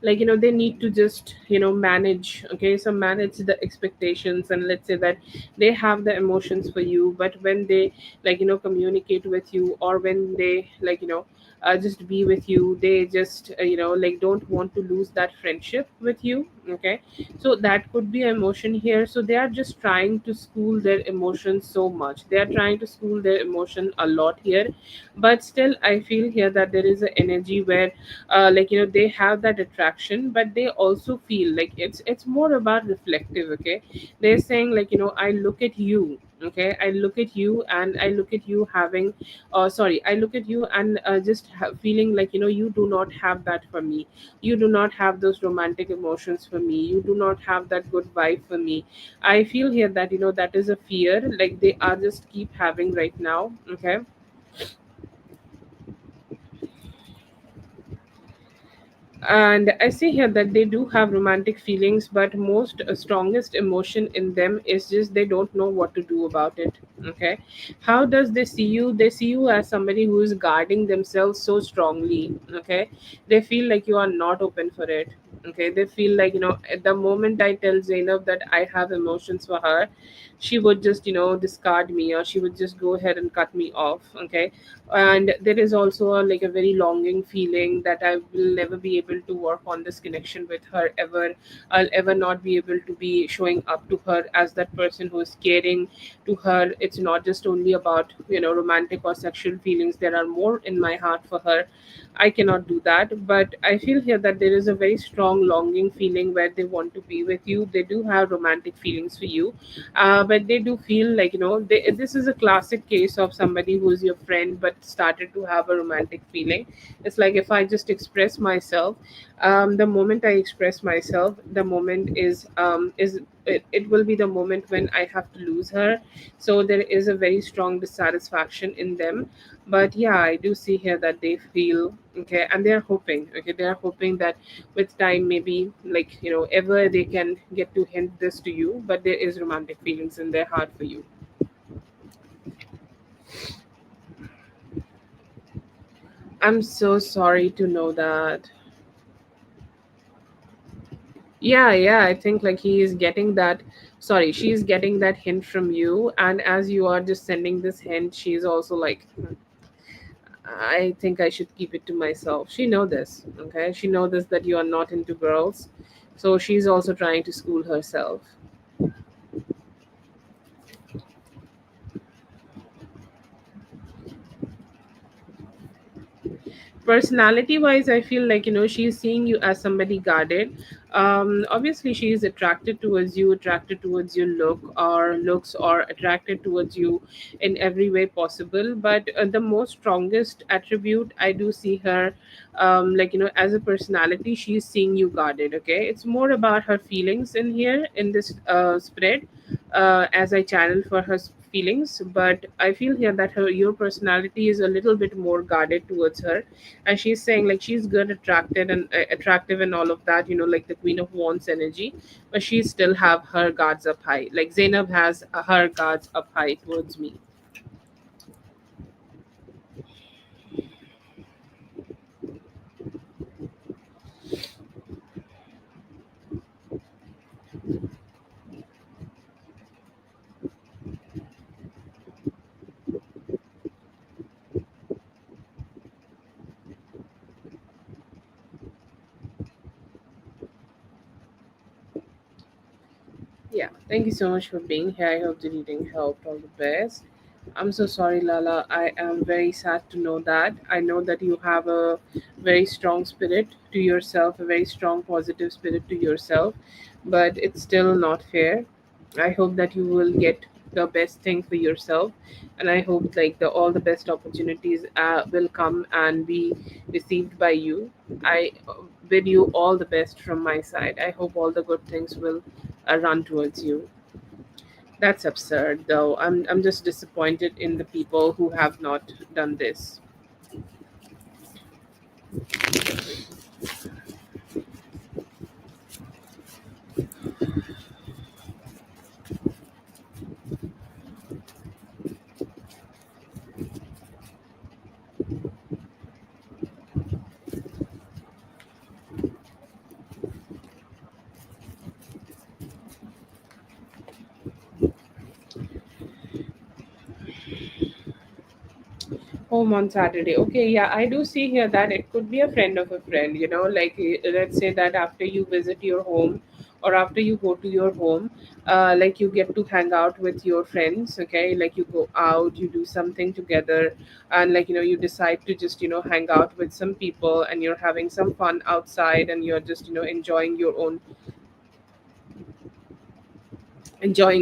Speaker 1: they need to just, manage. Okay, so manage the expectations, and let's say that they have the emotions for you, but when they, communicate with you, or when they, just be with you, they just, don't want to lose that friendship with you. Okay, so that could be emotion here. So they are just trying to school their emotions so much, they are trying to school their emotion a lot here. But still, I feel here that there is an energy where, they have that attraction, but they also feel like it's more about reflective. Okay, they're saying, I look at you. Okay, I look at you, and I look at you having, sorry, I look at you, and feeling like, you do not have that for me. You do not have those romantic emotions for me. You do not have that good vibe for me. I feel here that, that is a fear, like they are just keep having right now. Okay, And I see here that they do have romantic feelings, but most strongest emotion in them is just they don't know what to do about it. Okay, how does they see you? They see you as somebody who is guarding themselves so strongly. Okay, they feel like you are not open for it. Okay, they feel like, at the moment I tell Zainab that I have emotions for her, she would just, discard me, or she would just go ahead and cut me off. Okay, and there is also like a very longing feeling that I will never be able to work on this connection with her ever. I'll ever not be able to be showing up to her as that person who is caring to her. It's not just only about, romantic or sexual feelings. There are more in my heart for her. I cannot do that, but I feel here that there is a very strong longing feeling where they want to be with you. They do have romantic feelings for you, but they do feel like, this is a classic case of somebody who's your friend but started to have a romantic feeling. It's like, if I just express myself, the moment I express myself, the moment it will be the moment when I have to lose her. So there is a very strong dissatisfaction in them. But yeah, I do see here that they feel okay, and they're hoping, okay, they're hoping that with time, maybe, like, ever they can get to hint this to you, but there is romantic feelings in their heart for you. I'm so sorry to know that. Yeah, yeah, I think like he is getting that. Sorry, she's getting that hint from you, and as you are just sending this hint, she's also like, I think I should keep it to myself. She know this, okay? She know this, that you are not into girls. So she's also trying to school herself. Personality wise, I feel like, she's seeing you as somebody guarded. Obviously she is attracted towards your looks, or attracted towards you in every way possible. But the most strongest attribute I do see her, like, as a personality, she's seeing you guarded. Okay, it's more about her feelings in here in this spread, as I channel for her feelings. But I feel here that your personality is a little bit more guarded towards her, and she's saying like she's good, attracted, and attractive, and all of that, like the Queen of Wands energy. But she still have her guards up high, like Zainab has her guards up high towards me. Yeah, thank you so much for being here. I hope the reading helped. All the best. I'm so sorry, Lala. I am very sad to know that. I know that you have a very strong spirit to yourself, a very strong positive spirit to yourself, but it's still not fair. I hope that you will get the best thing for yourself, and I hope like the all the best opportunities will come and be received by you. I bid you all the best from my side. I hope all the good things will run towards you. That's absurd, though. I'm just disappointed in the people who have not done this. Home on Saturday. Okay, yeah, I do see here that it could be a friend of a friend, like, let's say that after you visit your home, or after you go to your home, like, you get to hang out with your friends. Okay, like, you go out, you do something together, and like, you decide to just, hang out with some people, and you're having some fun outside, and you're just, enjoying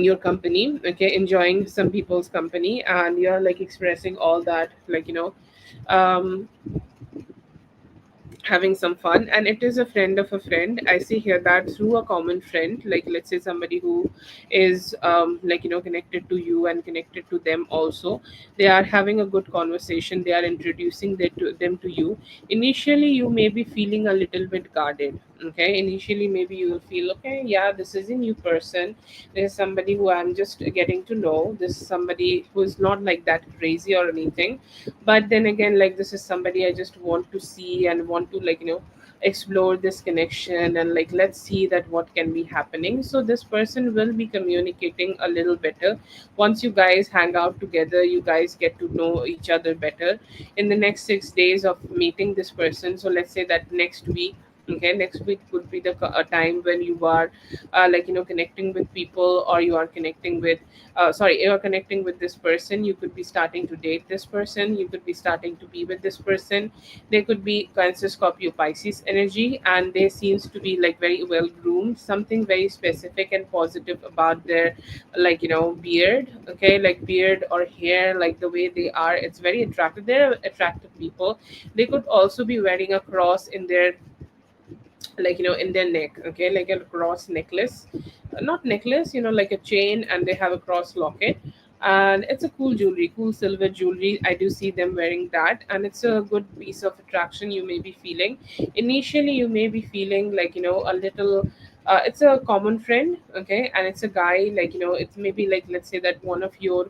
Speaker 1: your company. Okay, enjoying some people's company, and you're like expressing all that, like, um having some fun, and it is a friend of a friend. I see here that through a common friend, like let's say somebody who is connected to you and connected to them also, they are having a good conversation, they are introducing them to you. Initially you may be feeling a little bit guarded. Okay, initially maybe you will feel, okay, yeah, this is a new person, this is somebody who I'm just getting to know, this is somebody who is not like that crazy or anything. But then again, like, this is somebody I just want to see and want to explore this connection, and like, let's see that what can be happening. So this person will be communicating a little better. Once you guys hang out together, you guys get to know each other better in the next 6 days of meeting this person. So let's say that next week, okay, next week could be the a time when you are connecting with people, or you are connecting with sorry, you're connecting with this person, you could be starting to date this person, you could be starting to be with this person. They could be Cancer, Scorpio, Pisces energy, and they seems to be like very well groomed, something very specific and positive about their beard. Okay, like beard or hair, like the way they are, it's very attractive, they're attractive people. They could also be wearing a cross in their in their neck. Okay, like a cross necklace, not necklace, like a chain, and they have a cross locket. And it's a cool jewelry, cool silver jewelry. I do see them wearing that, and it's a good piece of attraction you may be feeling. Initially you may be feeling a little it's a common friend. Okay, and it's a guy, it's maybe like, let's say that one of your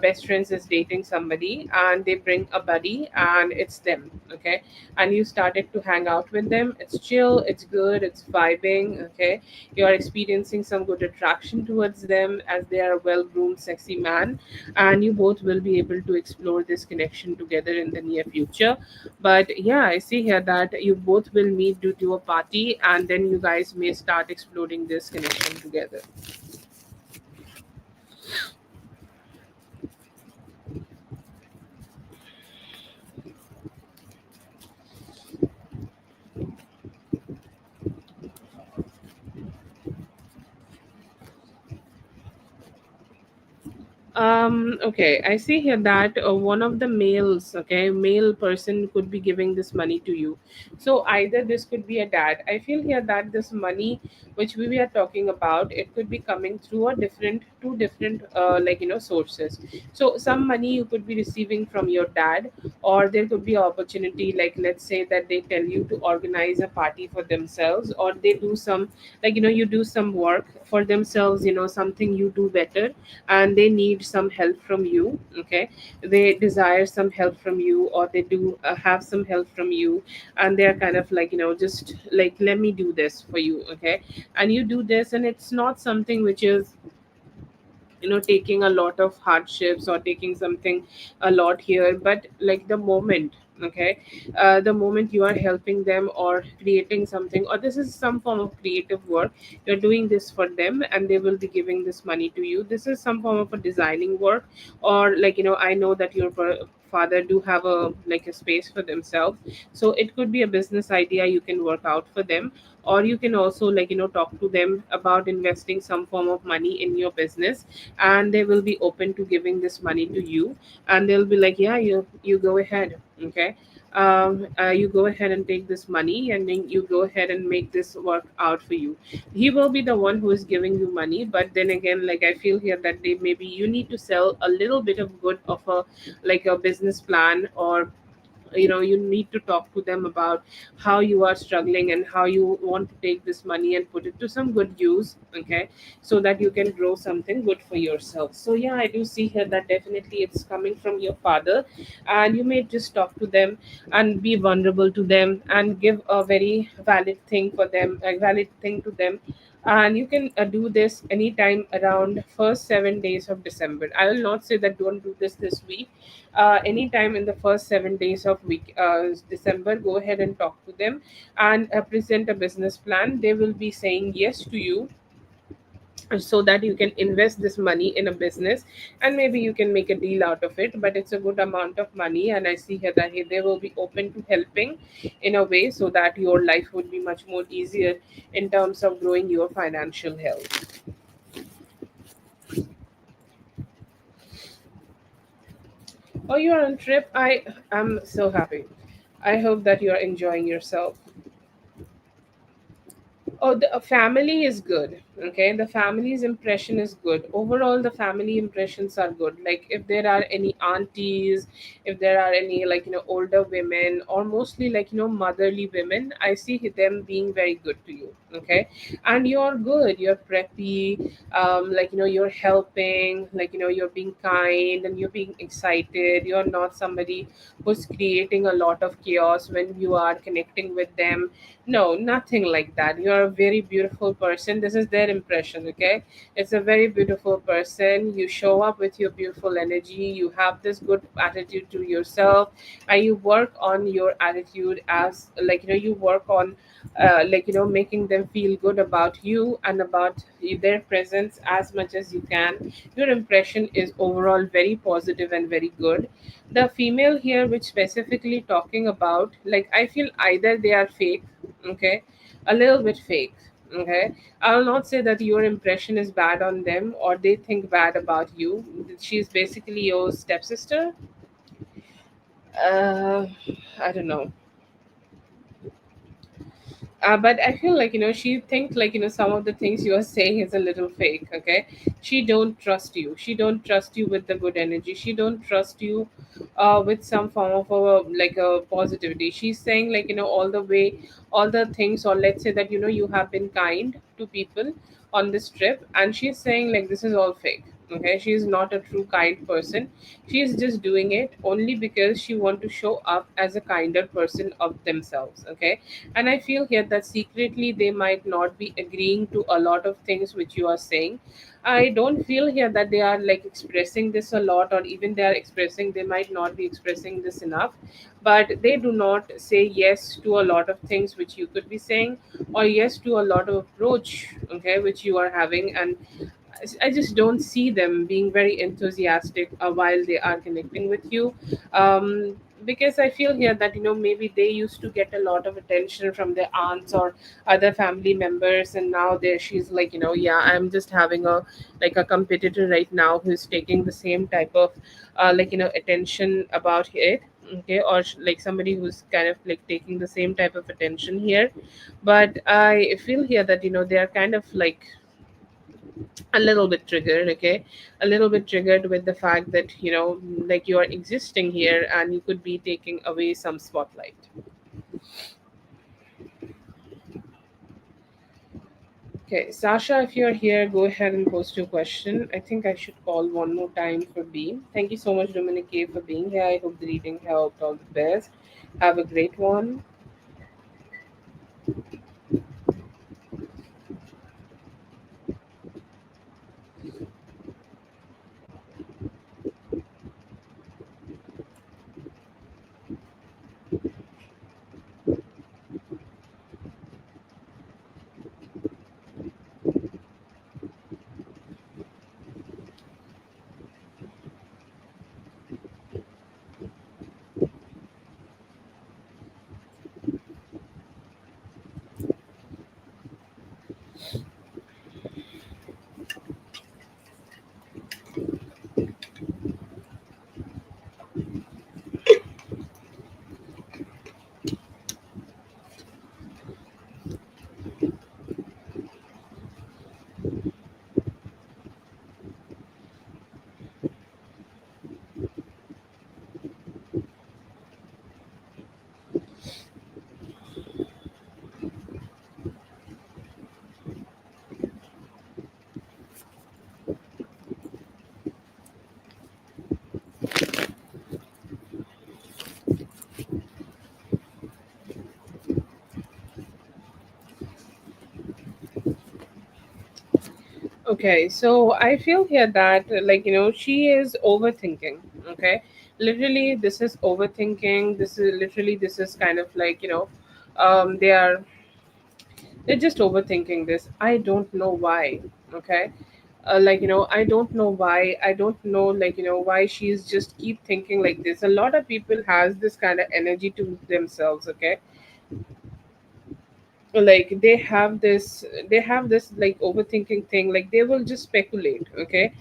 Speaker 1: best friends is dating somebody, and they bring a buddy, and it's them. Okay, and you started to hang out with them, it's chill, it's good, it's vibing. Okay, you are experiencing some good attraction towards them, as they are a well groomed sexy man, and you both will be able to explore this connection together in the near future. But yeah, I see here that you both will meet due to a party, and then you guys may start exploring this connection together. Okay, I see here that one of the males, okay, male person could be giving this money to you. So either this could be a dad. I feel here that this money which we are talking about, it could be coming through a different two different sources. So some money you could be receiving from your dad, or there could be opportunity, like let's say that they tell you to organize a party for themselves, or they do some you do some work for themselves, something you do better, and they need some help from you. Okay, they desire some help from you, or they do have some help from you, and they're kind of just like, let me do this for you. Okay, and you do this, and it's not something which is taking a lot of hardships or taking something a lot here, but like the moment, okay, the moment you are helping them or creating something, or this is some form of creative work, you're doing this for them, and they will be giving this money to you. This is some form of a designing work, or I know that your father do have a a space for themselves, so it could be a business idea you can work out for them. Or you can also talk to them about investing some form of money in your business, and they will be open to giving this money to you, and they'll be like, yeah, you go ahead. Okay, you go ahead and take this money, and then you go ahead and make this work out for you. He will be the one who is giving you money, but then again, like, I feel here that they maybe you need to sell a little bit of good of a a business plan, or you need to talk to them about how you are struggling and how you want to take this money and put it to some good use. Okay, so that you can grow something good for yourself. So yeah, I do see here that definitely it's coming from your father, and you may just talk to them and be vulnerable to them and give a very valid thing for them, a valid thing to them. And you can do this anytime around first 7 days of December. I will not say that don't do this week. Anytime in the first 7 days of week December, go ahead and talk to them and present a business plan. They will be saying yes to you, so that you can invest this money in a business, and maybe you can make a deal out of it. But it's a good amount of money, and I see here that they will be open to helping in a way so that your life would be much more easier in terms of growing your financial health. Oh, you're on trip. I am so happy. I hope that you're enjoying yourself. Oh, the family is good. Okay, the family's impression is good. Overall, the family impressions are good. Like if there are any aunties, if there are any like older women, or mostly like motherly women, I see them being very good to you. Okay, and you're good. You're preppy. Like you're helping. Like you're being kind and you're being excited. You're not somebody who's creating a lot of chaos when you are connecting with them. No, nothing like that. You're a very beautiful person. This is their impression, okay? It's a very beautiful person. You show up with your beautiful energy. You have this good attitude to yourself, and you work on your attitude as like you work on like making them feel good about you and about their presence as much as you can. Your impression is overall very positive and very good. The female here which specifically talking about, like I feel either they are fake, okay, a little bit fake, okay. I'll not say that your impression is bad on them or they think bad about you. She's basically your stepsister. uh I don't know. But I feel like she thinks like some of the things you are saying is a little fake, okay. She don't trust you. She don't trust you with the good energy. She don't trust you with some form of a like a positivity. She's saying like all the way, all the things, or let's say that you have been kind to people on this trip, and she's saying like this is all fake, okay. She's not a true kind person. She's just doing it only because she want to show up as a kinder person of themselves, okay. And I feel here that secretly they might not be agreeing to a lot of things which you are saying. I don't feel here that they are like expressing this a lot, or even they are expressing, they might not be expressing this enough. But they do not say yes to a lot of things which you could be saying, or yes to a lot of approach, okay, which you are having. And I just don't see them being very enthusiastic while they are connecting with you. Because I feel here that maybe they used to get a lot of attention from their aunts or other family members, and now there she's like yeah, I'm just having a like a competitor right now who's taking the same type of like attention about it, okay, or like somebody who's kind of like taking the same type of attention here. But I feel here that they are kind of like a little bit triggered, okay, a little bit triggered with the fact that like you are existing here and you could be taking away some spotlight. Okay, Sasha, if you're here, go ahead and post your question. I think I should call one more time for Beam. Thank you so much, Dominic K, for being here. I hope the reading helped. All the best. Have a great one. Okay, so I feel here that like she is overthinking. Okay, literally this is overthinking. This is kind of like they are, they're just overthinking this. I don't know why. Okay, like I don't know why. I don't know like why she's just keep thinking like this. A lot of people has this kind of energy to themselves. Okay, like they have this like overthinking thing. Like they will just speculate. Okay,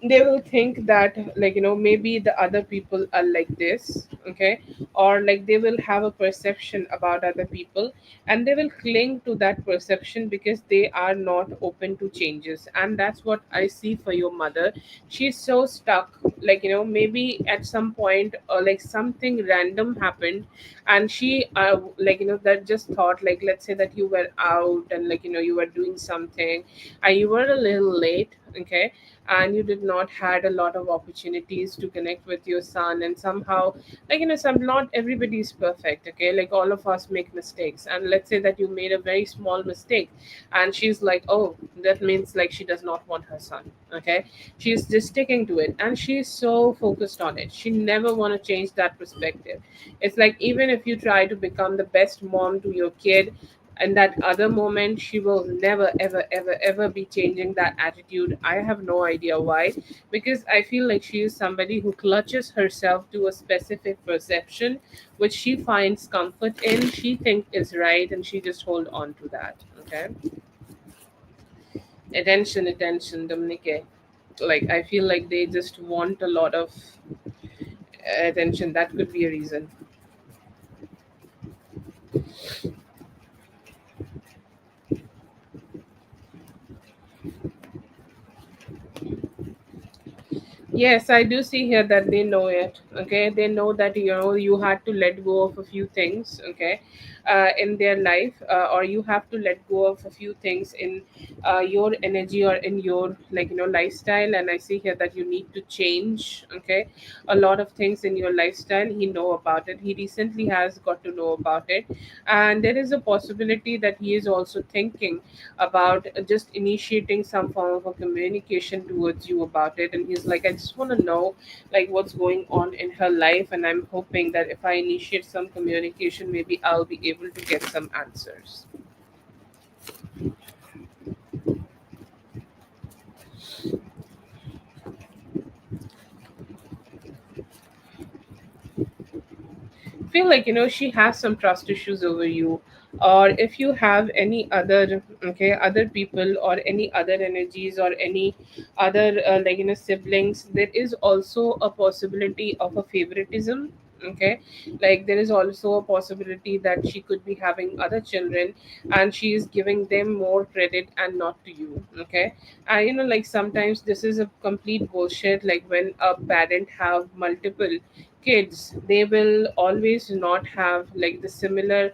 Speaker 1: they will think that, like, maybe the other people are like this, okay, or like they will have a perception about other people, and they will cling to that perception because they are not open to changes. And that's what I see for your mother. She's so stuck, like, maybe at some point, like something random happened, and she like, that just thought, like, let's say that you were out and, like, you were doing something, and you were a little late, okay, and you did not had a lot of opportunities to connect with your son. And somehow, like, some, not everybody is perfect, okay, like all of us make mistakes, and let's say that you made a very small mistake, and she's like, oh, that means like she does not want her son, okay, she's just sticking to it, and she's so focused on it, she never want to change that perspective. It's like, even if you try to become the best mom to your kid, and that other moment, she will never ever ever ever be changing that attitude. I have no idea why, because I feel like she is somebody who clutches herself to a specific perception which she finds comfort in, she think is right, and she just hold on to that, okay. Attention, Dominique. Like, I feel like they just want a lot of attention. That could be a reason. Yes, I do see here that they know it. Okay, they know that, you had to let go of a few things. Okay, in their life, or you have to let go of a few things in your energy, or in your, like, lifestyle. And I see here that you need to change. Okay, a lot of things in your lifestyle. He know about it. He recently has got to know about it, and there is a possibility that he is also thinking about just initiating some form of a communication towards you about it. And he's like, I just want to know, like, what's going on in her life, and I'm hoping that if I initiate some communication, maybe I'll be able to get some answers. Feel like, she has some trust issues over you, or if you have any other, okay, other people, or any other energies, or any other, like, siblings, there is also a possibility of a favoritism, okay, like there is also a possibility that she could be having other children, and she is giving them more credit and not to you, okay. And, like, sometimes this is a complete bullshit. Like, when a parent have multiple kids, they will always not have like the similar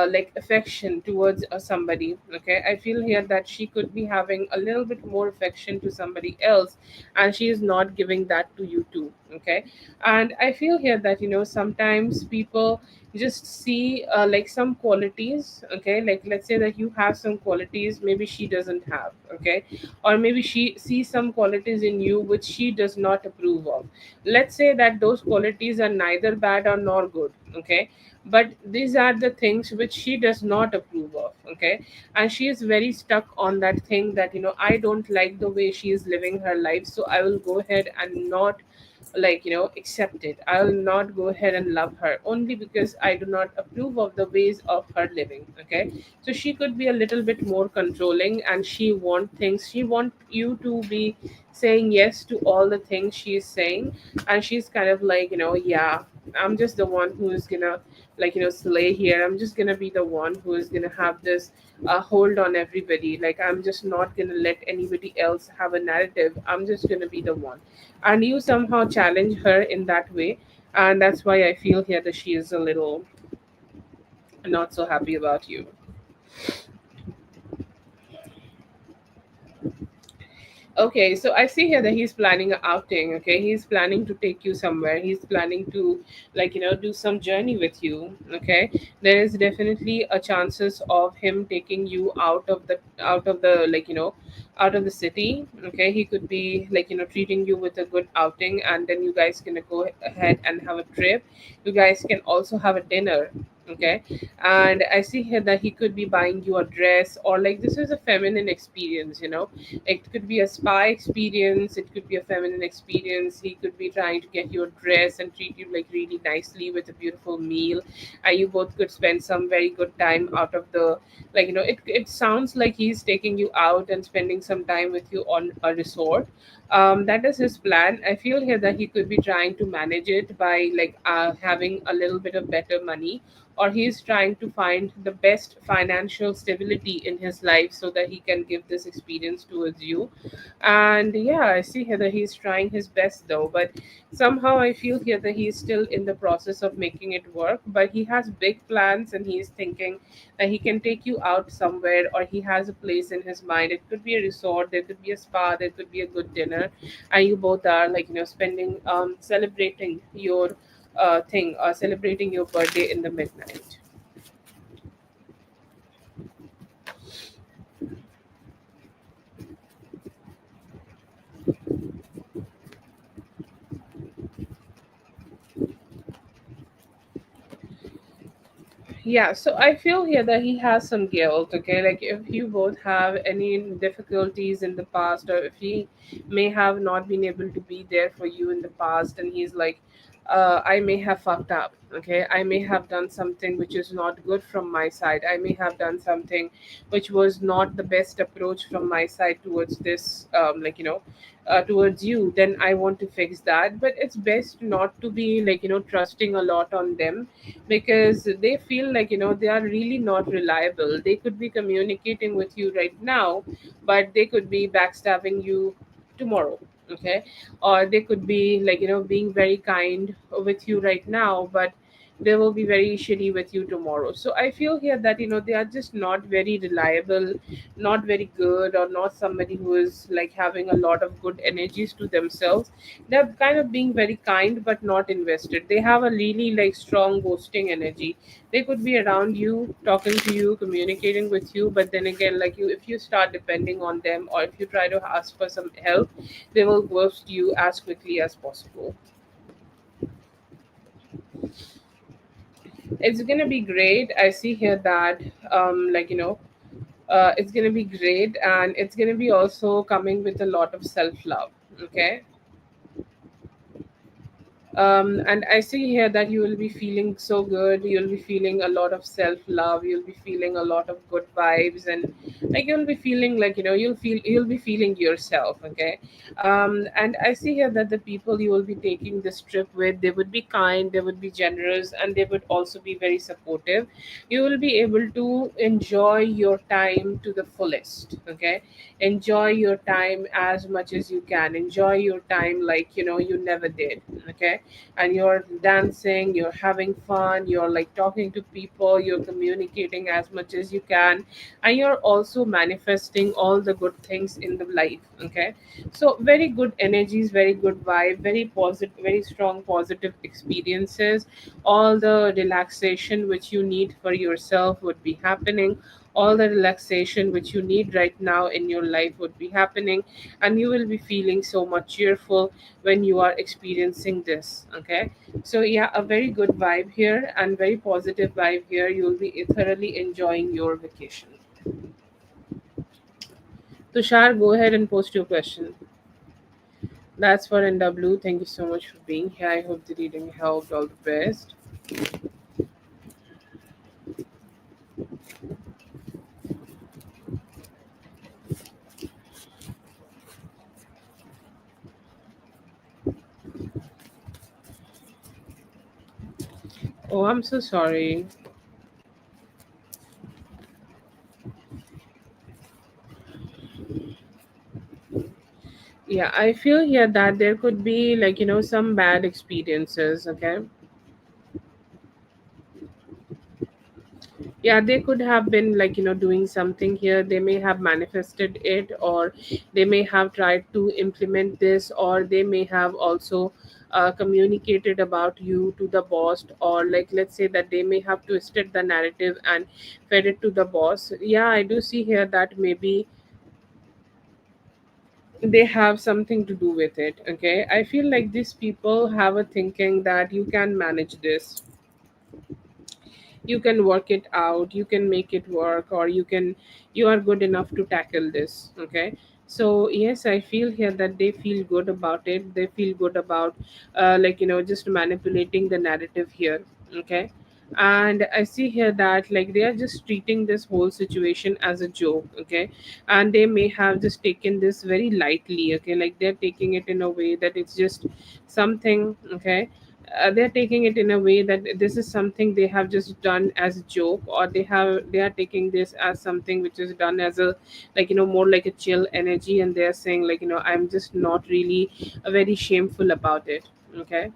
Speaker 1: like affection towards somebody, okay. I feel here that she could be having a little bit more affection to somebody else, and she is not giving that to you too, okay. And I feel here that, sometimes people just see like some qualities, okay, like let's say that you have some qualities maybe she doesn't have, okay, or maybe she sees some qualities in you which she does not approve of. Let's say that those qualities are neither bad or nor good, okay, but these are the things which she does not approve of, okay. And she is very stuck on that thing that, I don't like the way she is living her life, so I will go ahead and not, like, accept it. I will not go ahead and love her only because I do not approve of the ways of her living, okay. So she could be a little bit more controlling, and she want you to be saying yes to all the things she is saying. And she's kind of like, yeah, I'm just the one who is gonna, like, slay here. I'm just gonna be the one who is gonna have this hold on everybody. Like, I'm just not gonna let anybody else have a narrative. I'm just gonna be the one. And you somehow challenge her in that way, and that's why I feel here that she is a little not so happy about you. Okay, so I see here that he's planning an outing. Okay, he's planning to take you somewhere. He's planning to, like, do some journey with you. Okay, there is definitely a chances of him taking you out of the like, out of the city. Okay, he could be, like, treating you with a good outing, and then you guys can go ahead and have a trip. You guys can also have a dinner. Okay, and I see here that he could be buying you a dress, or like this is a feminine experience. It could be a spa experience, it could be a feminine experience. He could be trying to get you a dress and treat you like really nicely with a beautiful meal, and you both could spend some very good time out of the, like, it sounds like he's taking you out and spending some time with you on a resort. That is his plan. I feel here that he could be trying to manage it by like having a little bit of better money, or he's trying to find the best financial stability in his life so that he can give this experience towards you. And yeah, I see here that he's trying his best though, but somehow I feel here that he's still in the process of making it work. But he has big plans and he's thinking that he can take you out somewhere, or he has a place in his mind. It could be a resort, there could be a spa, there could be a good dinner, and you both are like, spending celebrating your celebrating your birthday in the midnight. Yeah, so I feel here that he has some guilt, okay? Like if you both have any difficulties in the past, or if he may have not been able to be there for you in the past, and he's like, I may have fucked up, okay? I may have done something which is not good from my side. I may have done something which was not the best approach from my side towards this, towards you. Then I want to fix that. But it's best not to be like, trusting a lot on them, because they feel like, they are really not reliable. They could be communicating with you right now, but they could be backstabbing you tomorrow, okay? Or they could be like, being very kind with you right now, but they will be very shitty with you tomorrow. So I feel here that, they are just not very reliable, not very good, or not somebody who is like having a lot of good energies to themselves. They're kind of being very kind but not invested. They have a really like strong ghosting energy. They could be around you, talking to you, communicating with you, but then again, like, if you start depending on them, or if you try to ask for some help, they will ghost you as quickly as possible. It's gonna be great. I see here that it's gonna be great, and it's gonna be also coming with a lot of self-love, okay? And I see here that you will be feeling so good. You'll be feeling a lot of self love. You'll be feeling a lot of good vibes, and like you'll be feeling like, you'll be feeling yourself. Okay. And I see here that the people you will be taking this trip with, they would be kind, they would be generous, and they would also be very supportive. You will be able to enjoy your time to the fullest. Okay. Enjoy your time as much as you can. Enjoy your time like, you never did. Okay. And you're dancing, you're having fun, you're like talking to people, you're communicating as much as you can, and you're also manifesting all the good things in the life. Okay. So very good energies, very good vibe, very positive, very strong positive experiences. All the relaxation which you need for yourself would be happening. All the relaxation which you need right now in your life would be happening, and you will be feeling so much cheerful when you are experiencing this. Okay. So yeah, a very good vibe here, and very positive vibe here. You'll be thoroughly enjoying your vacation. Tushar, go ahead and post your question. That's for NW. Thank you so much for being here. I hope the reading helped. All the best. Oh, I'm so sorry. Yeah, I feel here that there could be like, some bad experiences. Okay. Yeah, they could have been like, doing something here. They may have manifested it, or they may have tried to implement this, or they may have also communicated about you to the boss, or like, let's say that they may have twisted the narrative and fed it to the boss. Yeah, I do see here that maybe they have something to do with it. Okay. I feel like these people have a thinking that you can manage this, you can work it out, you can make it work, or you are good enough to tackle this. Okay. So yes, I feel here that they feel good about it. They feel good about just manipulating the narrative here. Okay. And I see here that like they are just treating this whole situation as a joke, okay, and they may have just taken this very lightly, okay, like they're taking it in a way that it's just something, okay. They're taking it in a way that this is something they have just done as a joke, or they are taking this as something which is done as a, like, more like a chill energy, and they're saying like, I'm just not really very shameful about it, okay.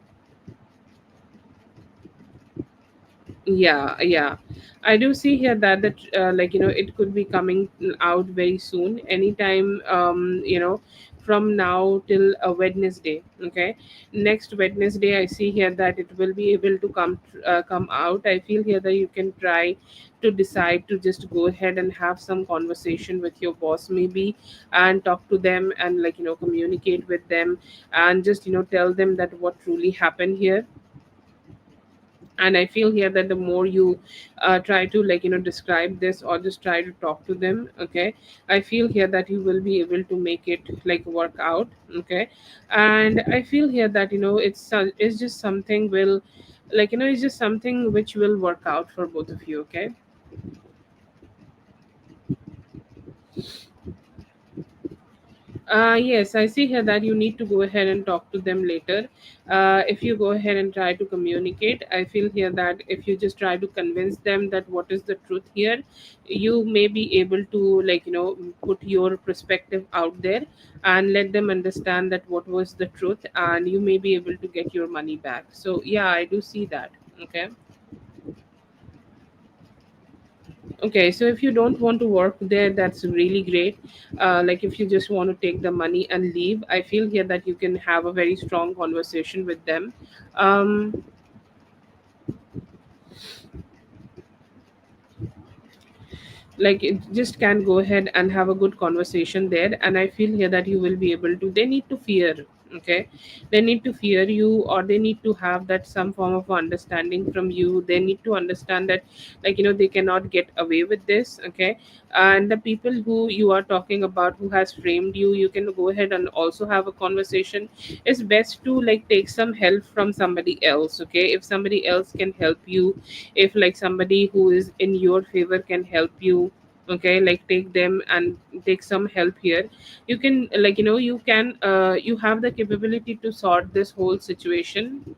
Speaker 1: Yeah, yeah. I do see here that like, it could be coming out very soon, anytime, from now till Wednesday. Okay, next Wednesday, I see here that it will be able to come out. I feel here that you can try to decide to just go ahead and have some conversation with your boss, maybe, and talk to them, and like, communicate with them, and just tell them that what truly happened here. And I feel here that the more you try to, like, describe this, or just try to talk to them, okay, I feel here that you will be able to make it like work out, okay. And I feel here that it's just something will, like, it's just something which will work out for both of you, okay. Yes, I see here that you need to go ahead and talk to them later. If you go ahead and try to communicate, I feel here that if you just try to convince them that what is the truth here, you may be able to, like, put your perspective out there, and let them understand that what was the truth, and you may be able to get your money back. So yeah, I do see that. Okay. Okay, so if you don't want to work there, that's really great. Like, if you just want to take the money and leave, I feel here that you can have a very strong conversation with them. Um, like, it just can go ahead and have a good conversation there, and I feel here that you will be able to. They need to fear, okay, they need to fear you, or they need to have that some form of understanding from you. They need to understand that, like, they cannot get away with this, okay. And the people who you are talking about, who has framed you, you can go ahead and also have a conversation. It's best to, like, take some help from somebody else, okay. If somebody else can help you, if like somebody who is in your favor can help you, okay, like, take them and take some help here. You can, like, you can, you have the capability to sort this whole situation.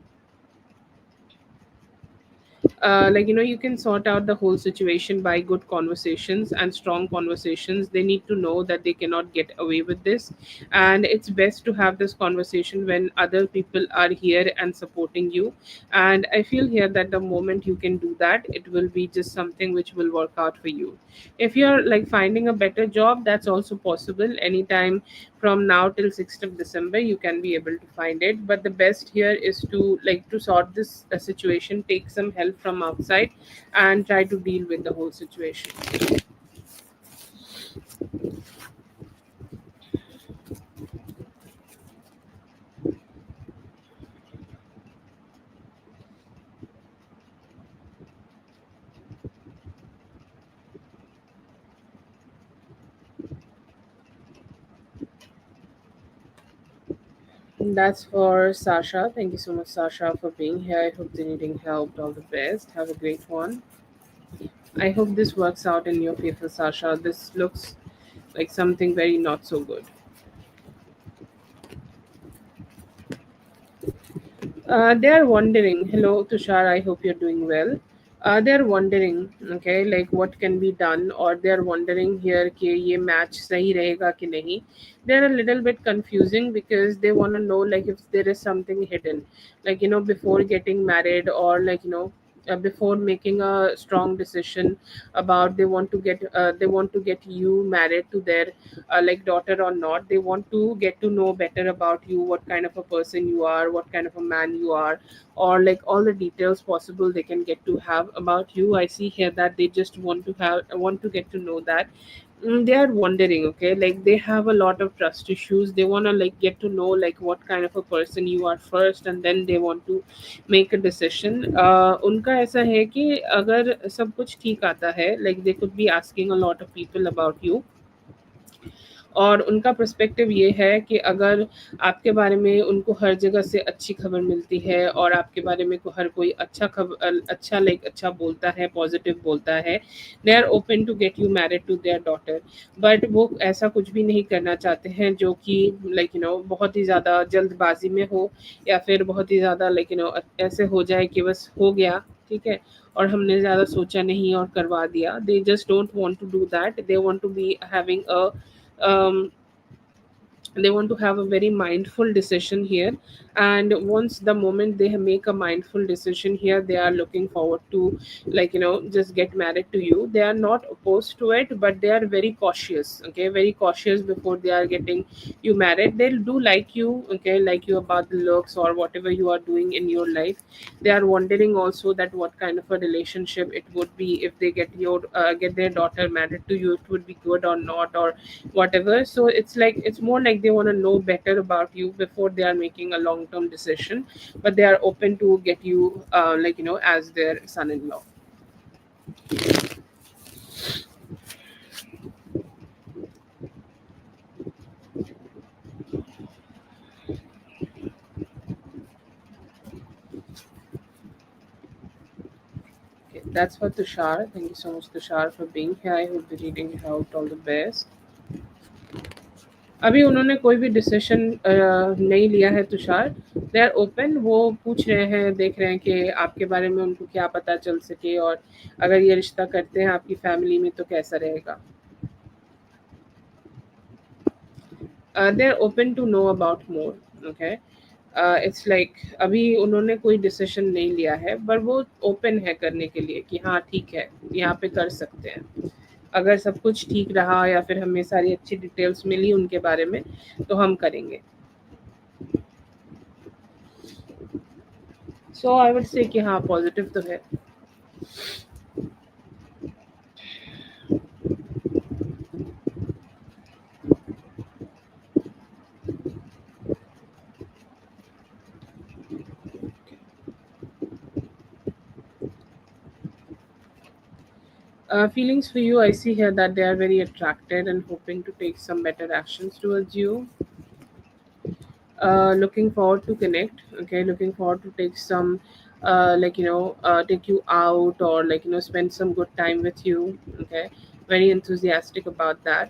Speaker 1: Like, you can sort out the whole situation by good conversations and strong conversations. They need to know that they cannot get away with this, and it's best to have this conversation when other people are here and supporting you. And I feel here that the moment you can do that, it will be just something which will work out for you. If you're like finding a better job, that's also possible anytime from now till 6th of December. You can be able to find it, but the best here is to, like, to sort this situation, take some help from outside, and try to deal with the whole situation. That's for Sasha. Thank you so much, Sasha, for being here. I hope they're needing help. All the best. Have a great one. I hope this works out in your favor, Sasha. This looks like something very not so good. They're wondering, hello Tushar, I hope you're doing well. They're wondering, okay, like what can be done, or they're wondering here कि ये match सही रहेगा कि नहीं. They're a little bit confusing because they want to know, like, if there is something hidden, like, before getting married, or like, before making a strong decision about they want to get you married to their like daughter or not. They want to get to know better about you, what kind of a person you are, what kind of a man you are, or like all the details possible they can get to have about you. I see here that they just want to get to know that. They are wondering, okay, like they have a lot of trust issues. They want to, like, get to know like what kind of a person you are first, and then they want to make a decision. उनका ऐसा है कि अगर सब कुछ ठीक आता है, like they could be asking a lot of people about you, और उनका पर्सपेक्टिव ये है कि अगर आपके बारे में उनको हर जगह से अच्छी खबर मिलती है और आपके बारे में हर कोई अच्छा खबर अच्छा लाइक अच्छा बोलता है, पॉजिटिव बोलता है, they are open to get you married to their daughter. But वो ऐसा कुछ भी नहीं करना चाहते हैं जो कि लाइक बहुत ही ज़्यादा जल्दबाजी में हो, या फिर बहुत ही ज़्यादा लाइक ऐसे हो जाए कि बस हो गया, ठीक है, और हमने ज़्यादा सोचा नहीं और करवा दिया। They just don't want to do that, they want to be having a um, they want to have a very mindful decision here. And once the moment they make a mindful decision here, they are looking forward to just get married to you. They are not opposed to it, but they are very cautious, okay, very cautious before they are getting you married. They'll do like you, okay, like you about the looks or whatever you are doing in your life. They are wondering also that what kind of a relationship it would be if they get their daughter married to you, it would be good or not, or whatever. So it's more like they want to know better about you before they are making a long term decision, but they are open to get you as their son-in-law. Okay, that's for Tushar. Thank you so much, Tushar, for being here. I hope the reading helped. All the best. अभी उन्होंने कोई भी decision नहीं लिया है, तुषार। दे are open, वो पूछ रहे हैं, देख रहे हैं कि आपके बारे में उनको क्या पता चल सके, और अगर ये रिश्ता करते हैं आपकी फैमिली में तो कैसा रहेगा। They are open to know about more, okay. It's like अभी उन्होंने कोई डिसीजन नहीं लिया है, पर वो ओपन है करने के लिए कि हाँ ठीक है, यहाँ पे कर सकते हैं। अगर सब कुछ ठीक रहा या फिर हमें सारी अच्छी डिटेल्स मिली उनके बारे में, तो हम करेंगे। सो आई वुड से कि हाँ, पॉजिटिव तो है। Feelings for you, I see here that they are very attracted and hoping to take some better actions towards you. Looking forward to connect, okay, looking forward to take some take you out, or spend some good time with you, okay. Very enthusiastic about that.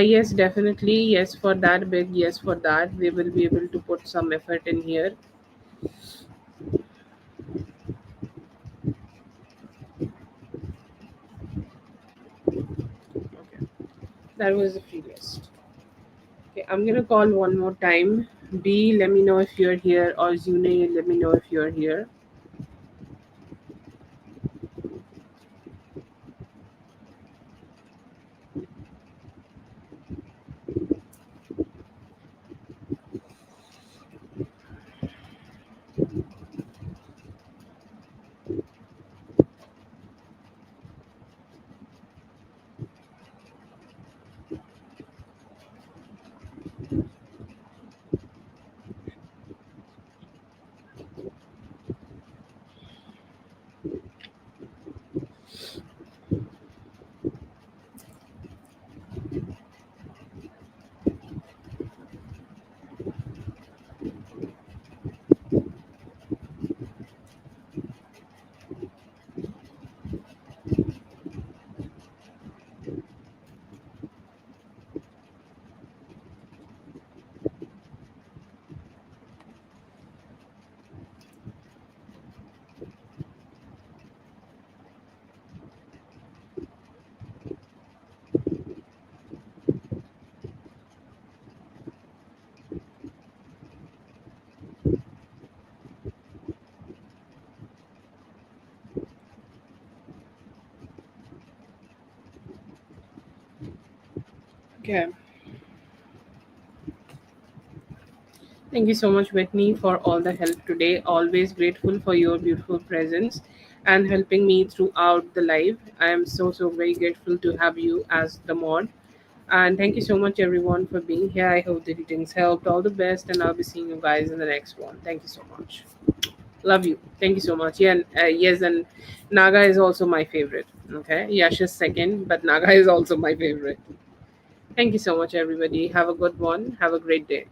Speaker 1: Yes, definitely, yes for that, big yes for that. We will be able to put some effort in here. Okay, that was the free list. Okay, I'm gonna call one more time. B, let me know if you're here, or Zune, let me know if you're here. Okay. Thank you so much, Whitney, for all the help today. Always grateful for your beautiful presence and helping me throughout the live. I am so very grateful to have you as the mod. And thank you so much, everyone, for being here. I hope the readings helped. All the best, and I'll be seeing you guys in the next one. Thank you so much. Love you. Thank you so much. Yeah, and, yes, and Naga is also my favorite. Okay, Yash is second, but Naga is also my favorite. Thank you so much, everybody. Have a good one. Have a great day.